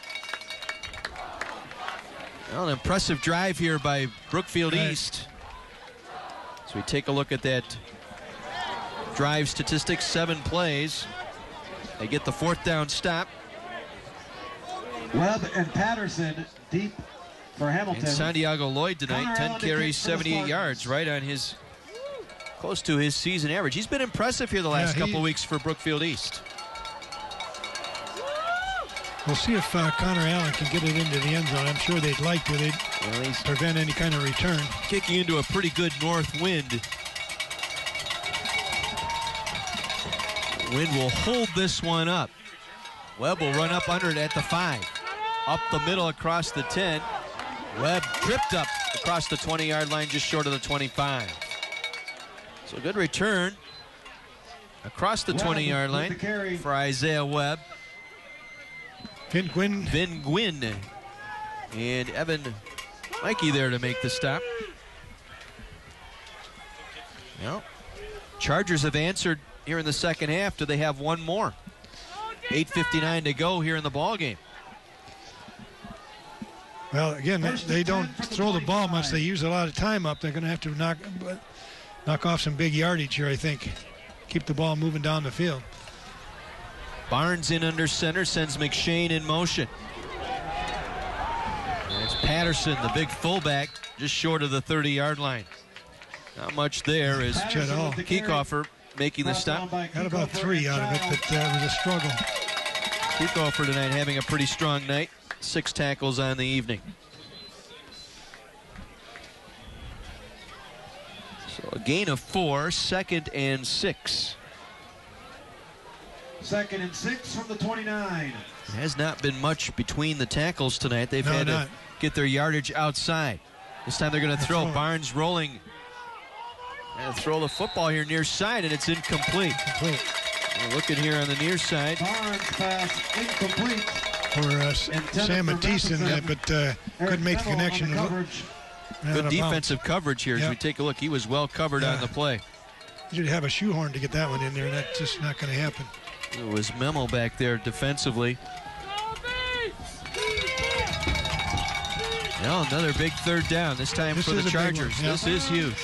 Well, an impressive drive here by Brookfield East. So we take a look at that drive statistics, 7 plays. They get the 4th down stop. Webb and Patterson deep for Hamilton. And Santiago Lloyd tonight, 10 carries, 78 yards, right on his, close to his season average. He's been impressive here the last couple weeks for Brookfield East. We'll see if Connor Allen can get it into the end zone. I'm sure they'd like to. They'd prevent any kind of return. Kicking into a pretty good north wind. Wind will hold this one up. Webb will run up under it at the 5. Up the middle across the 10. Webb tripped up across the 20-yard line, just short of the 25. So good return across the 20-yard line for Isaiah Webb. Vin Gwynn and Evan Mikey there to make the stop. Well, Chargers have answered here in the second half. Do they have one more? 8:59 to go here in the ball game. Well, again, they don't throw the ball much. They use a lot of time up. They're going to have to knock off some big yardage here, I think. Keep the ball moving down the field. Barnes in under center, sends McShane in motion. And it's Patterson, the big fullback, just short of the 30-yard line. Not much there as Kieckhofer making the stop. Got about 3 out of it, but it was a struggle. Kieckhofer tonight having a pretty strong night. 6 tackles on the evening. So a gain of 4, 2nd and 6. 2nd and 6 from the 29. There has not been much between the tackles tonight. They've had to get their yardage outside. This time they're going to throw. Barnes rolling. And throw the football here near side, and it's incomplete. We're looking here on the near side. Barnes pass incomplete. For Sam Mathieson, but couldn't make the connection. Good defensive coverage here as we take a look. He was well covered on the play. You should have a shoehorn to get that one in there, and that's just not going to happen. It was Memo back there defensively. Now another big 3rd down, this time for the Chargers. This is huge.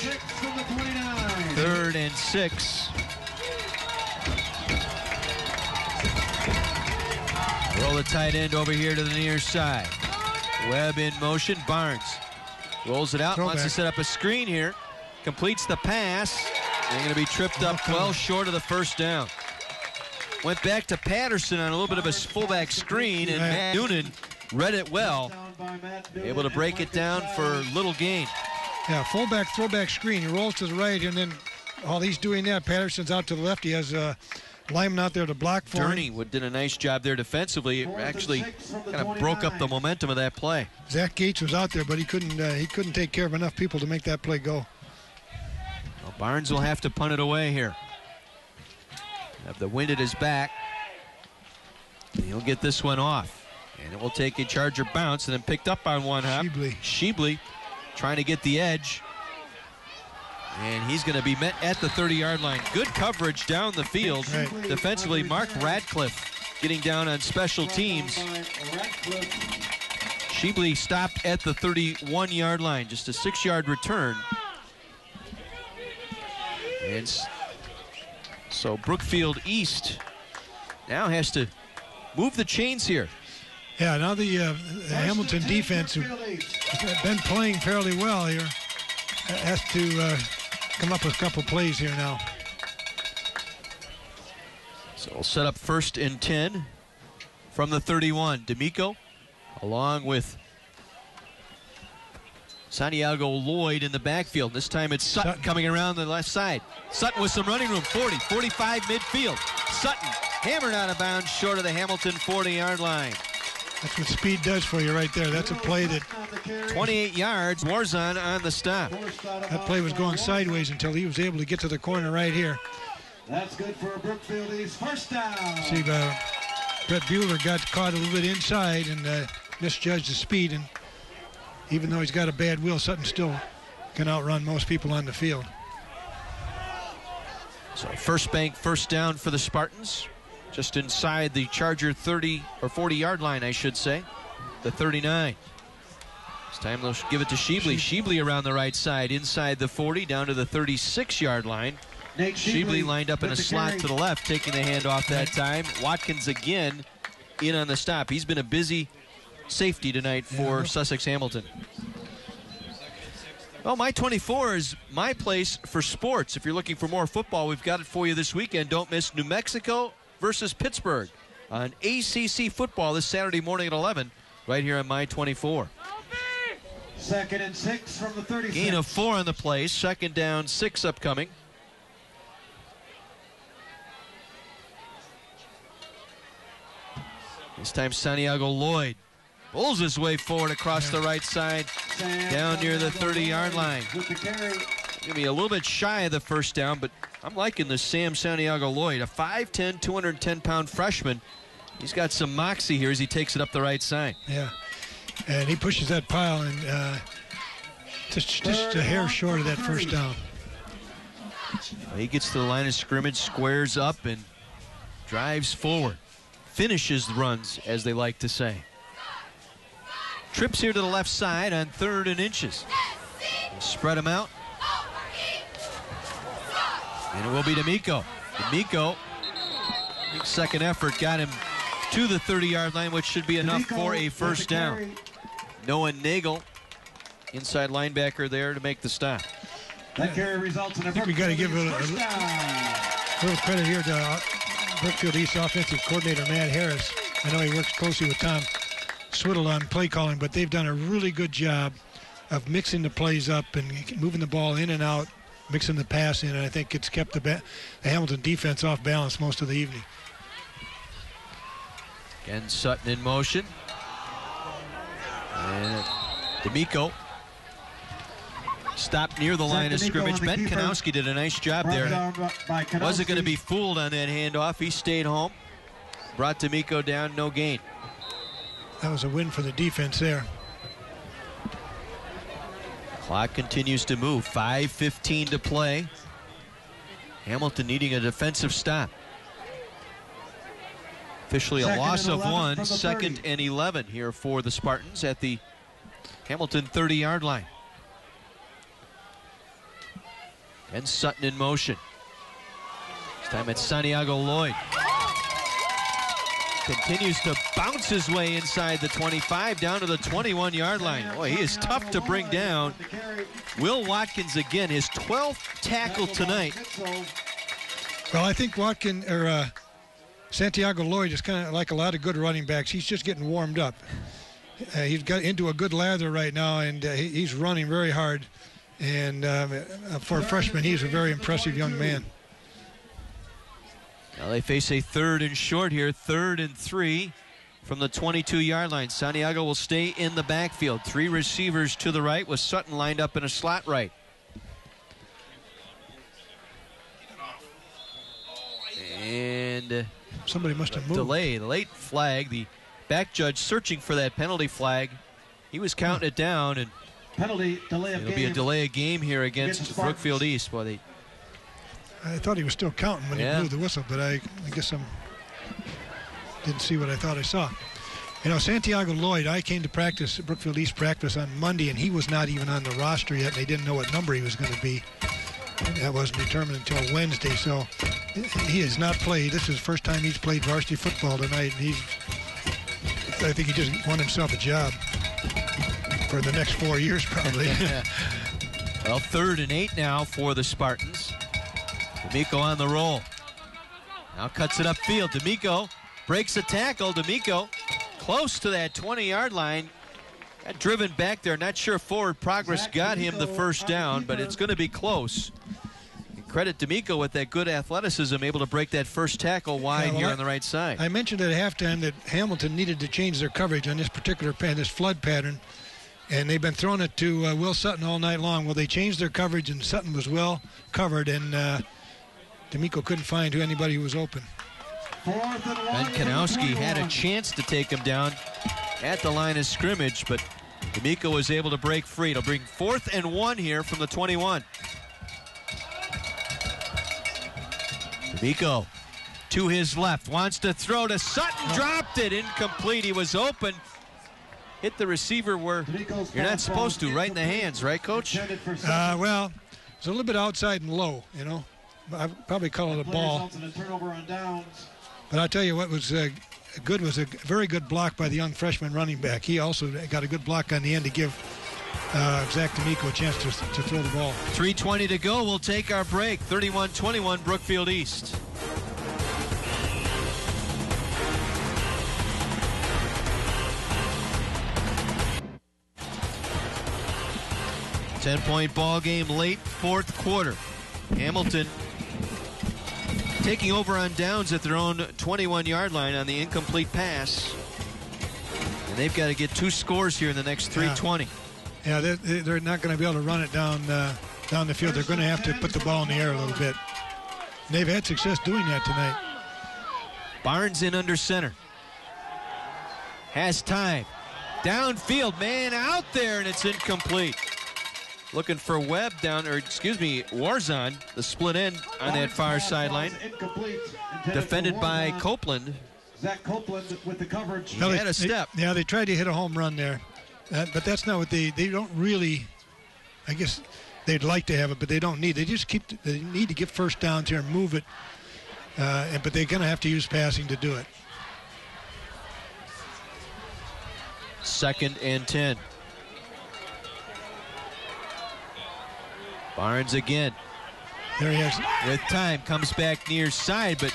3rd and 6. Roll the tight end over here to the near side. Webb in motion. Barnes rolls it out. Wants to set up a screen here. Completes the pass. They're going to be tripped up well short of the 1st down. Went back to Patterson on a little bit of a fullback screen, and Matt Noonan read it well. Able to break it down for little gain. Yeah, fullback, throwback screen. He rolls to the right, and then while he's doing that, Patterson's out to the left. He has lineman out there to block for him. Durney did a nice job there defensively. It actually kind of broke up the momentum of that play. Zach Gates was out there, but he couldn't take care of enough people to make that play go. Well, Barnes will have to punt it away here. Have the wind at his back. And he'll get this one off. And it will take a Charger bounce, and then picked up on one hop. Sheebley trying to get the edge. And he's going to be met at the 30-yard line. Good coverage down the field. Defensively, Mark Radcliffe getting down on special teams. Sheebley stopped at the 31-yard line. Just a 6-yard return. And so Brookfield East now has to move the chains here. Yeah, now the Hamilton defense, who He's been playing fairly well here. Has to come up with a couple plays here now. So we'll set up 1st and 10 from the 31. D'Amico along with Santiago Lloyd in the backfield. This time it's Sutton coming around the left side. Sutton with some running room, 40, 45 midfield. Sutton hammered out of bounds short of the Hamilton 40-yard line. That's what speed does for you right there. That's a play that... 28 yards, Warzon on the stop. That play was going sideways until he was able to get to the corner right here. That's good for Brookfield East. First down. See, Brett Bueller got caught a little bit inside and misjudged the speed, and even though he's got a bad wheel, Sutton still can outrun most people on the field. So first bank, first down for the Spartans, just inside the Charger 30 or 40-yard line, I should say, the 39. This time they'll give it to Sheebley. Sheebley around the right side, inside the 40, down to the 36-yard line. Sheebley lined up in a slot to the left, taking the handoff that time. Watkins again in on the stop. He's been a busy safety tonight for Sussex Hamilton. Well, My 24 is my place for sports. If you're looking for more football, we've got it for you this weekend. Don't miss New Mexico versus Pittsburgh on ACC football this Saturday morning at 11, right here on My 24. 2nd and 6 from the 36. Gain of 4 on the play. 2nd down, 6 upcoming. This time Santiago Lloyd pulls his way forward across the right side, down near the 30-yard line. Going to be a little bit shy of the first down, but I'm liking the Sam Santiago Lloyd, a 5'10", 210-pound freshman. He's got some moxie here as he takes it up the right side. Yeah, and he pushes that pile and just a hair short of that first down. He gets to the line of scrimmage, squares up, and drives forward. Finishes the runs, as they like to say. Trips here to the left side on 3rd and inches. Spread them out. And it will be D'Amico. D'Amico, second effort, got him to the 30-yard line, which should be enough for a first down. Noah Nagel, inside linebacker there to make the stop. That carry results in a I think we got to give a little credit here to Brookfield East offensive coordinator Matt Harris. I know he works closely with Tom Swiddle on play calling, but they've done a really good job of mixing the plays up and moving the ball in and out, mixing the pass in, and I think it's kept the Hamilton defense off balance most of the evening. Again, Sutton in motion. And D'Amico stopped near the line of scrimmage. Ben Kanowski did a nice job there. Wasn't going to be fooled on that handoff. He stayed home. Brought D'Amico down, no gain. That was a win for the defense there. Clock continues to move. 5:15 to play. Hamilton needing a defensive stop. Officially a loss of 1. 2nd and 11 here for the Spartans at the Hamilton 30-yard line. And Sutton in motion. This time it's Santiago Lloyd. Continues to bounce his way inside the 25 down to the 21-yard line. Boy, he is tough to bring down. Will Watkins again, his 12th tackle tonight. Well, I think Santiago Lloyd is kind of like a lot of good running backs. He's just getting warmed up. He's got into a good lather right now, and he's running very hard. And for a freshman, he's a very impressive young man. Now they face a 3rd and short here, 3rd and 3 from the 22-yard line. Santiago will stay in the backfield. 3 receivers to the right with Sutton lined up in a slot right. And somebody must have moved. Delay, the late flag. The back judge searching for that penalty flag. He was counting it down, and penalty delay of it'll be a delay of game here against Brookfield East. Well, I thought he was still counting when he blew the whistle, but I guess I didn't see what I thought I saw. You know, Santiago Lloyd, I came to practice, Brookfield East practice on Monday, and he was not even on the roster yet, and they didn't know what number he was going to be. And that wasn't determined until Wednesday, so he has not played. This is the first time he's played varsity football tonight, and I think he just won himself a job. for the next 4 years, probably. Well, 3rd and 8 now for the Spartans. D'Amico on the roll. Now cuts it upfield. D'Amico breaks a tackle. D'Amico close to that 20-yard line. Got driven back there. Not sure forward progress got him the first down, but it's going to be close. Credit D'Amico with that good athleticism, able to break that first tackle wide here on the right side. I mentioned at halftime that Hamilton needed to change their coverage on this particular this flood pattern, and they've been throwing it to Will Sutton all night long. Well, they changed their coverage, and Sutton was well covered, and D'Amico couldn't find anybody who was open. Ben Kanowski had a chance to take him down at the line of scrimmage, but D'Amico was able to break free. It'll bring 4th and 1 here from the 21. D'Amico to his left, wants to throw to Sutton, dropped it, incomplete. He was open, hit the receiver where you're not supposed to, right in the hands, right, Coach? Well, it's a little bit outside and low, you know. I'd probably call it a ball. But I'll tell you what was good was a very good block by the young freshman running back. He also got a good block on the end to give Zach D'Amico a chance to throw the ball. 3:20 to go. We'll take our break. 31-21 Brookfield East. Ten-point ball game late 4th quarter. Hamilton taking over on downs at their own 21-yard line on the incomplete pass. And they've got to get 2 scores here in the next 3:20. Yeah, they're not going to be able to run it down the field. They're going to have to put the ball in the air a little bit. And they've had success doing that tonight. Barnes in under center. Has time. Downfield, man out there, and it's incomplete. Looking for Webb Warzon, the split end on that far sideline. Defended by Copeland. Zach Copeland with the coverage. He had a step. They tried to hit a home run there. But that's not what they don't really, I guess they'd like to have it, but they don't need. They need to get first downs here and move it. But they're going to have to use passing to do it. 2nd and 10. Barnes again. There he is. With time, comes back near side, but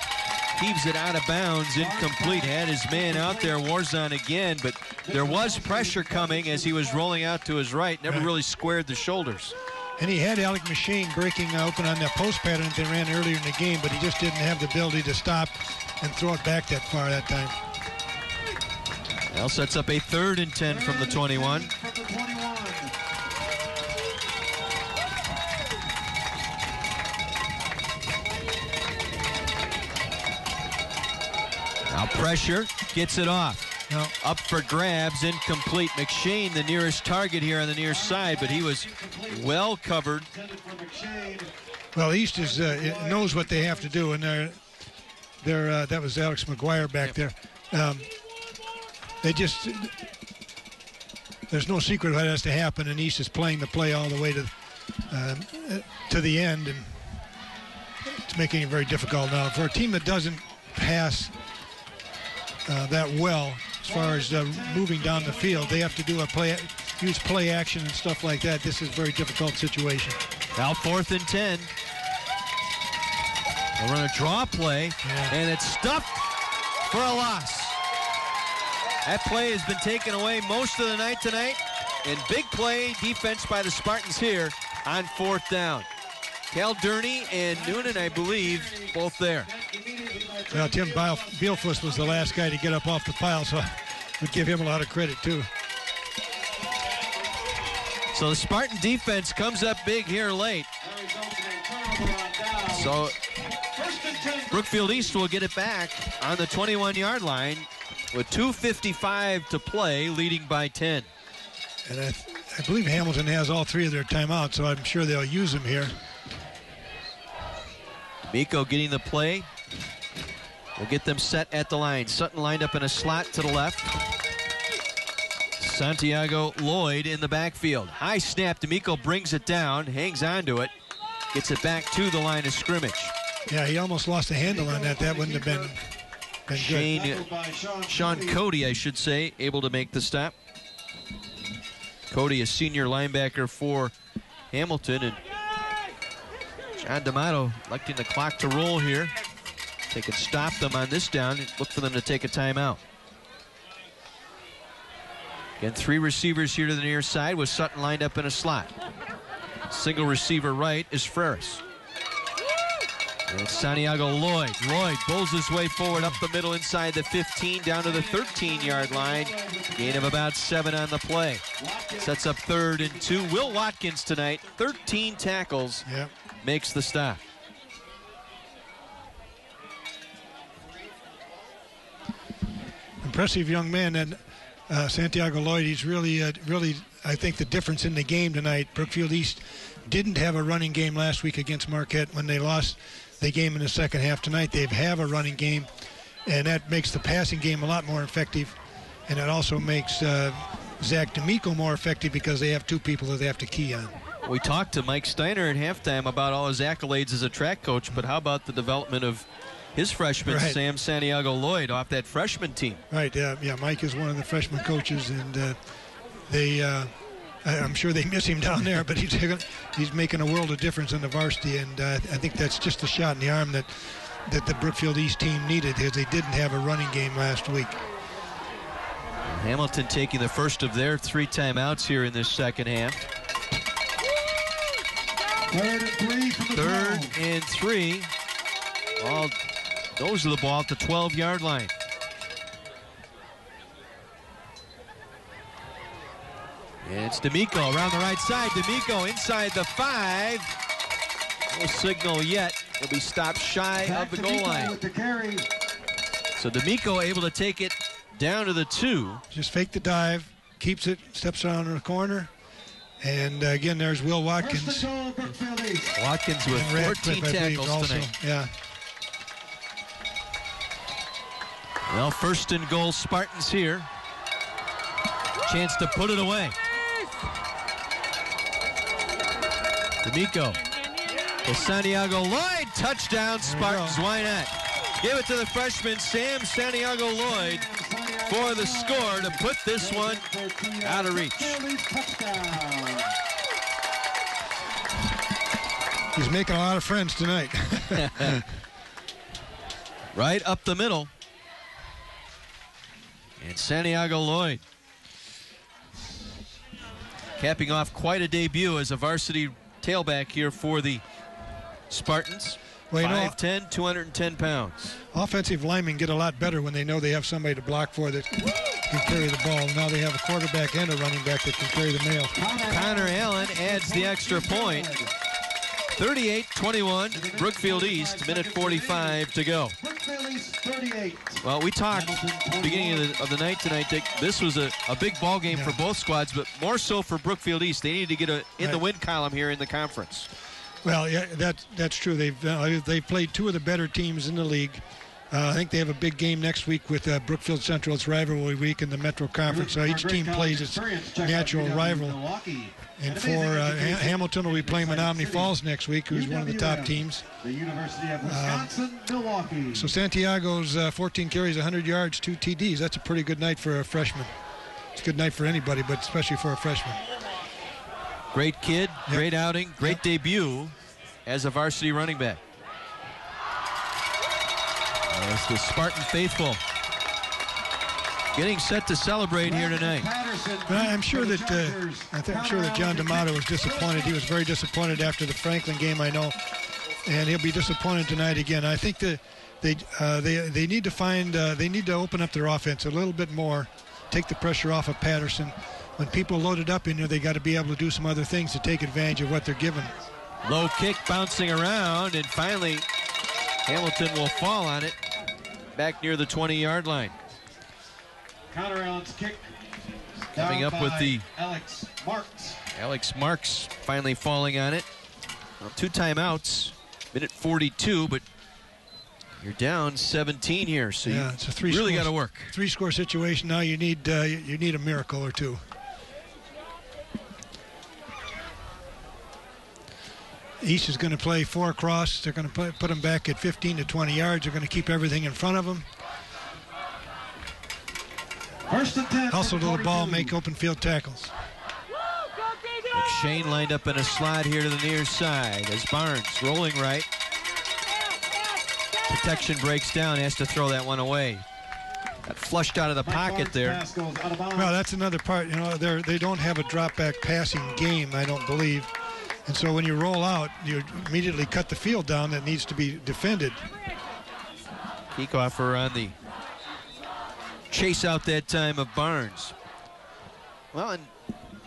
heaves it out of bounds, incomplete. Had his man out there, Warzon again, but there was pressure coming as he was rolling out to his right. Never really squared the shoulders. And he had ALEC MCSHANE breaking open on that post pattern that they ran earlier in the game, but he just didn't have the ability to stop and throw it back that far that time. Well, sets up a 3rd and 10 from the 21. Now pressure, gets it off. No. Up for grabs, incomplete. McShane, the nearest target here on the near side, but he was well covered. Well, East knows what they have to do, and that was Alex McGuire back there. There's no secret what has to happen, and East is playing the play all the way to the end, and it's making it very difficult now. For a team that doesn't pass that well as far as moving down the field, they have to do use play action and stuff like that. This is a very difficult situation. Now 4th and 10. They'll run a draw play, and it's stuffed for a loss. That play has been taken away most of the night tonight, and big play defense by the Spartans here on 4th down. Calderney and Noonan, I believe, both there. Well, Tim Bielfuss was the last guy to get up off the pile, so I would give him a lot of credit, too. So the Spartan defense comes up big here late. So Brookfield East will get it back on the 21-yard line with 2:55 to play, leading by 10. And I believe Hamilton has all 3 of their timeouts, so I'm sure they'll use them here. D'Amico getting the play. We'll get them set at the line. Sutton lined up in a slot to the left. Santiago Lloyd in the backfield. High snap. D'Amico brings it down, hangs on to it, gets it back to the line of scrimmage. Yeah, he almost lost the handle on that. That wouldn't have been good. Sean Cody, I should say, able to make the stop. Cody, a senior linebacker for Hamilton, and John D'Amato electing the clock to roll here. They can stop them on this down and look for them to take a timeout. Again, 3 receivers here to the near side with Sutton lined up in a slot. Single receiver right is Freris. And it's Santiago Lloyd. Lloyd bowls his way forward up the middle inside the 15 down to the 13-yard line. Gain of about 7 on the play. Sets up 3rd and 2. Will Watkins tonight, 13 tackles, makes the stop. Impressive young man, and Santiago Lloyd. He's really, I think, the difference in the game tonight. Brookfield East didn't have a running game last week against Marquette when they lost the game in the second half. Tonight they have a running game, and that makes the passing game a lot more effective, and it also makes Zach D'Amico more effective because they have 2 people that they have to key on. We talked to Mike Steiner at halftime about all his accolades as a track coach, but how about the development of his freshman, Sam Santiago Lloyd, off that freshman team? Right, yeah, Mike is one of the freshman coaches, and I'm sure they miss him down there, but he's making a world of difference in the varsity, and I think that's just a shot in the arm that the Brookfield East team needed, because they didn't have a running game last week. Hamilton taking the first of their 3 timeouts here in this second half. 3rd and 3. All those are the ball at the 12-yard line. And it's D'Amico around the right side. D'Amico inside the 5. No signal yet. He'll be stopped shy of the goal line. So D'Amico able to take it down to the 2. Just fake the dive, keeps it, steps around in the corner. And again, there's Will Watkins. Watkins with 14 tackles tonight. Yeah. Well, 1st and goal, Spartans here. Chance to put it away. D'Amico to Santiago Lloyd. Touchdown, Spartans. Why not? Give it to the freshman, Sam Santiago Lloyd, for the score to put this one out of reach. He's making a lot of friends tonight. Right up the middle. And Santiago Lloyd capping off quite a debut as a varsity tailback here for the Spartans. Well, 5'10", 210 pounds. Offensive linemen get a lot better when they know they have somebody to block for that can carry the ball. Now they have a quarterback and a running back that can carry the mail. Connor Allen adds the extra point. 38-21, Brookfield East, minute 45 to go. Well, we talked beginning of the night tonight, Dick. This was a big ball game for both squads, but more so for Brookfield East. They needed to get in the win column here in the conference. Well, yeah, that's true. They've played 2 of the better teams in the league. I think they have a big game next week with Brookfield Central. It's rivalry week in the Metro Conference. So each team plays its natural rival. And for Hamilton will be playing Menominee Falls next week, who's one of the top teams. The University of Wisconsin, Milwaukee. So Santiago's 14 carries, 100 yards, 2 TDs. That's a pretty good night for a freshman. It's a good night for anybody, but especially for a freshman. Great kid, great outing, great debut as a varsity running back. As the Spartan faithful getting set to celebrate here tonight. I'm sure that John D'Amato was disappointed. He was very disappointed after the Franklin game, I know, and he'll be disappointed tonight again. I think that they need to find they need to open up their offense a little bit more, take the pressure off of Patterson. When people loaded up in there, they got to be able to do some other things to take advantage of what they're given. Low kick bouncing around, and finally Hamilton will fall on it back near the 20-yard line. Connor Allen's kick. Coming up with the Alex Marks. Alex Marks finally falling on it. Well, 2 timeouts, minute 42, but you're down 17 here, so you it's a really got to work. 3-score situation. Now you need a miracle or 2. East is going to play 4 across. They're going to put them back at 15 to 20 yards. They're going to keep everything in front of them. First and 10. Also to the ball, make open field tackles. McShane lined up in a slot here to the near side as Barnes rolling right. Protection breaks down, has to throw that one away. Got flushed out of the pocket there. Well, that's another part. You know, they don't have a drop back passing game, I don't believe. And so when you roll out, you immediately cut the field down that needs to be defended. Kiekhofer on the chase out that time of Barnes. Well, and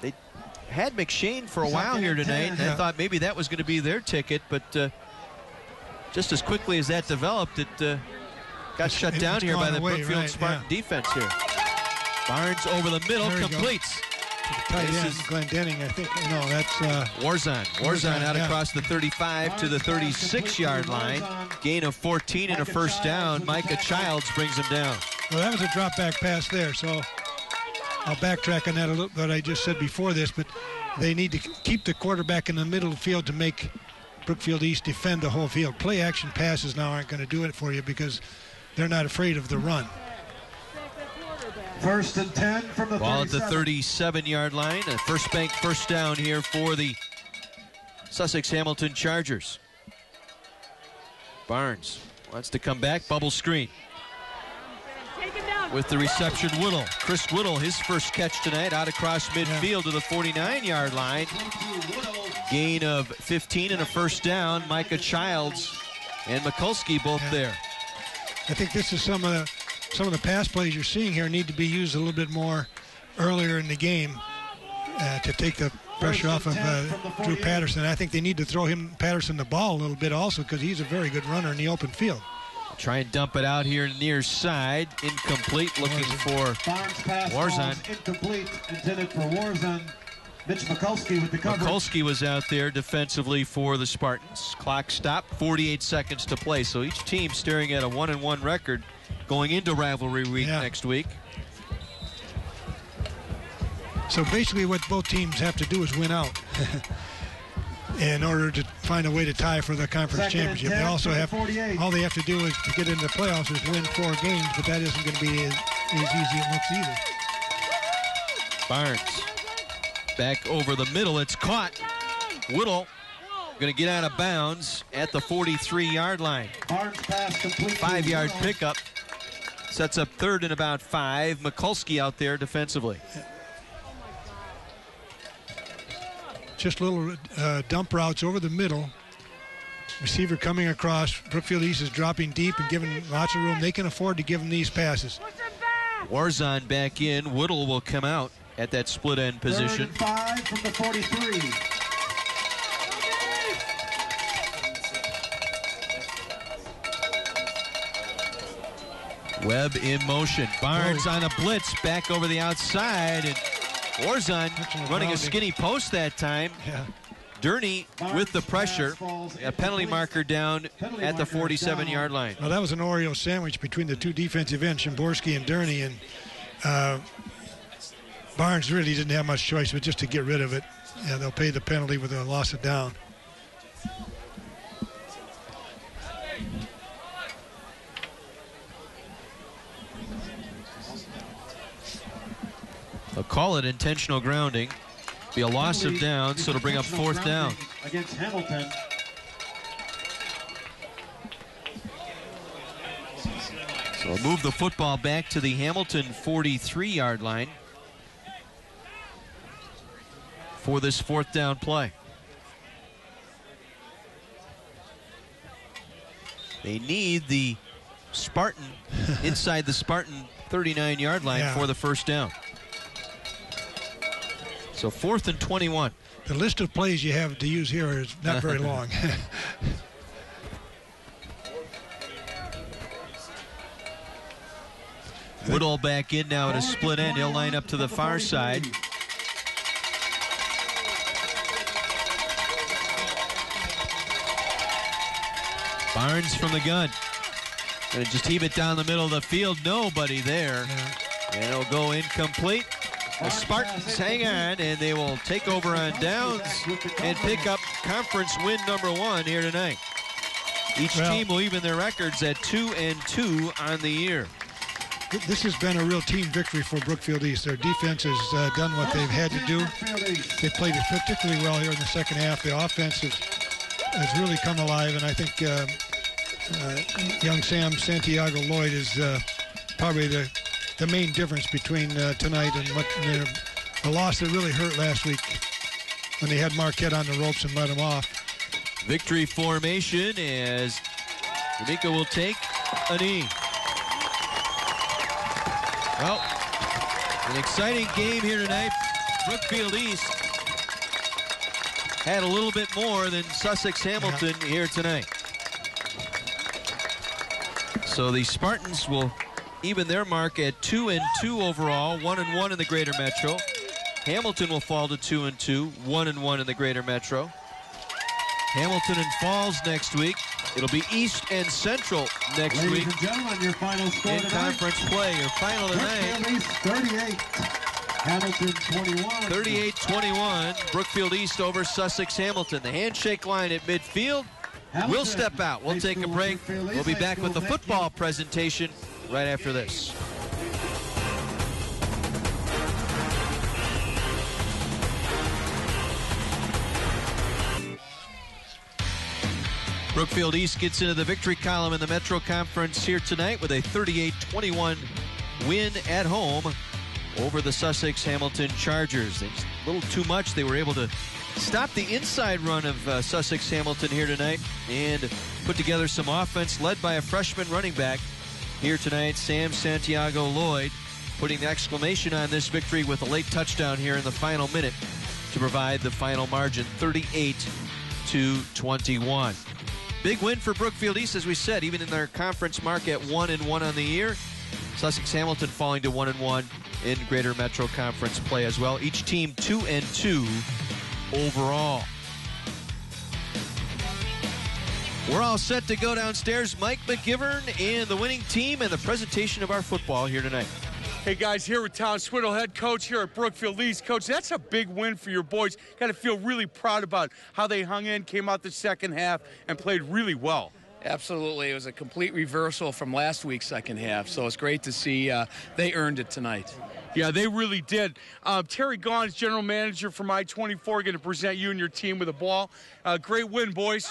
they had McShane for a while here tonight, and I thought maybe that was going to be their ticket, but just as quickly as that developed, it got shut down here by the Brookfield Spartan defense here. Barnes over the middle, completes. To the tight end, Glendenning, I think. No, that's Warzon out across the 35 to the 36-yard line. Gain of 14 and a first down. Micah Childs brings him down. Well, that was a drop-back pass there, so I'll backtrack on that a little, what I just said before this, but they need to keep the quarterback in the middle of the field to make Brookfield East defend the whole field. Play-action passes now aren't going to do it for you because they're not afraid of the run. 1st and 10 from the 37. Ball at the 37-yard line. A first down here for the Sussex Hamilton Chargers. Barnes wants to come back. Bubble screen. With the reception, Whittle. Chris Whittle, his first catch tonight, out across midfield to the 49-yard line. Gain of 15 and a first down. Micah Childs and Mikulski both there. I think this is some of the pass plays you're seeing here need to be used a little bit more earlier in the game to take the pressure off of Drew Patterson. I think they need to throw Patterson the ball a little bit also because he's a very good runner in the open field. Try and dump it out here near side. Incomplete, looking for Warzon. Incomplete, intended for Warzon. Mitch Mikulski with the cover. Mikulski was out there defensively for the Spartans. Clock stopped, 48 seconds to play. So each team staring at a 1-1 record going into rivalry week next week. So basically what both teams have to do is win out in order to find a way to tie for the conference championship. They also have, all they have to do is to get into the playoffs is win 4 games, but that isn't going to be as easy as it looks either. Barnes back over the middle. It's caught. Whittle going to get out of bounds at the 43-yard line. 5-yard pickup. Sets up 3rd and about 5. Mikulski out there defensively. Just little dump routes over the middle. Receiver coming across. Brookfield East is dropping deep and giving lots of room. They can afford to give them these passes. Warzon back in. Whittle will come out at that split end position. 3rd and 5 from the 43. Webb in motion. Barnes on a blitz back over the outside. And Warzon running a skinny post that time. Durney with the pressure. A penalty marker down at the 47-yard line. Well, that was an Oreo sandwich between the two defensive ends, Shimborski and Durney. And Barnes really didn't have much choice but just to get rid of it. And they'll pay the penalty with a loss of down. They'll call it intentional grounding. Be a loss of down, so it'll bring up 4th down. Against Hamilton. So we'll move the football back to the Hamilton 43-yard line for this 4th down play. They need the Spartan inside the Spartan 39-yard line for the first down. So 4th and 21. The list of plays you have to use here is not very long. Woodall back in now at a split end. He'll line up to the far side. Barnes from the gun. Gonna just heave it down the middle of the field. Nobody there. And it'll go incomplete. The Spartans hang on, and they will take over on downs and pick up conference win number 1 here tonight. Each team will even their records at 2-2 on the year. this has been a real team victory for Brookfield East. Their defense has done what they've had to do. They played it particularly well here in the second half. The offense has really come alive, and I think young Sam Santiago Lloyd is probably the main difference between tonight and a loss that really hurt last week when they had Marquette on the ropes and let them off. Victory formation as D'Amico will take a knee. Well, an exciting game here tonight. Brookfield East had a little bit more than Sussex Hamilton here tonight. So the Spartans will even their mark at 2-2 overall, 1-1 in the Greater Metro. Hamilton will fall to 2-2, 1-1 in the Greater Metro. Hamilton and Falls next week. It'll be East and Central next week. Ladies and gentlemen, your final score in tonight. Conference play. Your final tonight. Brookfield East 38, Hamilton 21. 38-21, Brookfield East over Sussex Hamilton. The handshake line at midfield. We'll step out. We'll take a break. We'll be back with the football presentation right after this. Brookfield East gets into the victory column in the Metro Conference here tonight with a 38-21 win at home over the Sussex Hamilton Chargers. A little too much. They were able to stop the inside run of Sussex Hamilton here tonight and put together some offense led by a freshman running back here tonight, Sam Santiago Lloyd, putting the exclamation on this victory with a late touchdown here in the final minute to provide the final margin, 38-21. Big win for Brookfield East, as we said, even in their conference mark at 1-1 on the year. Sussex Hamilton falling to 1-1 in Greater Metro Conference play as well. Each team 2-2 overall. We're all set to go downstairs. Mike McGivern and the winning team and the presentation of our football here tonight. Hey guys, here with Tom Swiddle, head coach here at Brookfield East. Coach, that's a big win for your boys. Got to feel really proud about how they hung in, came out the second half, and played really well. Absolutely. It was a complete reversal from last week's second half, so it's great to see they earned it tonight. Yeah, they really did. Terry Gaughan, general manager from I-24, going to present you and your team with a ball. Great win, boys.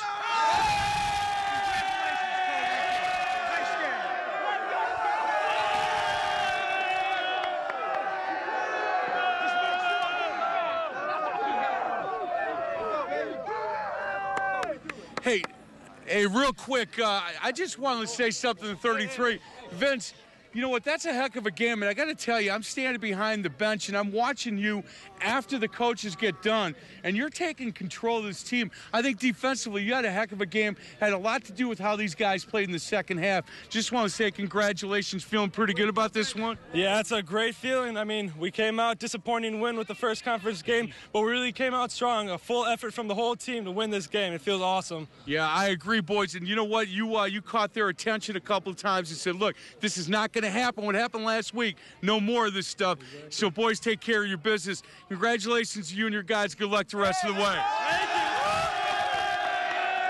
Hey, real quick, I just wanted to say something to 33. Vince, you know what, that's a heck of a game, and I got to tell you, I'm standing behind the bench, and I'm watching you after the coaches get done, and you're taking control of this team. I think defensively, you had a heck of a game, had a lot to do with how these guys played in the second half. Just want to say congratulations, feeling pretty good about this one? Yeah, it's a great feeling. I mean, we came out disappointing win with the first conference game, but we really came out strong, a full effort from the whole team to win this game. It feels awesome. Yeah, I agree, boys, and you know what, you caught their attention a couple of times and said, look, this is not going to happen. What happened last week, no more of this stuff. So, boys, take care of your business. Congratulations to you and your guys. Good luck the rest of the way. Thank you.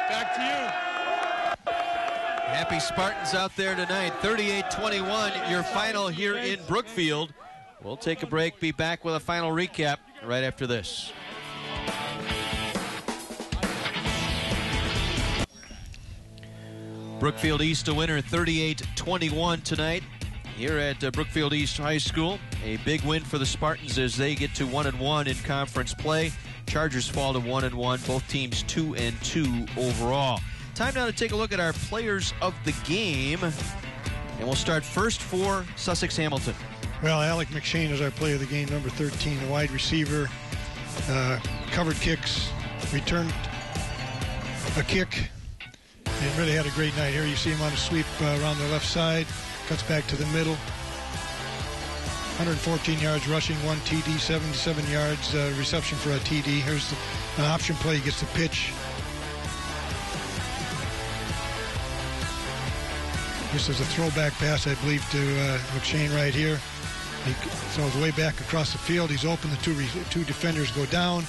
Back to you. Happy Spartans out there tonight. 38-21, your final here in Brookfield. We'll take a break, be back with a final recap right after this. Brookfield East a winner, 38-21 tonight here at Brookfield East High School. A big win for the Spartans as they get to 1-1 in conference play. Chargers fall to 1-1, both teams 2-2 overall. Time now to take a look at our players of the game. And we'll start first for Sussex Hamilton. Well, ALEC McShane is our player of the game, number 13, a wide receiver. Covered kicks, returned a kick, and really had a great night. Here you see him on a sweep around the left side. Cuts back to the middle. 114 yards rushing, 1 TD, 77 yards reception for a TD. Here's an option play. He gets the pitch. This is a throwback pass, I believe, to McShane right here. He throws way back across the field. He's open. The two defenders go down.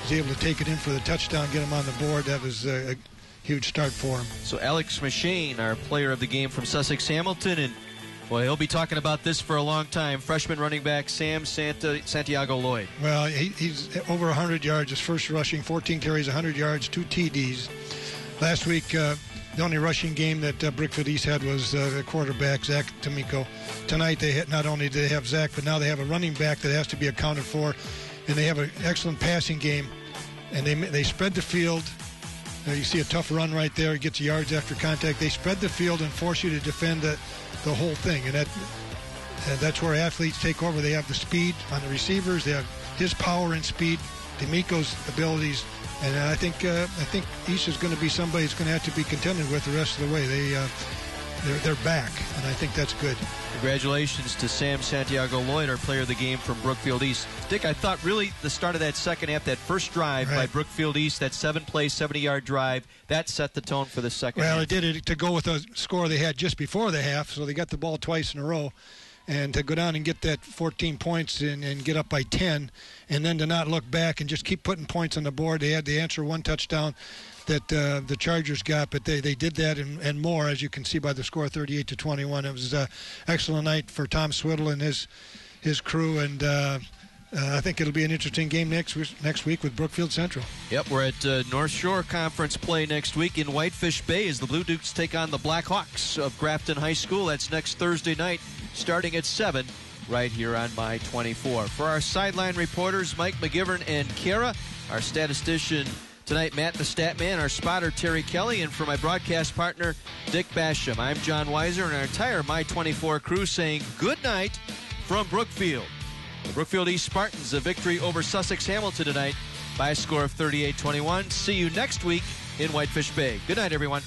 He's able to take it in for the touchdown, get him on the board. That was a huge start for him. So Alex McShane, our player of the game from Sussex Hamilton, and Well, he'll be talking about this for a long time. Freshman running back Sam Santiago Lloyd. Well, he's over 100 yards, his first rushing, 14 carries, 100 yards, 2 TDs. Last week, the only rushing game that Brookfield East had was the quarterback, Zach D'Amico. Tonight, not only do they have Zach, but now they have a running back that has to be accounted for, and they have an excellent passing game, and they spread the field. You see a tough run right there. He gets yards after contact. They spread the field and force you to defend the whole thing, and that's where athletes take over. They have the speed on the receivers. They have his power and speed, D'Amico's abilities, and I think East is going to be somebody who's going to have to be contended with the rest of the way. They're back, and I think that's good. Congratulations to Sam Santiago Lloyd, our player of the game from Brookfield East. Dick, I thought really the start of that second half, that first drive by Brookfield East, that 7-play, 70-yard drive, that set the tone for the second half. Well, it did to go with the score they had just before the half, so they got the ball twice in a row. And to go down and get that 14 points and get up by 10, and then to not look back and just keep putting points on the board. They had to answer one touchdown that the Chargers got, but they did that and more, as you can see by the score, 38-21. It was an excellent night for Tom Swiddle and his crew, and I think it'll be an interesting game next week with Brookfield Central. Yep, we're at North Shore Conference play next week in Whitefish Bay as the Blue Dukes take on the Blackhawks of Grafton High School. That's next Thursday night, starting at 7, right here on My 24. For our sideline reporters, Mike McGivern and Kara, our statistician tonight, Matt the Statman, our spotter, Terry Kelly, and for my broadcast partner, Dick Basham, I'm John Weiser, and our entire My 24 crew saying good night from Brookfield. The Brookfield East Spartans, a victory over Sussex Hamilton tonight by a score of 38-21. See you next week in Whitefish Bay. Good night, everyone.